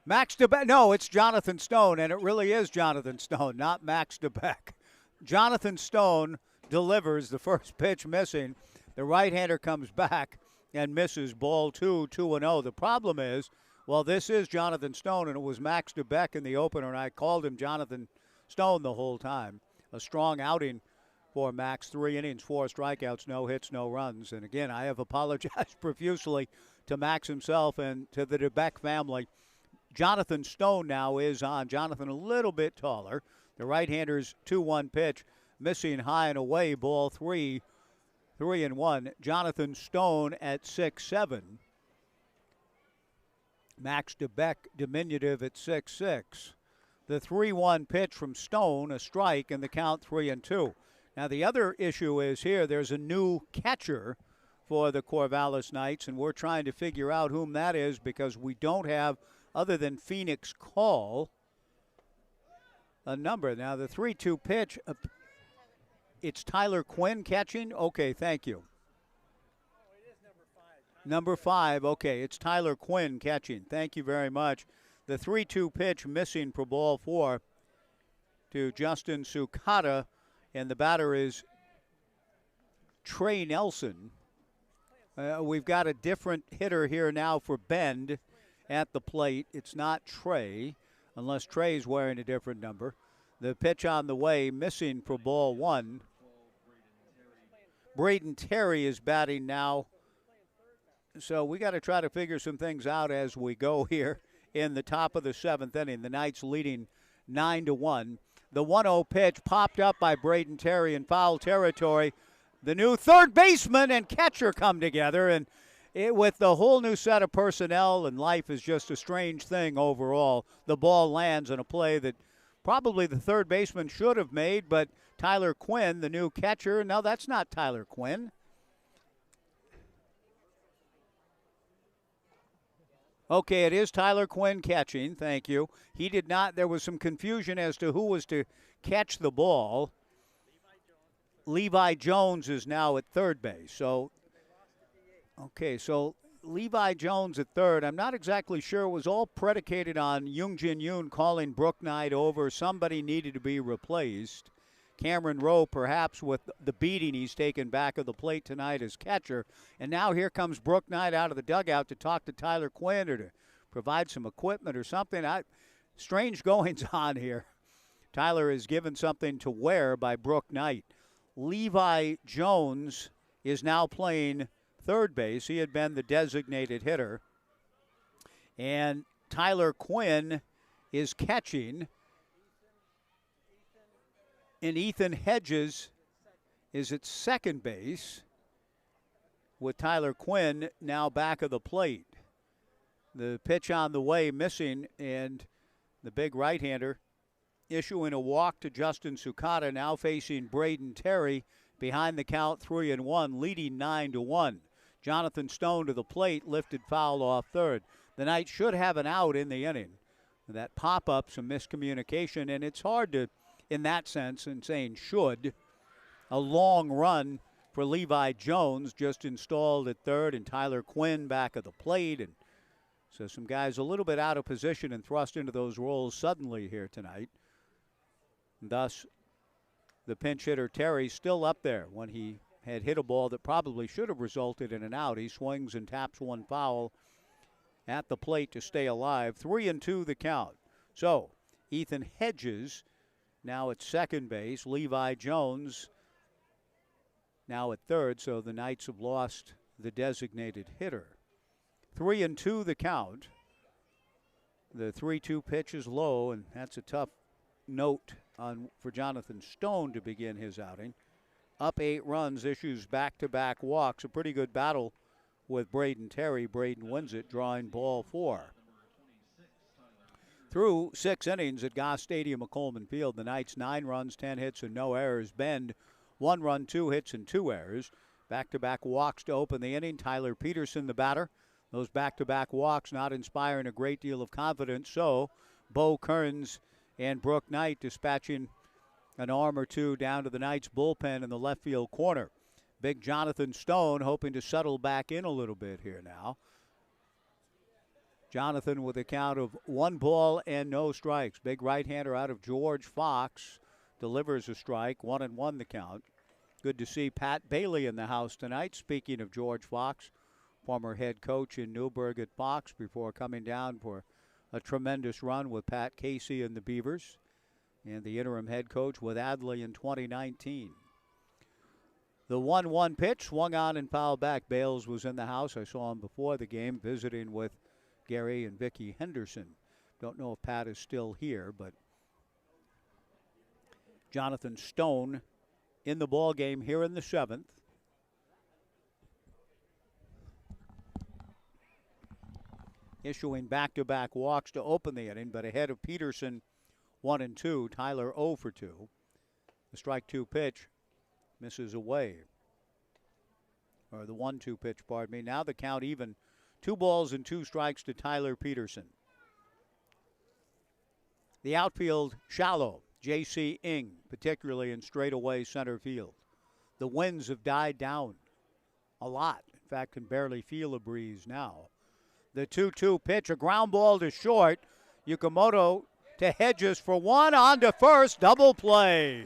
Max DeBeck. No, it's Jonathan Stone, and it really is Jonathan Stone, not Max DeBeck. Jonathan Stone delivers the first pitch missing. The right-hander comes back and misses ball 2-0. The problem is, well, this is Jonathan Stone, and it was Max DeBeck in the opener, and I called him Jonathan Stone the whole time. A strong outing for Max, 3 innings, 4 strikeouts, no hits, no runs. And again, I have apologized profusely to Max himself and to the DeBeck family. Jonathan Stone now is on. Jonathan a little bit taller. The right-hander's 2-1 pitch, missing high and away, ball 3-1. Jonathan Stone at 6'7". Max DeBeck, diminutive at 6'6". The 3-1 pitch from Stone, a strike, and the count 3-2. Now, the other issue is here, there's a new catcher for the Corvallis Knights, and we're trying to figure out whom that is because we don't have, other than Phoenix Call, a number. Now, the 3-2 pitch, it's Tyler Quinn catching? Okay, thank you. Number 5, okay, it's Tyler Quinn catching. Thank you very much. The 3-2 pitch missing for ball 4 to Justin Sukata, and the batter is Trey Nelson. We've got a different hitter here now for Bend at the plate. It's not Trey, unless Trey's wearing a different number. The pitch on the way, missing for ball 1. Braden Terry is batting now. So we got to try to figure some things out as we go here in the top of the 7th inning. The Knights leading 9-1. The 1-0 pitch popped up by Braden Terry in foul territory. The new third baseman and catcher come together, and with the whole new set of personnel, and life is just a strange thing overall. The ball lands in a play that probably the third baseman should have made, but Tyler Quinn, the new catcher, no, that's not Tyler Quinn. Okay, it is Tyler Quinn catching. Thank you. He did not. There was some confusion as to who was to catch the ball. Levi Jones is now at third base. So, okay, so Levi Jones at third. I'm not exactly sure. It was all predicated on Yoongjin Yoon calling Brook Knight over. Somebody needed to be replaced. Cameron Rowe, perhaps with the beating he's taken back of the plate tonight as catcher. And now here comes Brook Knight out of the dugout to talk to Tyler Quinn or to provide some equipment or something. Strange goings on here. Tyler is given something to wear by Brook Knight. Levi Jones is now playing third base. He had been the designated hitter. And Tyler Quinn is catching. And Ethan Hedges is at second base with Tyler Quinn now back of the plate. The pitch on the way missing, and the big right-hander issuing a walk to Justin Sukata, now facing Braden Terry behind the count 3-1, leading 9-1. Jonathan Stone to the plate, lifted foul off third. The Knights should have an out in the inning. That pop-up, some miscommunication, and it's hard to, in that sense, and saying should, a long run for Levi Jones, just installed at third, and Tyler Quinn back at the plate. And so some guys a little bit out of position and thrust into those roles suddenly here tonight. And thus, the pinch hitter Terry still up there when he had hit a ball that probably should have resulted in an out. He swings and taps one foul at the plate to stay alive. 3-2 the count. So Ethan Hedges now at second base. Levi Jones now at third, so the Knights have lost the designated hitter. 3-2 the count. The 3-2 pitch is low, and that's a tough note for Jonathan Stone to begin his outing. Up 8 runs, issues back-to-back walks. A pretty good battle with Braden Terry. Braden wins it, drawing ball 4. Through 6 innings at Goss Stadium at Coleman Field, the Knights 9 runs, 10 hits, and no errors. Bend 1 run, 2 hits, and 2 errors. Back-to-back walks to open the inning. Tyler Peterson, the batter. Those back-to-back walks not inspiring a great deal of confidence. So Bo Kearns and Brook Knight dispatching an arm or two down to the Knights bullpen in the left field corner. Big Jonathan Stone hoping to settle back in a little bit here now. Jonathan with a count of 1 ball and no strikes. Big right-hander out of George Fox delivers a strike. 1-1 the count. Good to see Pat Bailey in the house tonight. Speaking of George Fox, former head coach in Newburgh at Fox before coming down for a tremendous run with Pat Casey and the Beavers, and the interim head coach with Adley in 2019. The 1-1 pitch swung on and fouled back. Bales was in the house. I saw him before the game visiting with Gary and Vicki Henderson. Don't know if Pat is still here, but Jonathan Stone in the ball game here in the 7th. Issuing back-to-back walks to open the inning, but ahead of Peterson 1-2. Tyler 0 for 2. The strike 2 pitch misses away. Or the 1-2 pitch, pardon me. Now the count even. 2 balls and 2 strikes to Tyler Peterson. The outfield shallow. J.C. Ing, particularly in straightaway center field. The winds have died down a lot. In fact, can barely feel a breeze now. The 2-2 pitch, a ground ball to short. Yukimoto to Hedges for 1, on to first, double play.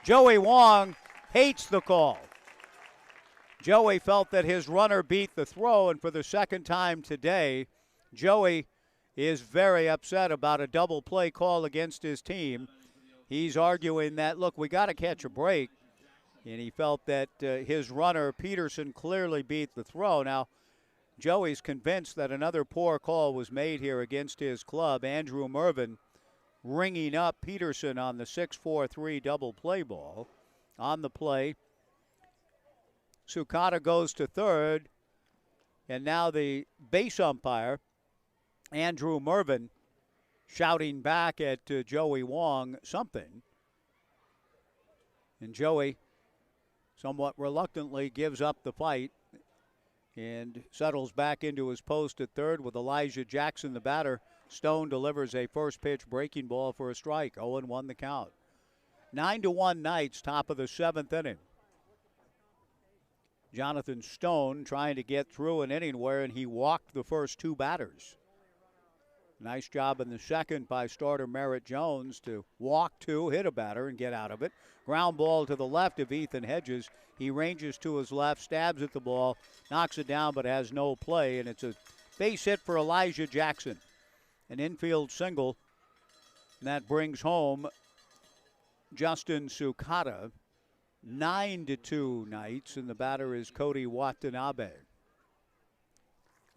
Joey Wong hates the call. Joey felt that his runner beat the throw, and for the second time today, Joey is very upset about a double play call against his team. He's arguing that, look, we got to catch a break, and he felt that his runner, Peterson, clearly beat the throw. Now, Joey's convinced that another poor call was made here against his club. Andrew Mervin ringing up Peterson on the 6-4-3 double play ball. On the play, Sukata goes to third, and now the base umpire, Andrew Mervin, shouting back at Joey Wong something. And Joey, somewhat reluctantly, gives up the fight and settles back into his post at third with Elijah Jackson, the batter. Stone delivers a first pitch breaking ball for a strike. 0-1 the count. 9-1 Knights, top of the 7th inning. Jonathan Stone trying to get through an inning wherein he walked the first 2 batters. Nice job in the second by starter Merritt Jones to walk 2, hit a batter, and get out of it. Ground ball to the left of Ethan Hedges. He ranges to his left, stabs at the ball, knocks it down, but has no play, and it's a base hit for Elijah Jackson. An infield single, and that brings home Justin Sukata. 9-2 Knights, and the batter is Cody Watanabe.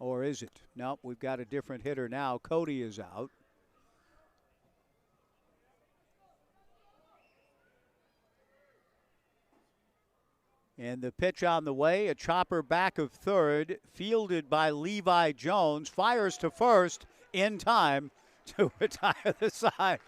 Or is it? Nope, we've got a different hitter now. Cody is out. And the pitch on the way, a chopper back of third, fielded by Levi Jones, fires to first in time to retire the side.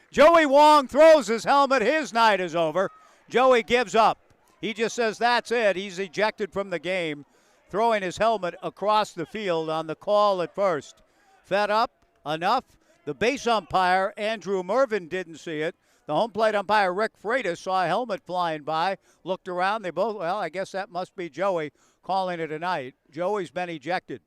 Joey Wong throws his helmet. His night is over. Joey gives up. He just says that's it. He's ejected from the game, throwing his helmet across the field on the call at first. Fed up, enough. The base umpire, Andrew Mervin, didn't see it. The home plate umpire, Rick Freitas, saw a helmet flying by, looked around. They both, well, I guess that must be Joey calling it a night. Joey's been ejected.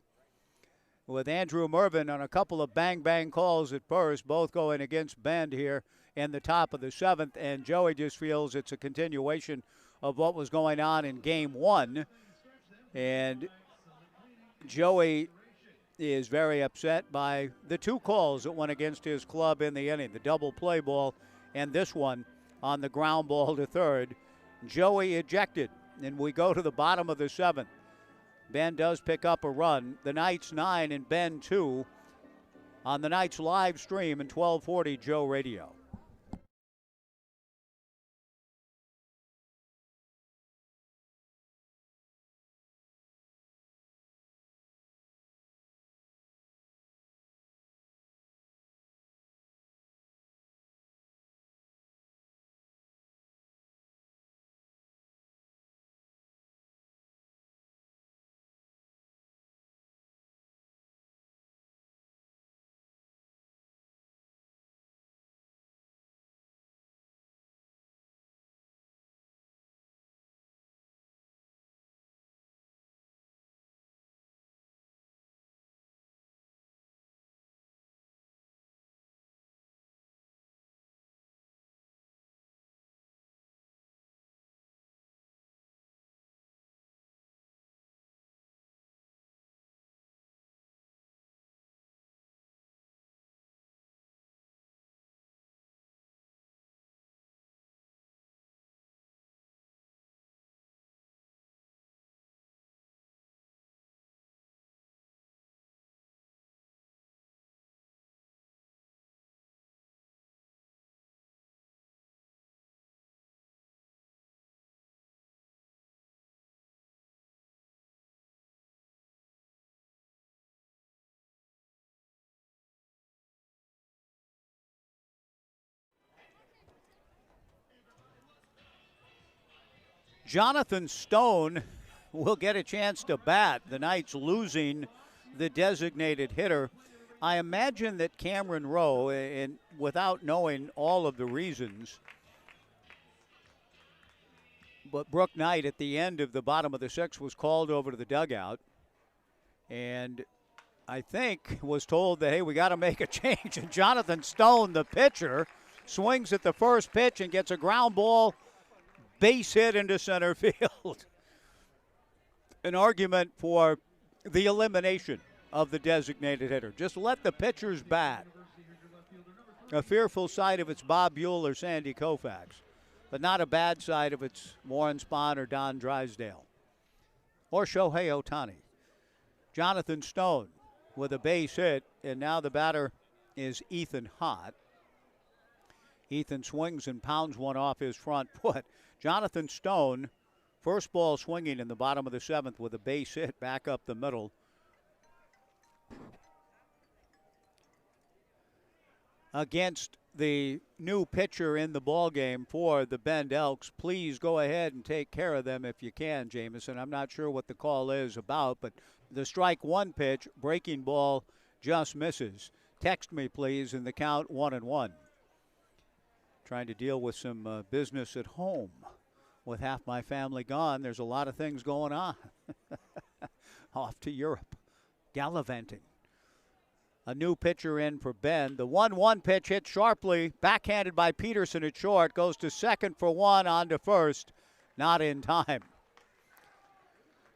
With Andrew Mervin on a couple of bang-bang calls at first, both going against Bend here in the top of the 7th, and Joey just feels it's a continuation of what was going on in Game 1. And Joey is very upset by the 2 calls that went against his club in the inning, the double play ball and this one on the ground ball to third. Joey ejected, and we go to the bottom of the 7th. Ben does pick up a run. The Knights 9 and Ben 2 on the Knights live stream and 1240 Joe Radio. Jonathan Stone will get a chance to bat. The Knights losing the designated hitter. I imagine that Cameron Rowe, and without knowing all of the reasons, but Brooke Knight at the end of the bottom of the sixth was called over to the dugout and I think was told that, hey, we got to make a change. And Jonathan Stone, the pitcher, swings at the first pitch and gets a ground ball, base hit into center field. An argument for the elimination of the designated hitter. Just let the pitchers bat. A fearful side if it's Bob Buell or Sandy Koufax, but not a bad side if it's Warren Spahn or Don Drysdale or Shohei Ohtani. Jonathan Stone with a base hit, and now the batter is Ethan Hott. Ethan swings and pounds one off his front foot. Jonathan Stone, first ball swinging in the bottom of the seventh with a base hit back up the middle. Against the new pitcher in the ballgame for the Bend Elks. Please go ahead and take care of them if you can, Jamison. I'm not sure what the call is about, but the strike one pitch, breaking ball, just misses. Text me, please, and the count 1-1. Trying to deal with some business at home. With half my family gone, there's a lot of things going on. Off to Europe, gallivanting. A new pitcher in for Bend. The 1-1 pitch hit sharply, backhanded by Peterson at short. Goes to second for one, on to first. Not in time.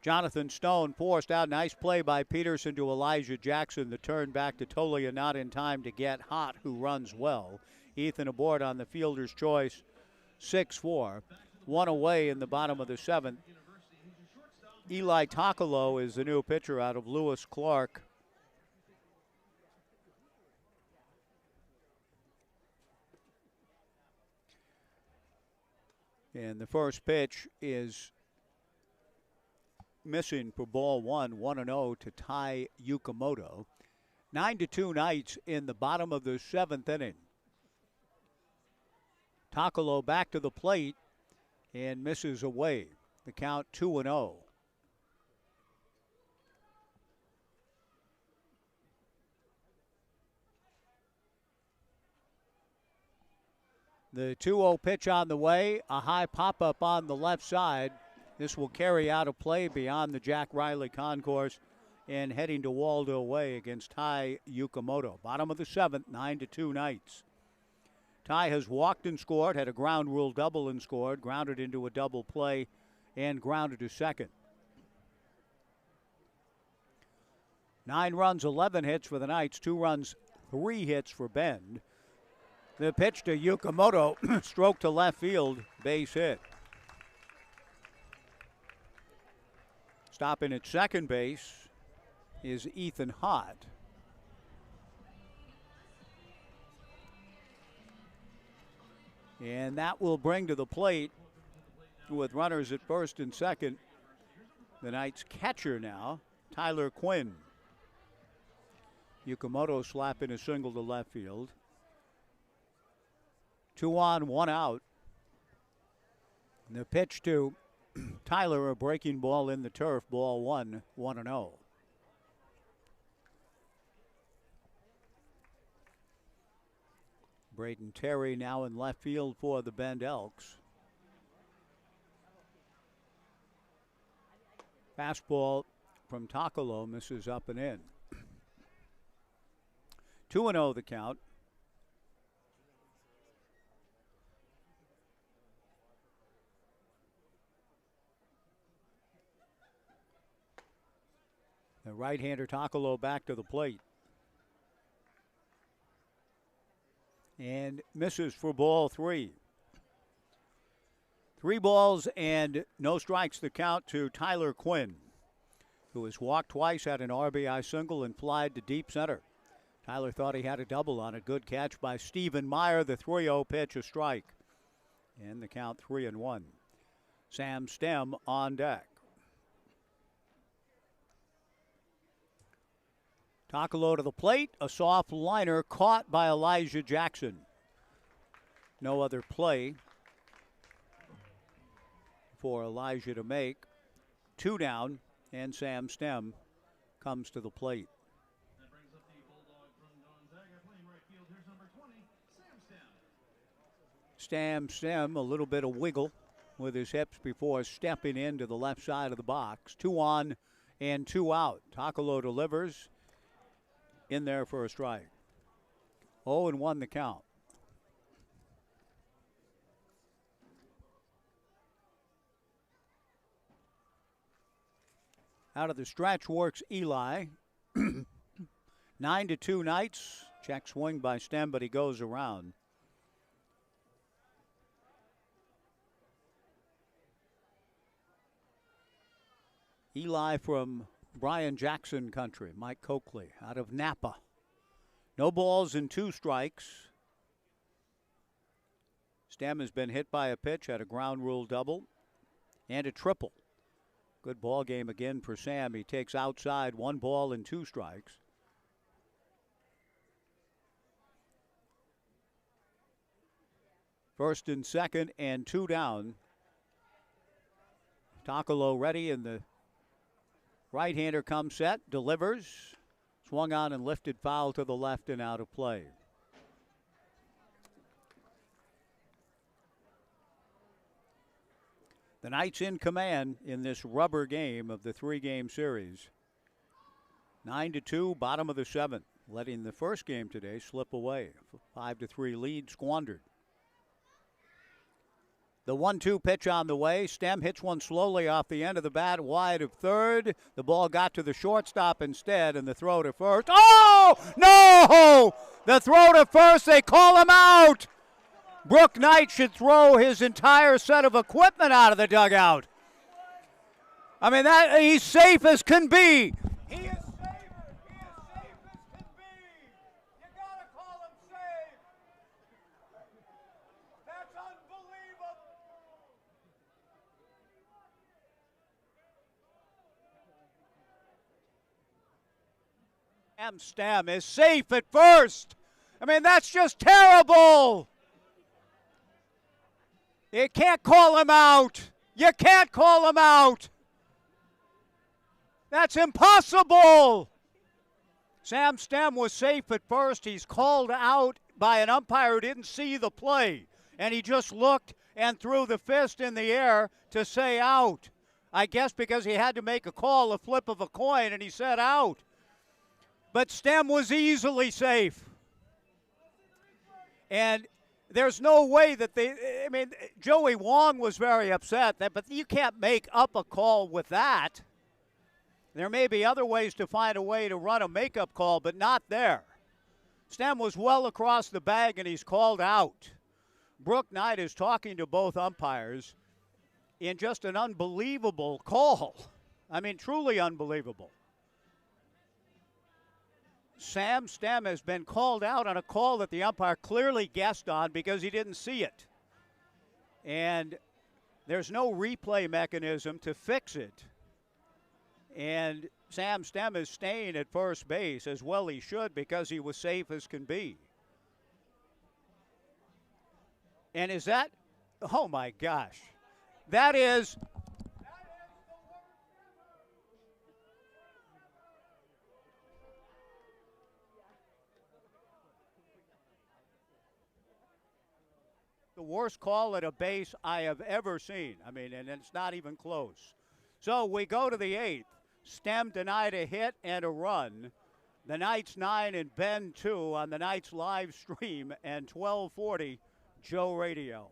Jonathan Stone forced out. Nice play by Peterson to Elijah Jackson. The turn back to Tolia, not in time to get Hott, who runs well. Ethan aboard on the fielder's choice. 6-4. One away in the bottom of the seventh. Eli Takalo is the new pitcher out of Lewis Clark. And the first pitch is missing for ball one, 1-0 to Tai Yukamoto. 9-2 Knights in the bottom of the seventh inning. Takalo back to the plate and misses away. The count 2-0. The 2-0 pitch on the way, a high pop-up on the left side. This will carry out a play beyond the Jack Riley concourse and heading to Waldo Way against Tai Yukamoto. Bottom of the seventh, 9-2 Knights. Tai has walked and scored, had a ground rule double and scored, grounded into a double play and grounded to second. 9 runs, 11 hits for the Knights, 2 runs, 3 hits for Bend. The pitch to Yukamoto, stroke to left field, base hit. Stopping at second base is Ethan Hott. And that will bring to the plate, with runners at first and second, the Knights' catcher now, Tyler Quinn. Yukamoto slapping a single to left field. 2 on, 1 out. And the pitch to Tyler, a breaking ball in the turf, ball 1, 1-0. Braden Terry now in left field for the Bend Elks. Fastball from Takalo misses up and in. 2-0 the count. The right-hander Takalo back to the plate. And misses for ball 3. 3 balls and no strikes the count to Tyler Quinn, who has walked twice, had an RBI single, and flied to deep center. Tyler thought he had a double on a good catch by Stephen Meyer. The 3-0 pitch, a strike. And the count 3-1. Sam Stem on deck. Takalo to the plate, a soft liner caught by Elijah Jackson. No other play. for Elijah to make. 2 down, and Sam Stem comes to the plate. That brings up the Bulldog from Gonzaga, playing right field. Here's number 20, Sam Stem. Stem, a little bit of wiggle with his hips before stepping into the left side of the box. 2 on and 2 out. Takalo delivers in there for a strike. 0-1 the count. Out of the stretch works Eli. 9-2 Knights. Check swing by Stem, but he goes around. Eli from Brian Jackson country. Mike Coakley out of Napa. No balls and 2 strikes. Stem has been hit by a pitch, had a ground rule double and a triple. Good ball game again for Sam. He takes outside, 1 ball and 2 strikes. First and second and 2 down. Takalo ready, and the right-hander comes set, delivers. Swung on and lifted foul to the left and out of play. The Knights in command in this rubber game of the 3-game series. 9-2, bottom of the 7th, letting the first game today slip away. 5-3 lead squandered. The 1-2 pitch on the way. Stem hits one slowly off the end of the bat, wide of third. The ball got to the shortstop instead, and the throw to first. Oh, no! The throw to first, they call him out. Brook Knight should throw his entire set of equipment out of the dugout. I mean, he's safe as can be. He is safe. He is safe as can be. You gotta call him safe. That's unbelievable. Stem is safe at first. I mean, that's just terrible. You can't call him out. You can't call him out. That's impossible. Sam Stem was safe at first. He's called out by an umpire who didn't see the play, and he just looked and threw the fist in the air to say out. I guess because he had to make a call, a flip of a coin, and he said out. But Stem was easily safe. And there's no way that Joey Wong was very upset, but you can't make up a call with that. There may be other ways to find a way to run a makeup call, but not there. Stem was well across the bag, and he's called out. Brook Knight is talking to both umpires in just an unbelievable call. I mean, truly unbelievable. Sam Stem has been called out on a call that the umpire clearly guessed on because he didn't see it. And there's no replay mechanism to fix it. And Sam Stem is staying at first base, as well he should, because he was safe as can be. And is that, oh my gosh, that is the worst call at a base I have ever seen. I mean, and it's not even close. So we go to the 8th. Stem denied a hit and a run. The Knights 9 and Ben 2 on the Knights live stream and 1240 Joe Radio.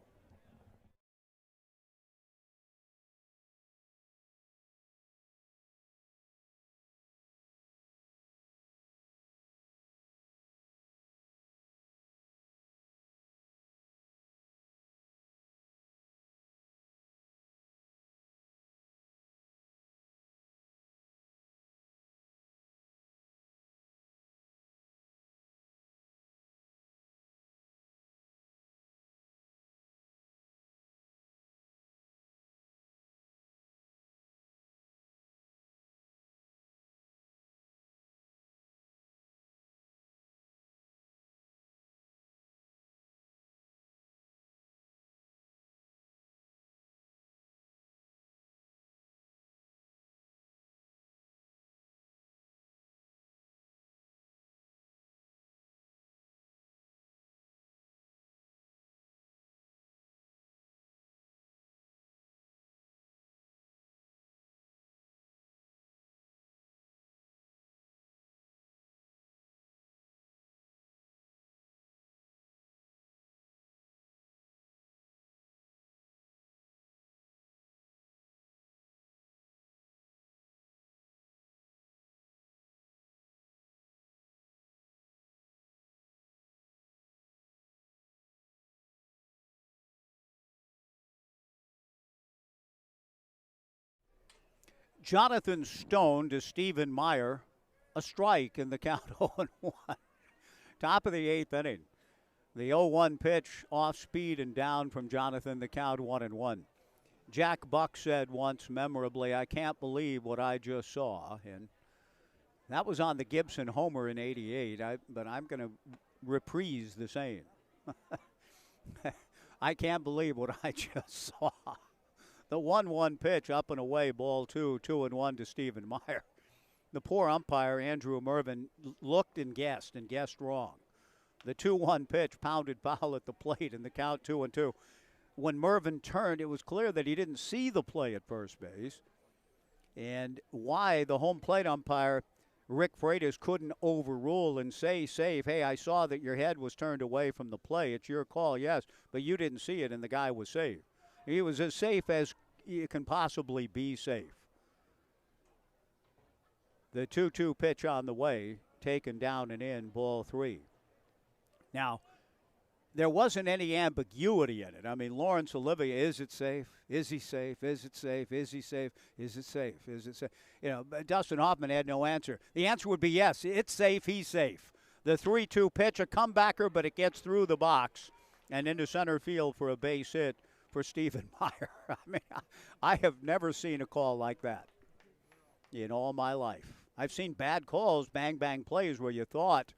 Jonathan Stone to Stephen Meyer, a strike in the count 0-1. Top of the 8th inning. The 0-1 pitch off speed and down from Jonathan, the count 1-1. Jack Buck said once memorably, "I can't believe what I just saw." And that was on the Gibson homer in '88, but I'm going to reprise the same. I can't believe what I just saw. The 1-1 pitch up and away, ball 2, 2-1 to Stephen Meyer. The poor umpire, Andrew Mervyn, looked and guessed wrong. The 2-1 pitch pounded foul at the plate in the count 2-2. When Mervyn turned, it was clear that he didn't see the play at first base. And why the home plate umpire, Rick Freitas, couldn't overrule and say safe, "Hey, I saw that your head was turned away from the play. It's your call, yes, but you didn't see it," and the guy was safe. He was as safe as you can possibly be safe. The 2-2 pitch on the way, taken down and in, ball 3. Now, there wasn't any ambiguity in it. I mean, Lawrence Olivier, is it safe? Is he safe? Is it safe? Is he safe? Is it safe? Is it safe? You know, Dustin Hoffman had no answer. The answer would be yes, it's safe, he's safe. The 3-2 pitch, a comebacker, but it gets through the box and into center field for a base hit for Stephen Meyer. I mean, I have never seen a call like that in all my life. I've seen bad calls, bang-bang plays where you thought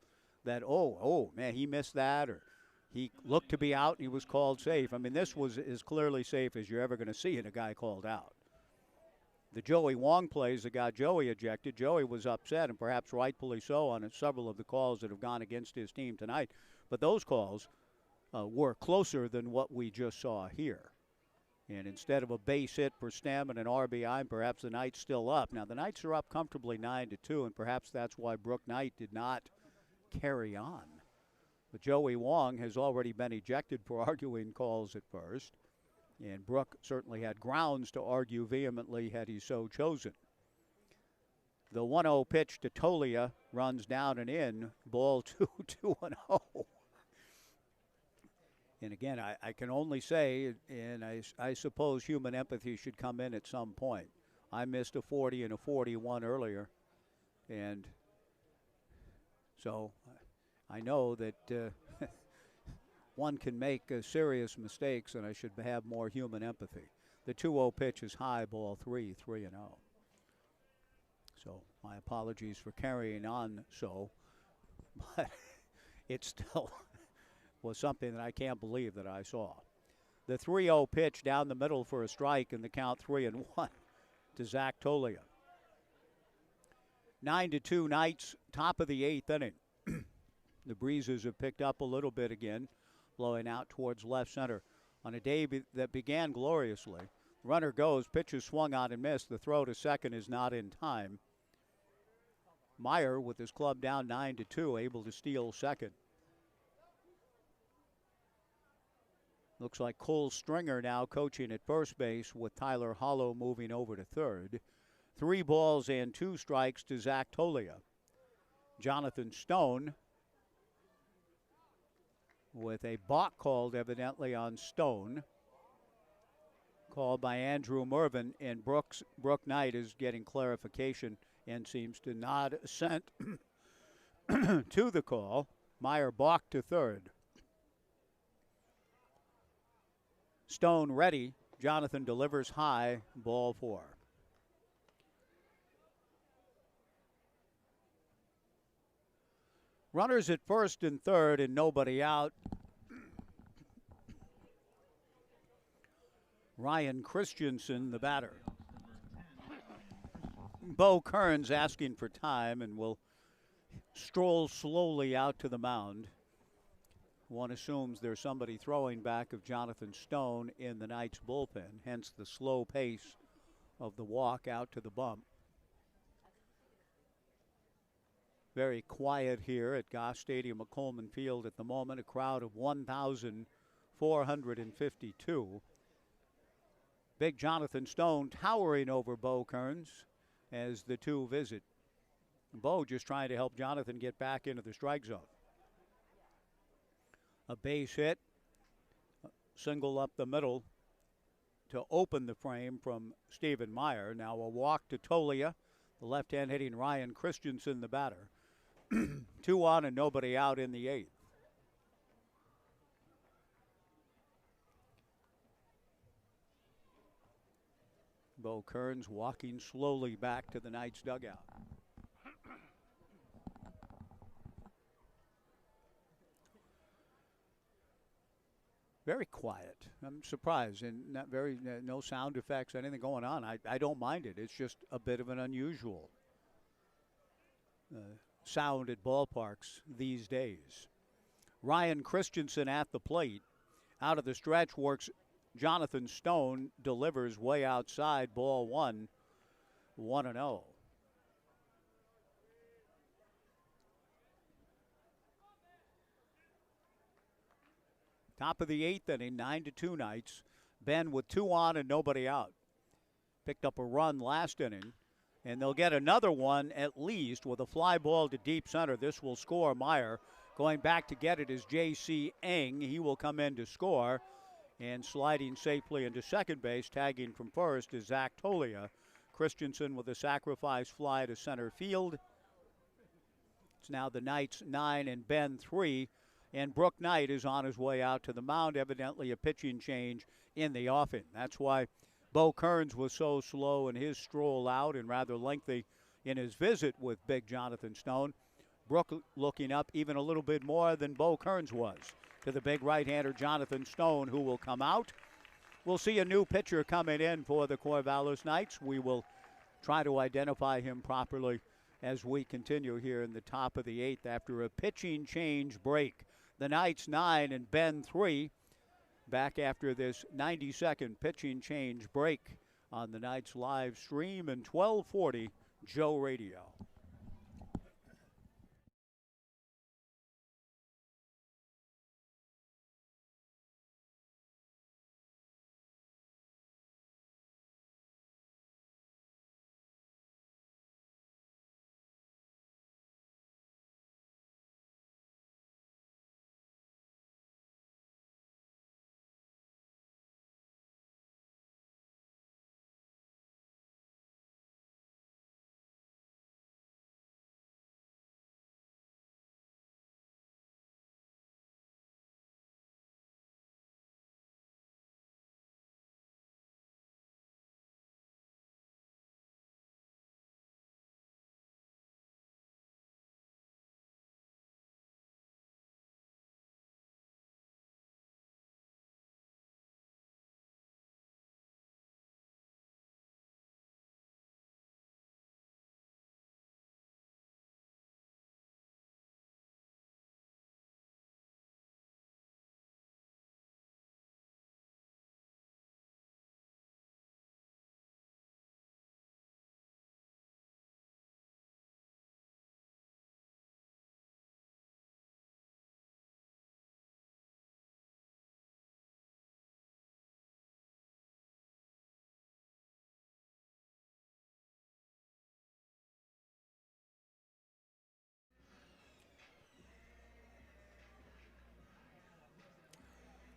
that, oh, man, he missed that, or he looked to be out and he was called safe. I mean, this was as clearly safe as you're ever going to see in a guy called out. The Joey Wong plays that got Joey ejected. Joey was upset, and perhaps rightfully so, on several of the calls that have gone against his team tonight. But those calls were closer than what we just saw here. And instead of a base hit for Stem and an RBI, perhaps the Knights still up. Now, the Knights are up comfortably 9-2, and perhaps that's why Brooke Knight did not carry on. But Joey Wong has already been ejected for arguing calls at first, and Brooke certainly had grounds to argue vehemently had he so chosen. The 1-0 pitch to Tolia runs down and in, ball 2, 2-0. And again, I can only say, and I suppose human empathy should come in at some point. I missed a 40 and a 41 earlier, and so I know that one can make serious mistakes, and I should have more human empathy. The 2-0 pitch is high, ball 3, 3-0. So my apologies for carrying on so, but it still was something that I can't believe that I saw. The 3-0 pitch down the middle for a strike in the count 3-1 to Zach Tolia. 9-2 Knights, top of the 8th inning. The breezes have picked up a little bit again, blowing out towards left center. On a day that began gloriously, runner goes, pitch is swung on and missed. The throw to second is not in time. Meyer, with his club down 9-2, able to steal second. Looks like Cole Stringer now coaching at first base, with Tyler Hollow moving over to third. 3 balls and 2 strikes to Zach Tolia. Jonathan Stone, with a balk called evidently on Stone, called by Andrew Mervyn, and Brooke Knight is getting clarification and seems to nod assent to the call. Meyer balked to third. Stone ready. Jonathan delivers high, ball 4. Runners at first and third and nobody out. Ryan Christensen, the batter. Bo Kearns asking for time and will stroll slowly out to the mound. One assumes there's somebody throwing back of Jonathan Stone in the Knights bullpen, hence the slow pace of the walk out to the bump. Very quiet here at Goss Stadium at Coleman Field at the moment, a crowd of 1,452. Big Jonathan Stone towering over Bo Kearns as the two visit. Bo just trying to help Jonathan get back into the strike zone. A base hit, single up the middle to open the frame from Stephen Meyer. Now a walk to Tolia, the left-hand hitting Ryan Christensen, the batter. 2 on and nobody out in the 8th. Bo Kearns walking slowly back to the Knights dugout. Very quiet. I'm surprised, and no sound effects, anything going on. I don't mind it. It's just a bit of an unusual sound at ballparks these days. Ryan Christensen at the plate. Out of the stretch works Jonathan Stone, delivers way outside, ball 1, 1-0. Top of the 8th inning, 9-2 Knights. Ben with 2 on and nobody out. Picked up a run last inning, and they'll get another one at least with a fly ball to deep center. This will score Meyer. Going back to get it is J.C. Eng. He will come in to score, and sliding safely into second base, tagging from first, is Zach Tolia. Christensen with a sacrifice fly to center field. It's now the Knights 9 and Ben 3. And Brooke Knight is on his way out to the mound, evidently a pitching change in the offing. That's why Bo Kearns was so slow in his stroll out and rather lengthy in his visit with big Jonathan Stone. Brooke looking up even a little bit more than Bo Kearns was to the big right-hander Jonathan Stone, who will come out. We'll see a new pitcher coming in for the Corvallis Knights. We will try to identify him properly as we continue here in the top of the 8th after a pitching change break. The Knights 9 and Ben 3, back after this 90-second pitching change break on the Knights live stream and 1240 Joe Radio.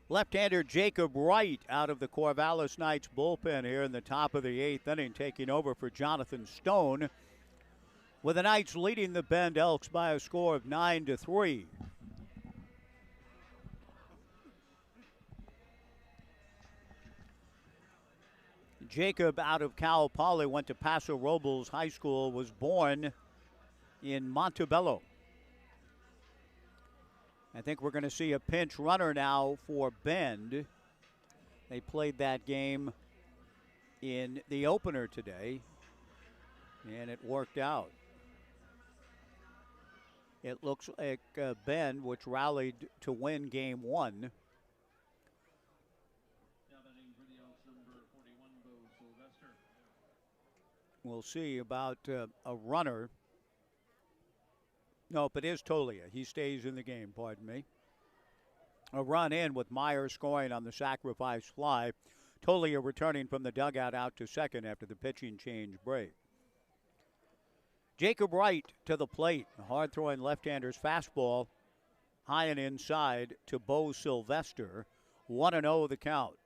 Left-hander Jacob Wright out of the Corvallis Knights bullpen here in the top of the 8th inning, taking over for Jonathan Stone, with the Knights leading the Bend Elks by a score of 9-3. Jacob out of Cal Poly, went to Paso Robles High School, was born in Montebello. I think we're going to see a pinch runner now for Bend. They played that game in the opener today, and it worked out. It looks like Bend, which rallied to win game 1. We'll see about a runner. Nope, it is Tolia. He stays in the game, pardon me. A run in with Meyer scoring on the sacrifice fly. Tolia returning from the dugout out to second after the pitching change break. Jacob Wright to the plate. A hard-throwing left-hander's fastball high and inside to Bo Sylvester. 1-0 the count.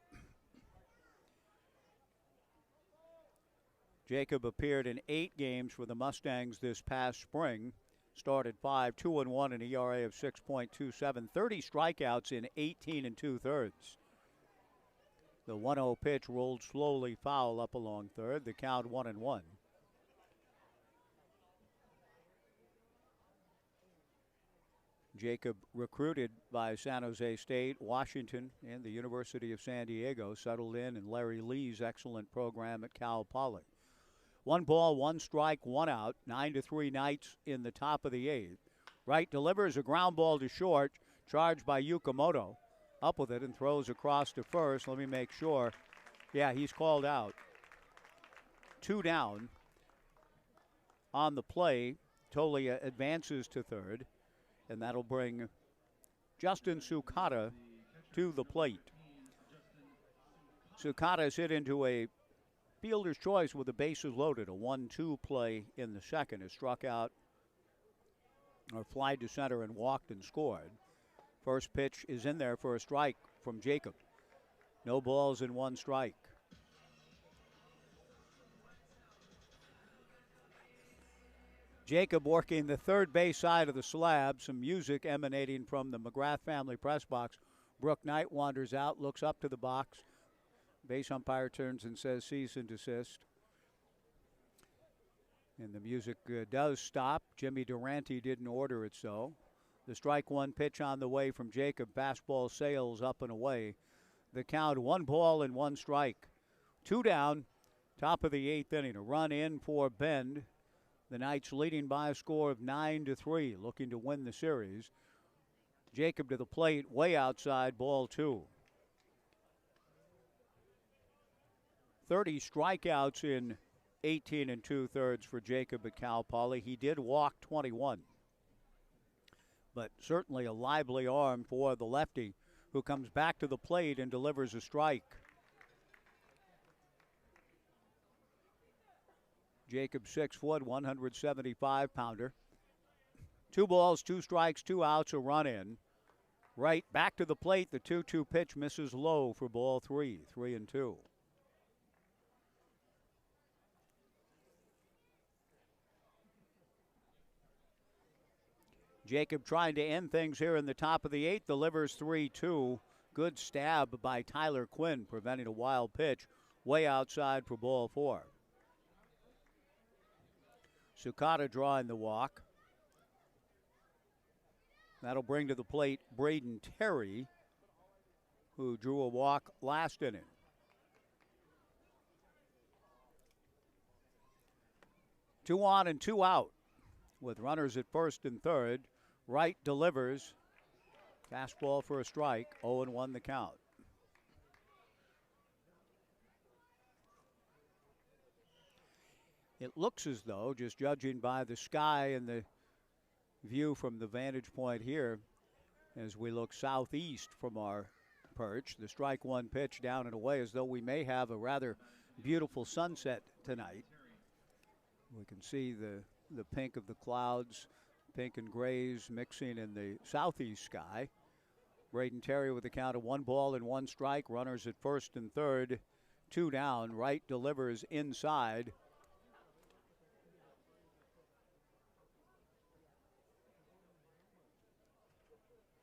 Jacob appeared in 8 games for the Mustangs this past spring. Started 5, 2-1, an ERA of 6.27, 30 strikeouts in 18 2/3. The 1-0 pitch rolled slowly foul up along third. The count 1-1. Jacob, recruited by San Jose State, Washington, and the University of San Diego, settled in Larry Lee's excellent program at Cal Poly. 1 ball, 1 strike, 1 out, 9-3 Knights in the top of the 8th. Wright delivers a ground ball to short, charged by Yukamoto. Up with it and throws across to first. Let me make sure. Yeah, he's called out. 2 down on the play. Tolia advances to third. And that'll bring Justin Sukata to the plate. Sukata's hit into a fielder's choice with the bases loaded. A 1-2 play in the second. Has struck out or flied to center and walked and scored. First pitch is in there for a strike from Jacob. No balls and 1 strike. Jacob working the third base side of the slab. Some music emanating from the McGrath family press box. Brooke Knight wanders out, looks up to the box. Base umpire turns and says cease and desist. And the music does stop. Jimmy Durante didn't order it so. The strike 1 pitch on the way from Jacob. Fastball sails up and away. The count 1 ball and 1 strike. 2 down, top of the 8th inning. A run in for Bend. The Knights leading by a score of 9-3, looking to win the series. Jacob to the plate, way outside, ball 2. 30 strikeouts in 18 2/3 for Jacob at Cal Poly. He did walk 21. But certainly a lively arm for the lefty, who comes back to the plate and delivers a strike. Jacob 6 foot, 175 pounder. 2 balls, 2 strikes, 2 outs, a run in. Right back to the plate. The 2-2 pitch misses low for ball 3, 3-2. Jacob trying to end things here in the top of the 8th, delivers 3-2. Good stab by Tyler Quinn, preventing a wild pitch way outside for ball 4. Sukata drawing the walk. That'll bring to the plate Braden Terry, who drew a walk last inning. Two on and 2 out with runners at first and third. Wright delivers. Fastball for a strike. 0-1 the count. It looks as though, just judging by the sky and the view from the vantage point here, as we look southeast from our perch, the strike 1 pitch down and away, as though we may have a rather beautiful sunset tonight. We can see the pink of the clouds, pink and grays mixing in the southeast sky. Braden Terry with a count of 1 ball and 1 strike. Runners at first and third, 2 down. Wright delivers inside.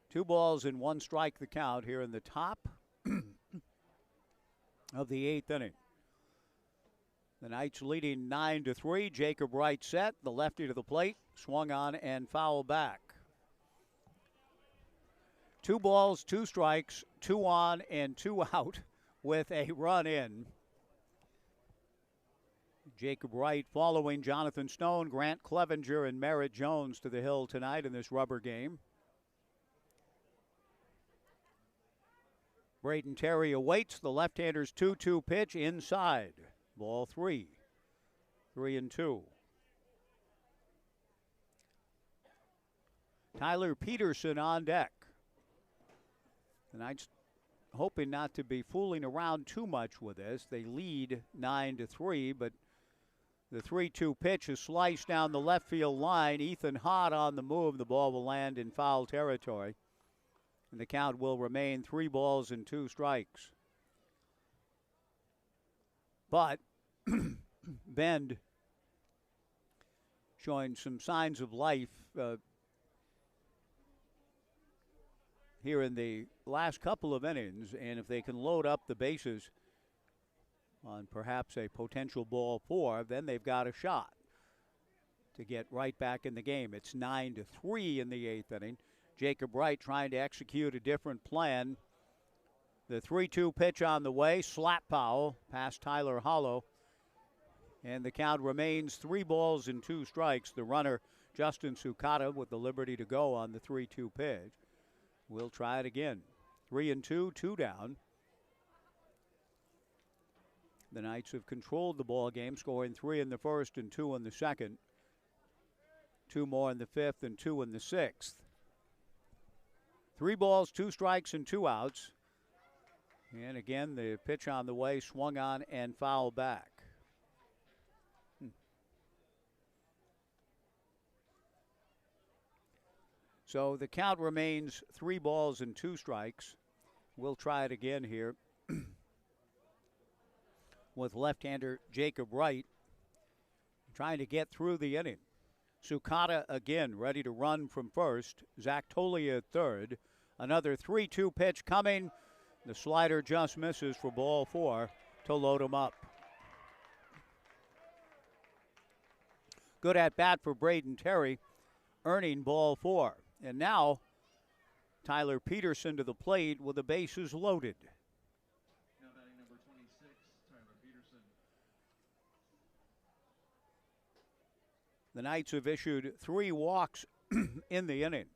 Two balls and 1 strike the count here in the top of the 8th inning. The Knights leading 9-3. Jacob Wright set. The lefty to the plate. Swung on and foul back. 2 balls, 2 strikes, 2 on and 2 out with a run in. Jacob Wright following Jonathan Stone, Grant Clevenger, and Merritt Jones to the hill tonight in this rubber game. Braden Terry awaits the left-hander's 2-2 pitch inside. Ball 3, 3-2. Tyler Peterson on deck. The Knights hoping not to be fooling around too much with this. They lead 9-3, but the 3-2 pitch is sliced down the left field line. Ethan Hott on the move. The ball will land in foul territory. And the count will remain 3 balls and 2 strikes. But Bend showing some signs of life here in the last couple of innings, and if they can load up the bases on perhaps a potential ball 4, then they've got a shot to get right back in the game. It's 9-3 in the 8th inning. Jacob Wright trying to execute a different plan. The 3-2 pitch on the way, slap foul past Tyler Hollow, and the count remains 3 balls and 2 strikes. The runner, Justin Sukata, with the liberty to go on the 3-2 pitch. We'll try it again. 3-2, 2 down. The Knights have controlled the ball game, scoring 3 in the first and 2 in the second. 2 more in the 5th and 2 in the 6th. 3 balls, 2 strikes, and 2 outs. And again, the pitch on the way, swung on and fouled back. So the count remains 3 balls and 2 strikes. We'll try it again here with left-hander Jacob Wright trying to get through the inning. Sukata again ready to run from first. Zach Tolia at third. Another 3-2 pitch coming. The slider just misses for ball 4 to load him up. Good at bat for Braden Terry, earning ball 4. And now Tyler Peterson to the plate with the bases loaded. Now batting number 26, Tyler Peterson. The Knights have issued 3 walks in the inning.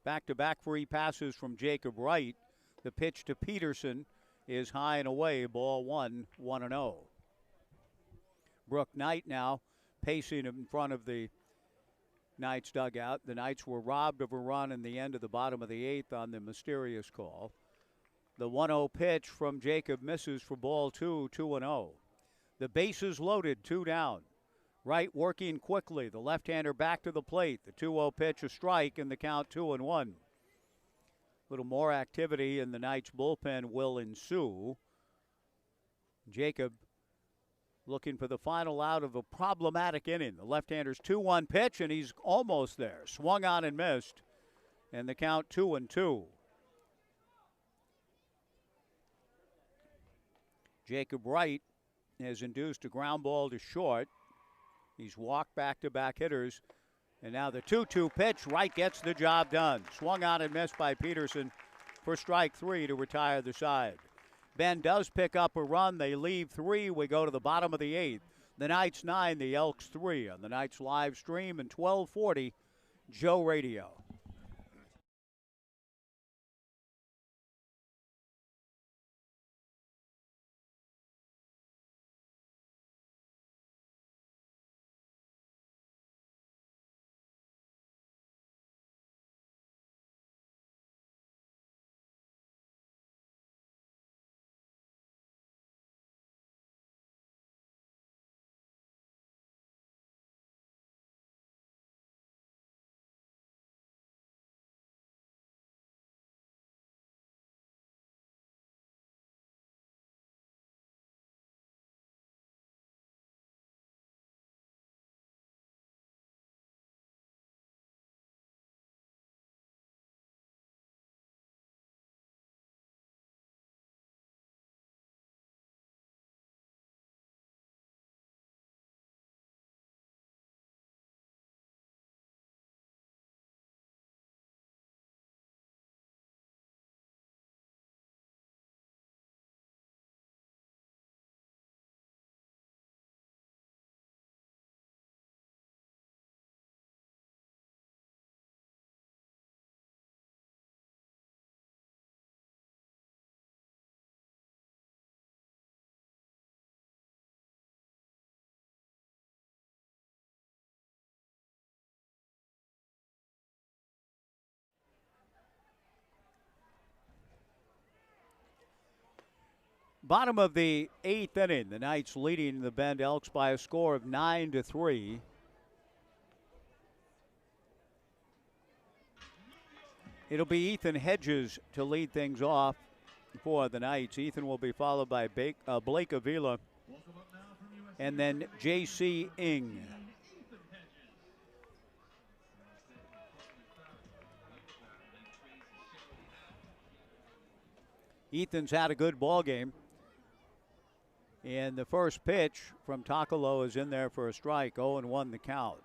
Back-to-back free passes from Jacob Wright. The pitch to Peterson is high and away, ball 1, 1-0. Brooke Knight now pacing in front of the Knights dugout. The Knights were robbed of a run in the end of the bottom of the 8th on the mysterious call. The 1-0 pitch from Jacob misses for ball 2, 2-0. The bases loaded, 2 down. Wright working quickly. The left-hander back to the plate. The 2-0 pitch, a strike, and the count 2-1. A little more activity in the Knights bullpen will ensue. Jacob looking for the final out of a problematic inning. The left-hander's 2-1 pitch, and he's almost there. Swung on and missed, and the count 2-2. Jacob Wright has induced a ground ball to short. He's walked back-to-back hitters, and now the 2-2 pitch. Wright gets the job done. Swung on and missed by Peterson for strike 3 to retire the side. Ben does pick up a run. They leave 3. We go to the bottom of the 8th. The Knights 9, the Elks 3 on the Knights live stream and 1240 Joe Radio. Bottom of the 8th inning, the Knights leading the Bend Elks by a score of 9-3. It'll be Ethan Hedges to lead things off for the Knights. Ethan will be followed by Blake Avila. Welcome up now from USA and then J.C. Ing. Ethan's had a good ball game. And the first pitch from Takalo is in there for a strike, 0-1 the count.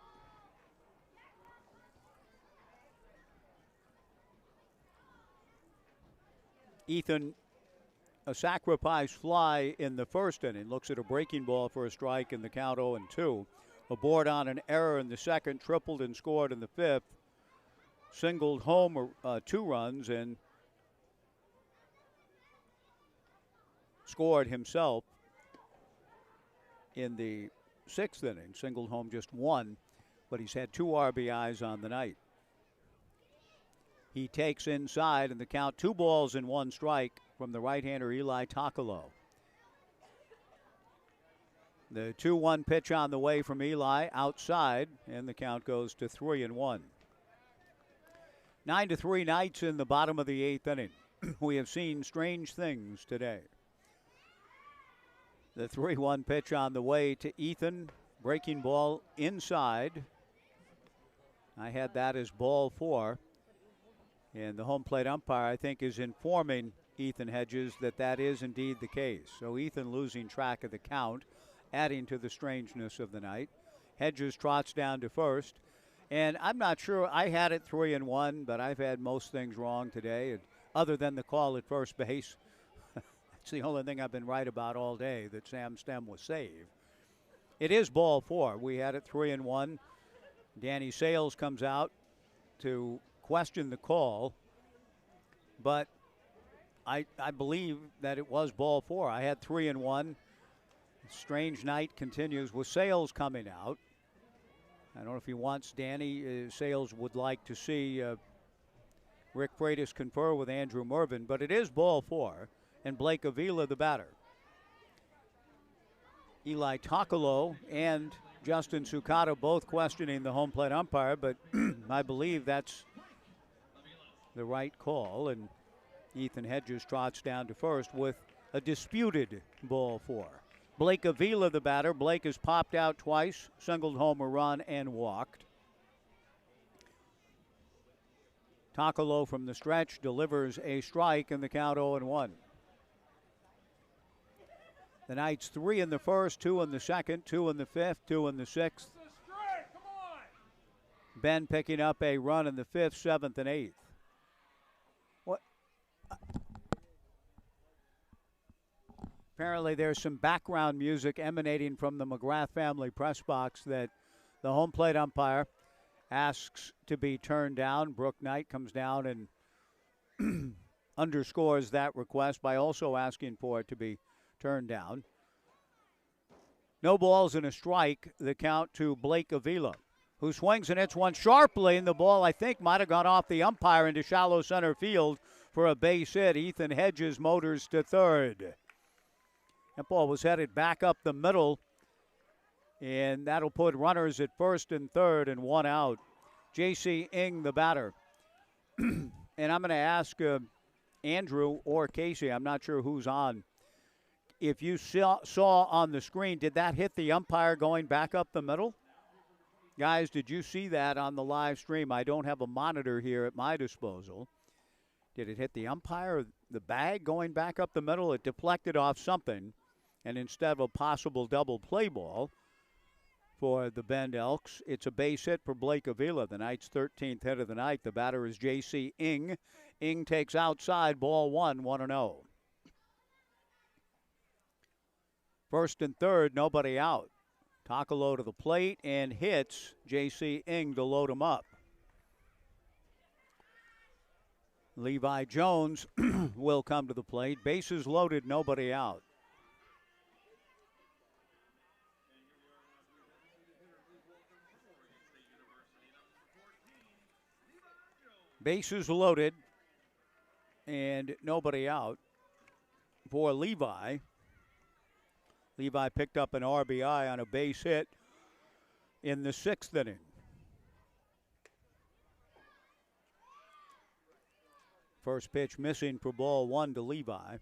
Ethan, a sacrifice fly in the first inning, looks at a breaking ball for a strike in the count 0-2. A board on an error in the second, tripled and scored in the fifth. Singled home 2 runs and scored himself in the sixth inning. Singled home just 1, but he's had 2 RBIs on the night. He takes inside in the count, 2 balls and 1 strike from the right-hander Eli Takalo. The 2-1 pitch on the way from Eli outside, and the count goes to 3-1. 9-3 Knights in the bottom of the 8th inning. We have seen strange things today. The 3-1 pitch on the way to Ethan. Breaking ball inside. I had that as ball 4. And the home plate umpire, I think, is informing Ethan Hedges that that is indeed the case. So Ethan losing track of the count, adding to the strangeness of the night. Hedges trots down to first. And I'm not sure, I had it 3-1, but I've had most things wrong today, other than the call at first base. It's the only thing I've been right about all day, that Sam Stem was saved. It is ball 4. We had it 3-1. Danny Sales comes out to question the call, but I believe that it was ball 4. I had 3-1. Strange night continues with Sales coming out. I don't know if he wants Danny. Sales would like to see Rick Freitas confer with Andrew Mervin, but it is ball 4. And Blake Avila, the batter. Eli Takalo and Justin Sukata both questioning the home plate umpire, but I believe that's the right call. And Ethan Hedges trots down to first with a disputed ball 4. Blake Avila, the batter. Blake has popped out twice, singled home a run, and walked. Takalo from the stretch delivers a strike in the count 0-1. The Knights 3 in the first, 2 in the second, 2 in the fifth, 2 in the sixth. Ben picking up a run in the 5th, 7th, and 8th. What? Apparently there's some background music emanating from the McGrath family press box that the home plate umpire asks to be turned down. Brooke Knight comes down and underscores that request by also asking for it to be turned down. No balls and a strike, the count to Blake Avila, who swings and hits one sharply, and the ball, I think, might have gone off the umpire into shallow center field for a base hit. Ethan Hedges motors to third. That ball was headed back up the middle, and that'll put runners at first and third and 1 out. J.C. Ing, the batter. And I'm going to ask Andrew or Casey, I'm not sure who's on, if you saw on the screen, did that hit the umpire going back up the middle? Guys, did you see that on the live stream? I don't have a monitor here at my disposal. Did it hit the umpire, the bag going back up the middle? It deflected off something, and instead of a possible double play ball for the Bend Elks, it's a base hit for Blake Avila, the Knights' 13th hit of the night. The batter is J.C. Ing. Ing takes outside, ball 1, 1-0. First and third, nobody out. Takalo to the plate and hits J.C. Ing to load him up. Levi Jones will come to the plate. Bases loaded, nobody out. Bases loaded and nobody out for Levi. Levi picked up an RBI on a base hit in the 6th inning. First pitch missing for ball 1 to Levi.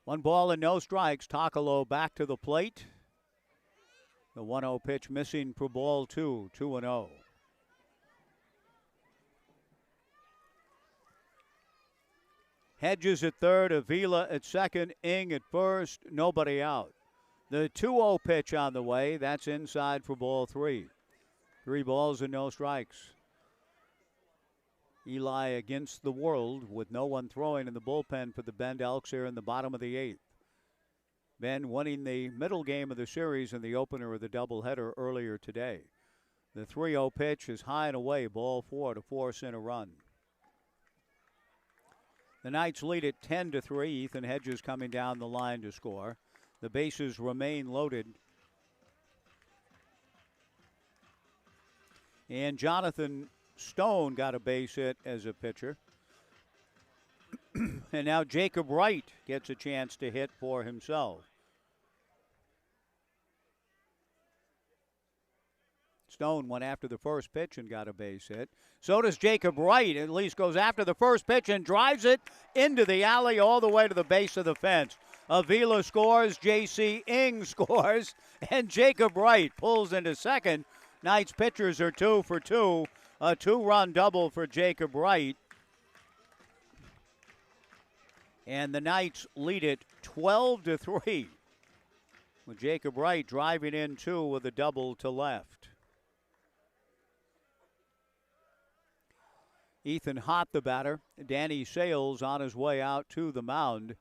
1 ball and no strikes. Takalo back to the plate. The 1-0 pitch missing for ball 2, 2-0. Hedges at third, Avila at second, Ing at first, nobody out. The 2-0 pitch on the way, that's inside for ball 3. 3 balls and no strikes. Eli against the world with no one throwing in the bullpen for the Bend Elks here in the bottom of the 8th. Ben winning the middle game of the series in the opener of the doubleheader earlier today. The 3-0 pitch is high and away, ball 4 to force in a run. The Knights lead at 10-3. Ethan Hedges coming down the line to score. The bases remain loaded. And Jonathan Stone got a base hit as a pitcher. And now Jacob Wright gets a chance to hit for himself. Stone went after the first pitch and got a base hit. So does Jacob Wright. At least goes after the first pitch and drives it into the alley all the way to the base of the fence. Avila scores, J.C. Ing scores, and Jacob Wright pulls into second. Knights pitchers are 2 for 2. A 2-run double for Jacob Wright. And the Knights lead it 12-3. With Jacob Wright driving in 2 with a double to left. Ethan Hott, the batter. Danny Sales on his way out to the mound.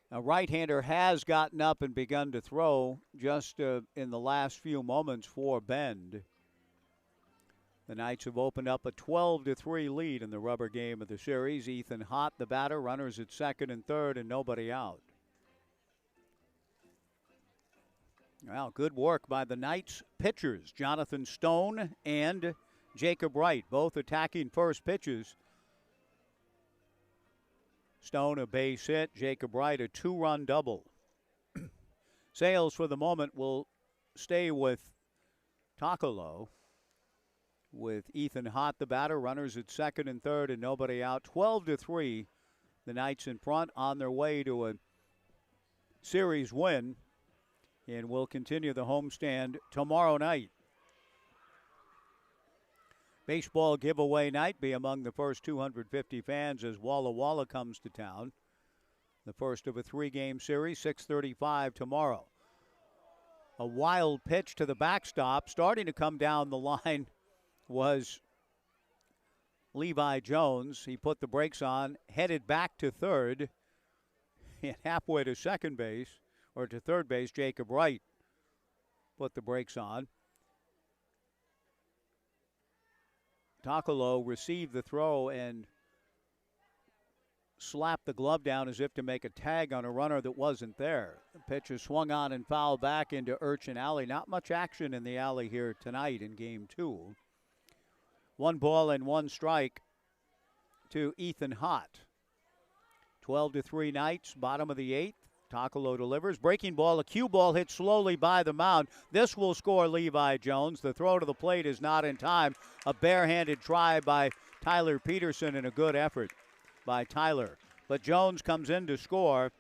A right-hander has gotten up and begun to throw just in the last few moments for Bend. The Knights have opened up a 12-3 lead in the rubber game of the series. Ethan Hott, the batter, runners at second and third and nobody out. Well, good work by the Knights pitchers, Jonathan Stone and Jacob Wright, both attacking first pitches. Stone a base hit, Jacob Wright a 2-run double. Sales for the moment will stay with Takalo. With Ethan Hott, the batter, runners at second and third and nobody out. 12-3, the Knights in front on their way to a series win, and will continue the homestand tomorrow night. Baseball giveaway night be among the first 250 fans as Walla Walla comes to town. The first of a 3-game series, 6:35 tomorrow. A wild pitch to the backstop, starting to come down the line was Levi Jones. He put the brakes on, headed back to third, and halfway to second base, or to third base, Jacob Wright put the brakes on. Takalo received the throw and slapped the glove down as if to make a tag on a runner that wasn't there. The pitch is swung on and fouled back into Urchin Alley. Not much action in the alley here tonight in game 2. 1 ball and 1 strike to Ethan Hott. 12-3 Knights, bottom of the 8th. Takalo delivers. Breaking ball, a cue ball hit slowly by the mound. This will score Levi Jones. The throw to the plate is not in time. A barehanded try by Tyler Peterson and a good effort by Tyler. But Jones comes in to score.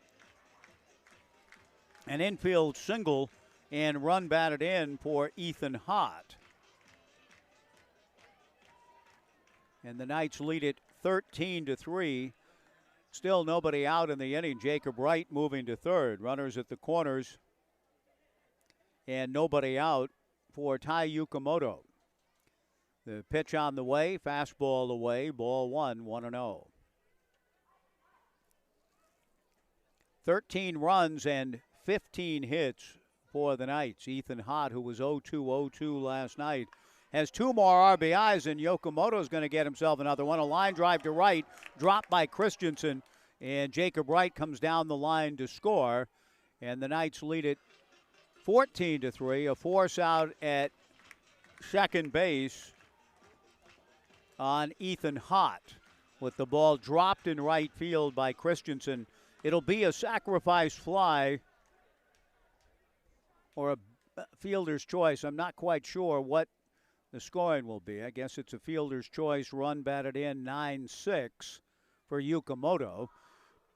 An infield single and run batted in for Ethan Hott. And the Knights lead it 13-3. Still nobody out in the inning. Jacob Wright moving to third. Runners at the corners. And nobody out for Tai Yukamoto. The pitch on the way. Fastball away. Ball 1, 1-0. 13 runs and 15 hits for the Knights. Ethan Hott, who was 0-2 last night, has 2 more RBIs, and Yokomoto's going to get himself another one. A line drive to right, dropped by Christensen, and Jacob Wright comes down the line to score, and the Knights lead it 14-3. A force out at second base on Ethan Hott with the ball dropped in right field by Christensen. It'll be a sacrifice fly or a fielder's choice. I'm not quite sure what the scoring will be. I guess it's a fielder's choice. Run batted in, 9-6 for Yukamoto.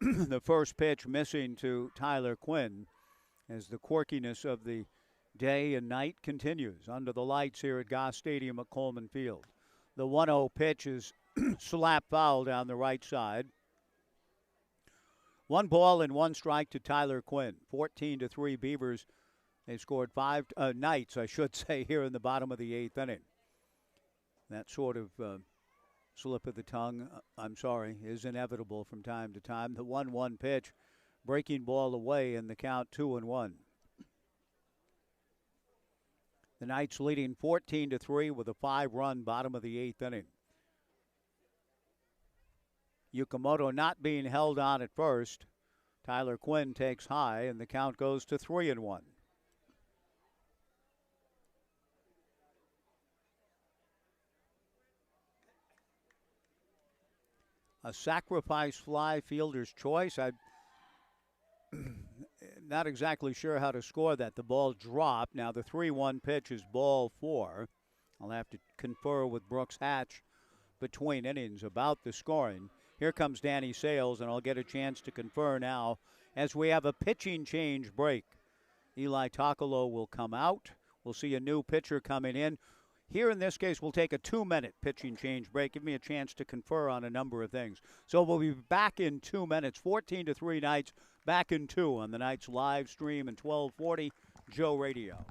the first pitch missing to Tyler Quinn as the quirkiness of the day and night continues under the lights here at Goss Stadium at Coleman Field. The 1-0 pitch is slap foul down the right side. 1 ball and 1 strike to Tyler Quinn. 14-3 Beavers. They scored 5 Knights, I should say, here in the bottom of the 8th inning. That sort of slip of the tongue, is inevitable from time to time. The 1-1 pitch, breaking ball away, and the count 2-1. The Knights leading 14-3 with a 5-run bottom of the 8th inning. Yukamoto not being held on at first. Tyler Quinn takes high, and the count goes to 3-1. A sacrifice fly, fielder's choice. I'm not exactly sure how to score that. The ball dropped. Now the 3-1 pitch is ball 4. I'll have to confer with Brooks Hatch between innings about the scoring. Here comes Danny Sales, and I'll get a chance to confer now as we have a pitching change break. Eli Takalo will come out. We'll see a new pitcher coming in. Here in this case, we'll take a 2-minute pitching change break. Give me a chance to confer on a number of things. So we'll be back in 2 minutes. 14-3 Knights, back in 2 on the Knights live stream and 1240 Joe Radio.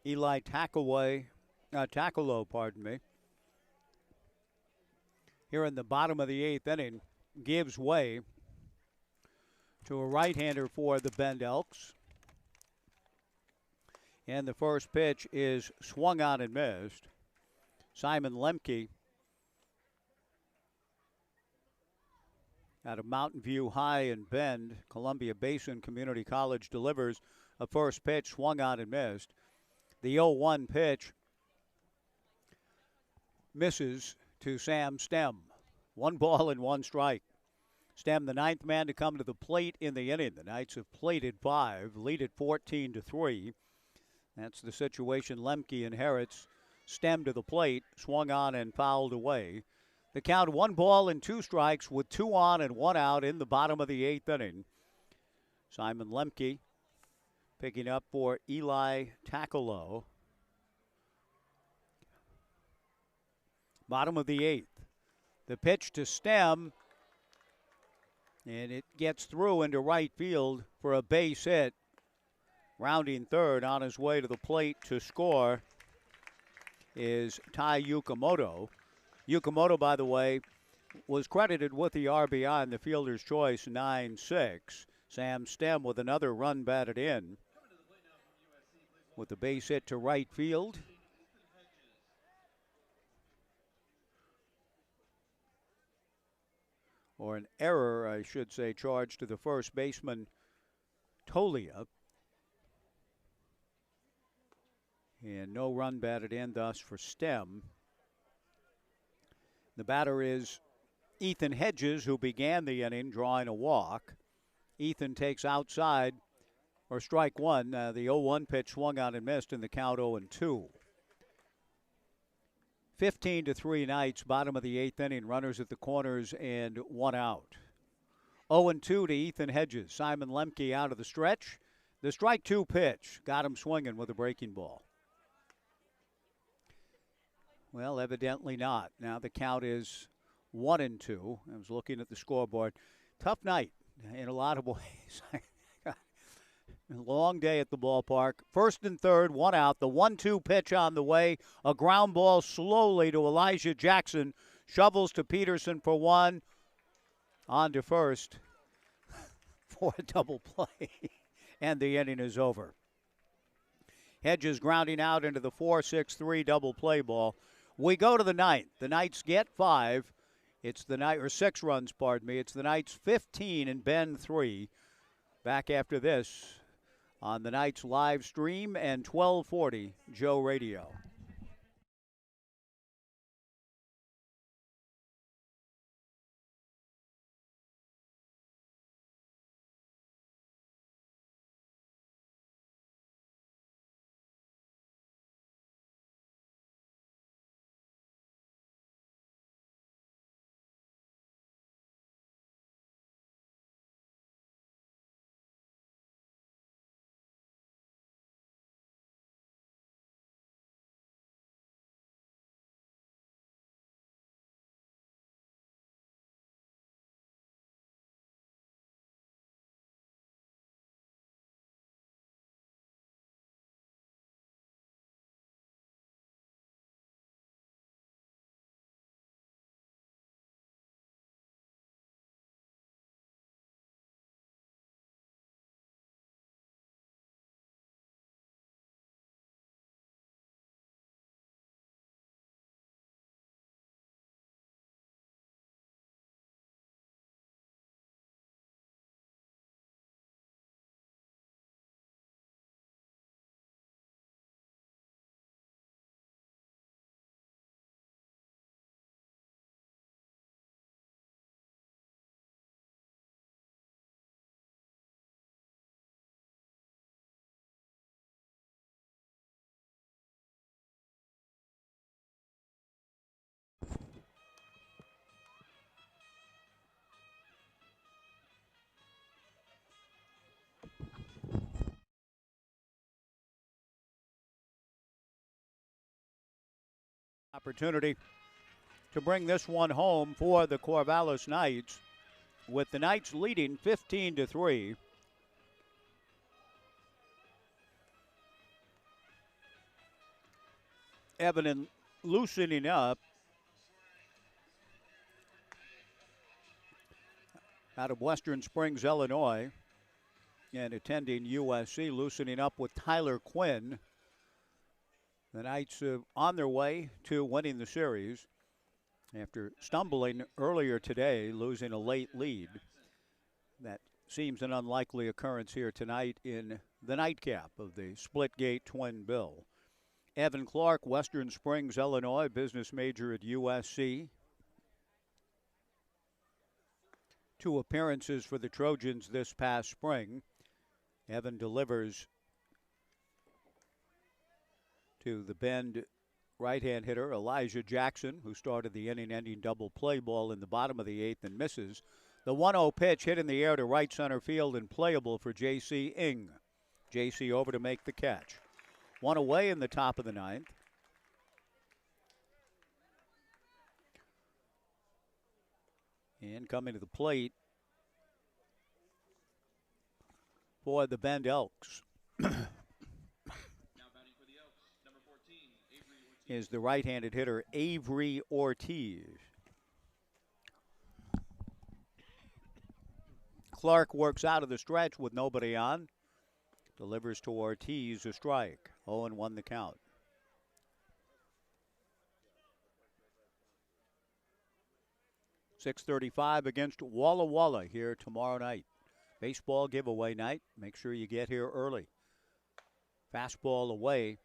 Eli Takalo, here in the bottom of the 8th inning, gives way to a right-hander for the Bend Elks. And the first pitch is swung on and missed. Simon Lemke out of Mountain View High in Bend, Columbia Basin Community College, delivers a first pitch swung on and missed. The 0-1 pitch misses to Sam Stem. 1 ball and 1 strike. Stem, the 9th man to come to the plate in the inning. The Knights have plated 5, lead at 14-3. That's the situation Lemke inherits. Stem to the plate, swung on and fouled away. The count 1 ball and 2 strikes with 2 on and 1 out in the bottom of the 8th inning. Simon Lemke picking up for Eli Takalo. Bottom of the 8th. The pitch to Stem, and it gets through into right field for a base hit. Rounding third on his way to the plate to score is Tai Yukamoto. Yukamoto, by the way, was credited with the RBI in the fielder's choice 9-6. Sam Stem with another run batted in with the base hit to right field. Or an error, I should say, charged to the first baseman, Tolia. And no run batted in thus for Stem. The batter is Ethan Hedges, who began the inning drawing a walk. Ethan takes outside, or strike one. The 0-1 pitch swung out and missed in the count 0-2. 15-3 Knights, bottom of the 8th inning. Runners at the corners and 1 out. 0-2 to Ethan Hedges. Simon Lemke out of the stretch. The strike 2 pitch got him swinging with a breaking ball. Well, evidently not. Now the count is 1-2. I was looking at the scoreboard. Tough night in a lot of ways. Long day at the ballpark. First and third, 1 out. The 1-2 pitch on the way. A ground ball slowly to Elijah Jackson. Shovels to Peterson for 1. On to first for a double play. And the inning is over. Hedges grounding out into the 4-6-3 double play ball. We go to the 9th. The Knights get 5. It's the night, or 6 runs, pardon me. It's the Knights 15 and Bend 3. Back after this on the Knights live stream and 1240 Joe Radio. Opportunity to bring this one home for the Corvallis Knights, with the Knights leading 15-3. Evan loosening up out of Western Springs, Illinois, and attending USC, loosening up with Tyler Quinn. The Knights on their way to winning the series after stumbling earlier today, losing a late lead. That seems an unlikely occurrence here tonight in the nightcap of the Splitgate Twin Bill. Evan Clark, Western Springs, Illinois, business major at USC. 2 appearances for the Trojans this past spring. Evan delivers to the Bend right-hand hitter Elijah Jackson, who started the inning-ending double play ball in the bottom of the 8th and misses. The 1-0 pitch hit in the air to right center field and playable for J.C. Ing. J.C. over to make the catch. 1 away in the top of the 9th. And coming to the plate for the Bend Elks. is the right-handed hitter Avery Ortiz. Clark works out of the stretch with nobody on. Delivers to Ortiz, a strike. 0-1 the count. .635 against Walla Walla here tomorrow night. Baseball giveaway night. Make sure you get here early. Fastball away,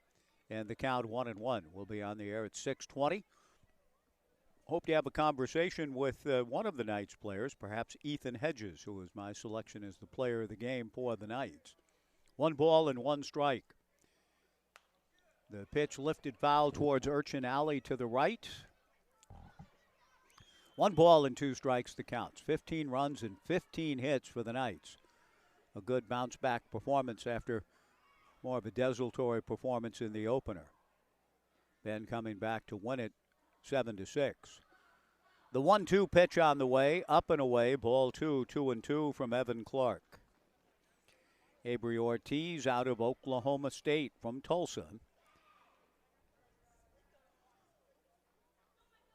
and the count 1-1. We'll be on the air at 6:20. Hope to have a conversation with one of the Knights players, perhaps Ethan Hedges, who is my selection as the player of the game for the Knights. 1 ball and 1 strike. The pitch lifted foul towards Urchin Alley to the right. 1 ball and 2 strikes the counts. 15 runs and 15 hits for the Knights. A good bounce-back performance after more of a desultory performance in the opener. Then coming back to win it 7-6. The 1-2 pitch on the way, up and away, ball 2, 2-2 from Evan Clark. Avery Ortiz out of Oklahoma State from Tulsa.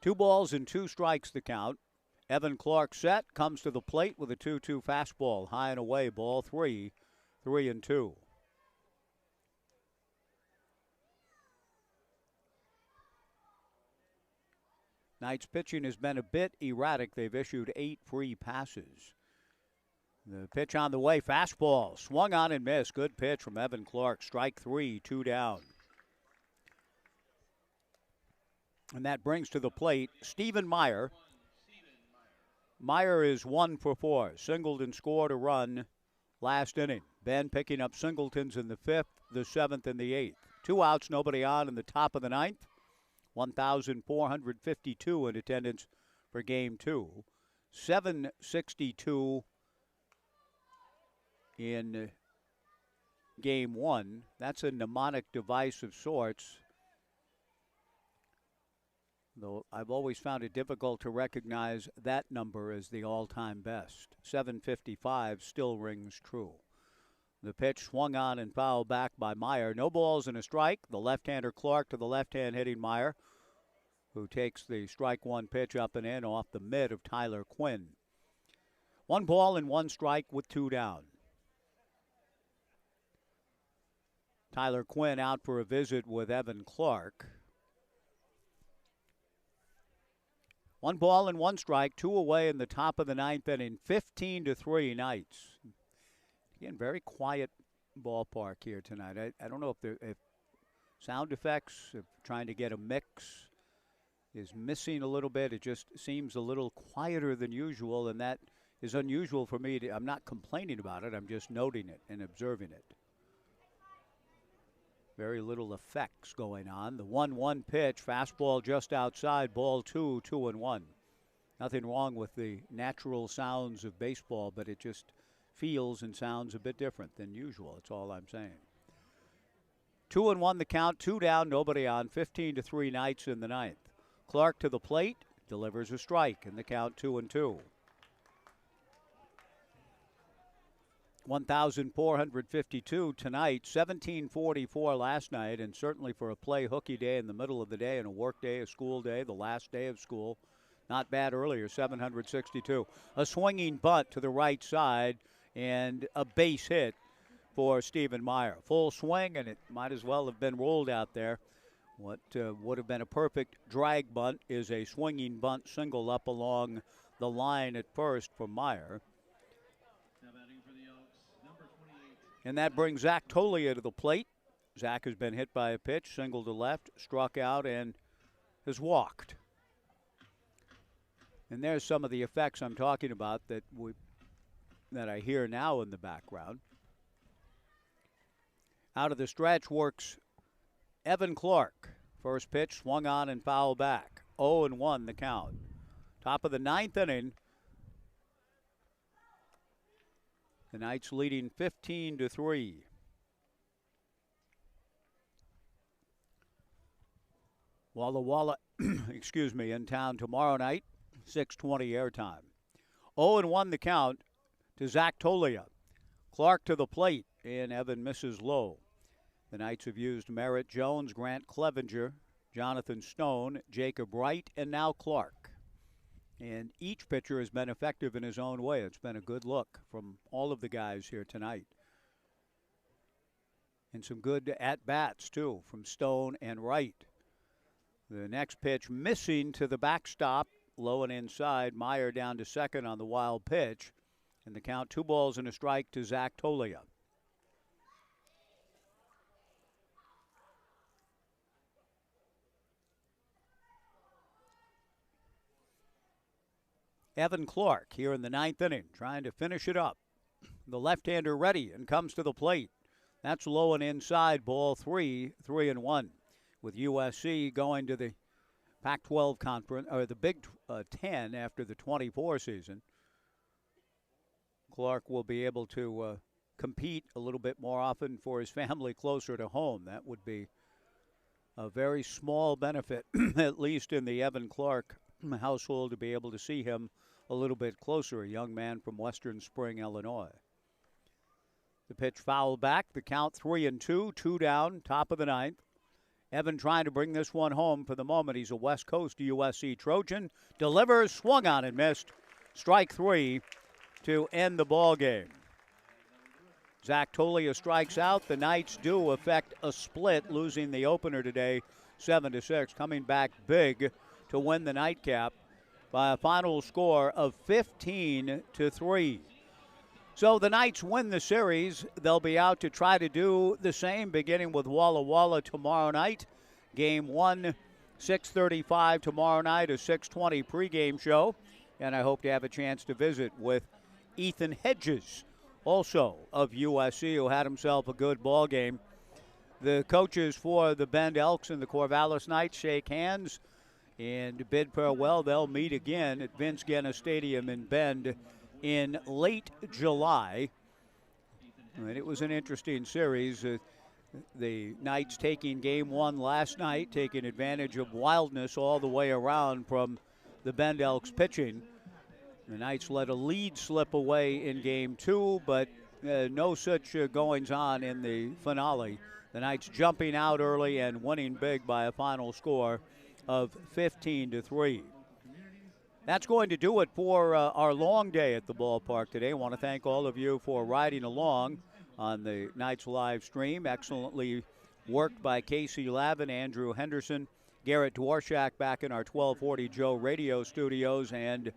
2 balls and 2 strikes the count. Evan Clark set, comes to the plate with a 2-2 fastball, high and away, ball 3, 3-2. Knights pitching has been a bit erratic. They've issued 8 free passes. The pitch on the way, fastball, swung on and missed. Good pitch from Evan Clark. Strike 3, 2 down. And that brings to the plate Stephen Meyer. Meyer is 1 for 4. Singled and scored a run last inning. Ben picking up singletons in the 5th, the 7th, and the 8th. 2 outs, nobody on in the top of the 9th. 1,452 in attendance for Game 2. 762 in Game 1. That's a mnemonic device of sorts, though I've always found it difficult to recognize that number as the all-time best. 755 still rings true. The pitch swung on and fouled back by Meyer. No balls and a strike. The left-hander Clark to the left-hand hitting Meyer, who takes the strike 1 pitch up and in off the mid of Tyler Quinn. 1 ball and 1 strike with 2 down. Tyler Quinn out for a visit with Evan Clark. 1 ball and 1 strike, 2 away in the top of the 9th inning. 15-3 Knights. Again, very quiet ballpark here tonight. I don't know if sound effects, if trying to get a mix is missing a little bit. It just seems a little quieter than usual, and that is unusual for me. I'm not complaining about it. I'm just noting it and observing it. Very little effects going on. The 1-1 pitch, fastball just outside, ball 2, 2-1. Nothing wrong with the natural sounds of baseball, but it just feels and sounds a bit different than usual. That's all I'm saying. 2-1 the count, 2 down, nobody on. 15-3 Knights in the 9th. Clark to the plate, delivers a strike, and the count 2-2. 1,452 tonight, 1,744 last night, and certainly for a play hooky day in the middle of the day and a work day, a school day, the last day of school, not bad earlier, 762. A swinging bunt to the right side and a base hit for Stephen Meyer. Full swing, and it might as well have been rolled out there. What would have been a perfect drag bunt is a swinging bunt single up along the line at first for Meyer. Now batting for the Elks, number 28. And that brings Zach Tolia to the plate. Zach has been hit by a pitch, single to left, struck out, and has walked. And there's some of the effects I'm talking about that I hear now in the background. Out of the stretch works Evan Clark. First pitch swung on and fouled back. 0-1 the count. Top of the 9th inning. The Knights leading 15-3. Walla Walla, excuse me, in town tomorrow night, 6:20 airtime. 0-1 the count to Zach Tolia. Clark to the plate, and Evan misses low. The Knights have used Merritt Jones, Grant Clevenger, Jonathan Stone, Jacob Wright, and now Clark. And each pitcher has been effective in his own way. It's been a good look from all of the guys here tonight. And some good at-bats, too, from Stone and Wright. The next pitch missing to the backstop, low and inside. Meyer down to second on the wild pitch. And the count 2 balls and a strike to Zach Tolia. Evan Clark here in the 9th inning, trying to finish it up. The left-hander ready and comes to the plate. That's low and inside, ball 3, 3-1. With USC going to the Pac-12 conference, or the Big 10 after the 24 season. Clark will be able to compete a little bit more often for his family closer to home. That would be a very small benefit, at least in the Evan Clark household, to be able to see him a little bit closer, a young man from Western Spring, Illinois. The pitch fouled back, the count 3-2, 2 down, top of the 9th. Evan trying to bring this one home for the moment. He's a West Coast USC Trojan. Delivers, swung on and missed. Strike 3 to end the ball game. Zach Tolia strikes out. The Knights do affect a split, losing the opener today 7-6, coming back big to win the nightcap by a final score of 15-3. So the Knights win the series. They'll be out to try to do the same, beginning with Walla Walla tomorrow night. Game 1, 6:35 tomorrow night, a 6:20 pregame show. And I hope to have a chance to visit with Ethan Hedges, also of USC, who had himself a good ball game. The coaches for the Bend Elks and the Corvallis Knights shake hands and bid farewell. They'll meet again at Vince Guenna Stadium in Bend in late July. And it was an interesting series. The Knights taking game 1 last night, taking advantage of wildness all the way around from the Bend Elks pitching. The Knights let a lead slip away in game 2, but no such goings on in the finale. The Knights jumping out early and winning big by a final score of 15-3. That's going to do it for our long day at the ballpark today. I want to thank all of you for riding along on the Knights live stream. Excellently worked by Casey Lavin, Andrew Henderson, Garrett Dworshak back in our 1240 Joe radio studios, and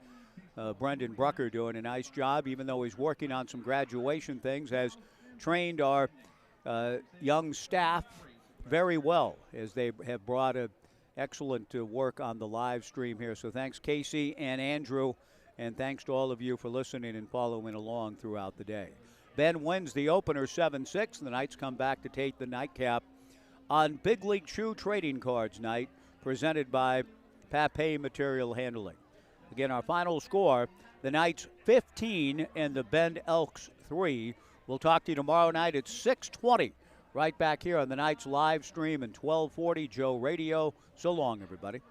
Brendan Brucker doing a nice job, even though he's working on some graduation things, has trained our young staff very well as they have brought a excellent work on the live stream here. So thanks, Casey and Andrew, and thanks to all of you for listening and following along throughout the day. Ben wins the opener 7-6. The Knights come back to take the nightcap on Big League Chew Trading Cards night, presented by Pape Material Handling. Again, our final score, the Knights 15 and the Bend Elks 3. We'll talk to you tomorrow night at 6:20. Right back here on the Knights live stream and 1240 Joe Radio. So long, everybody.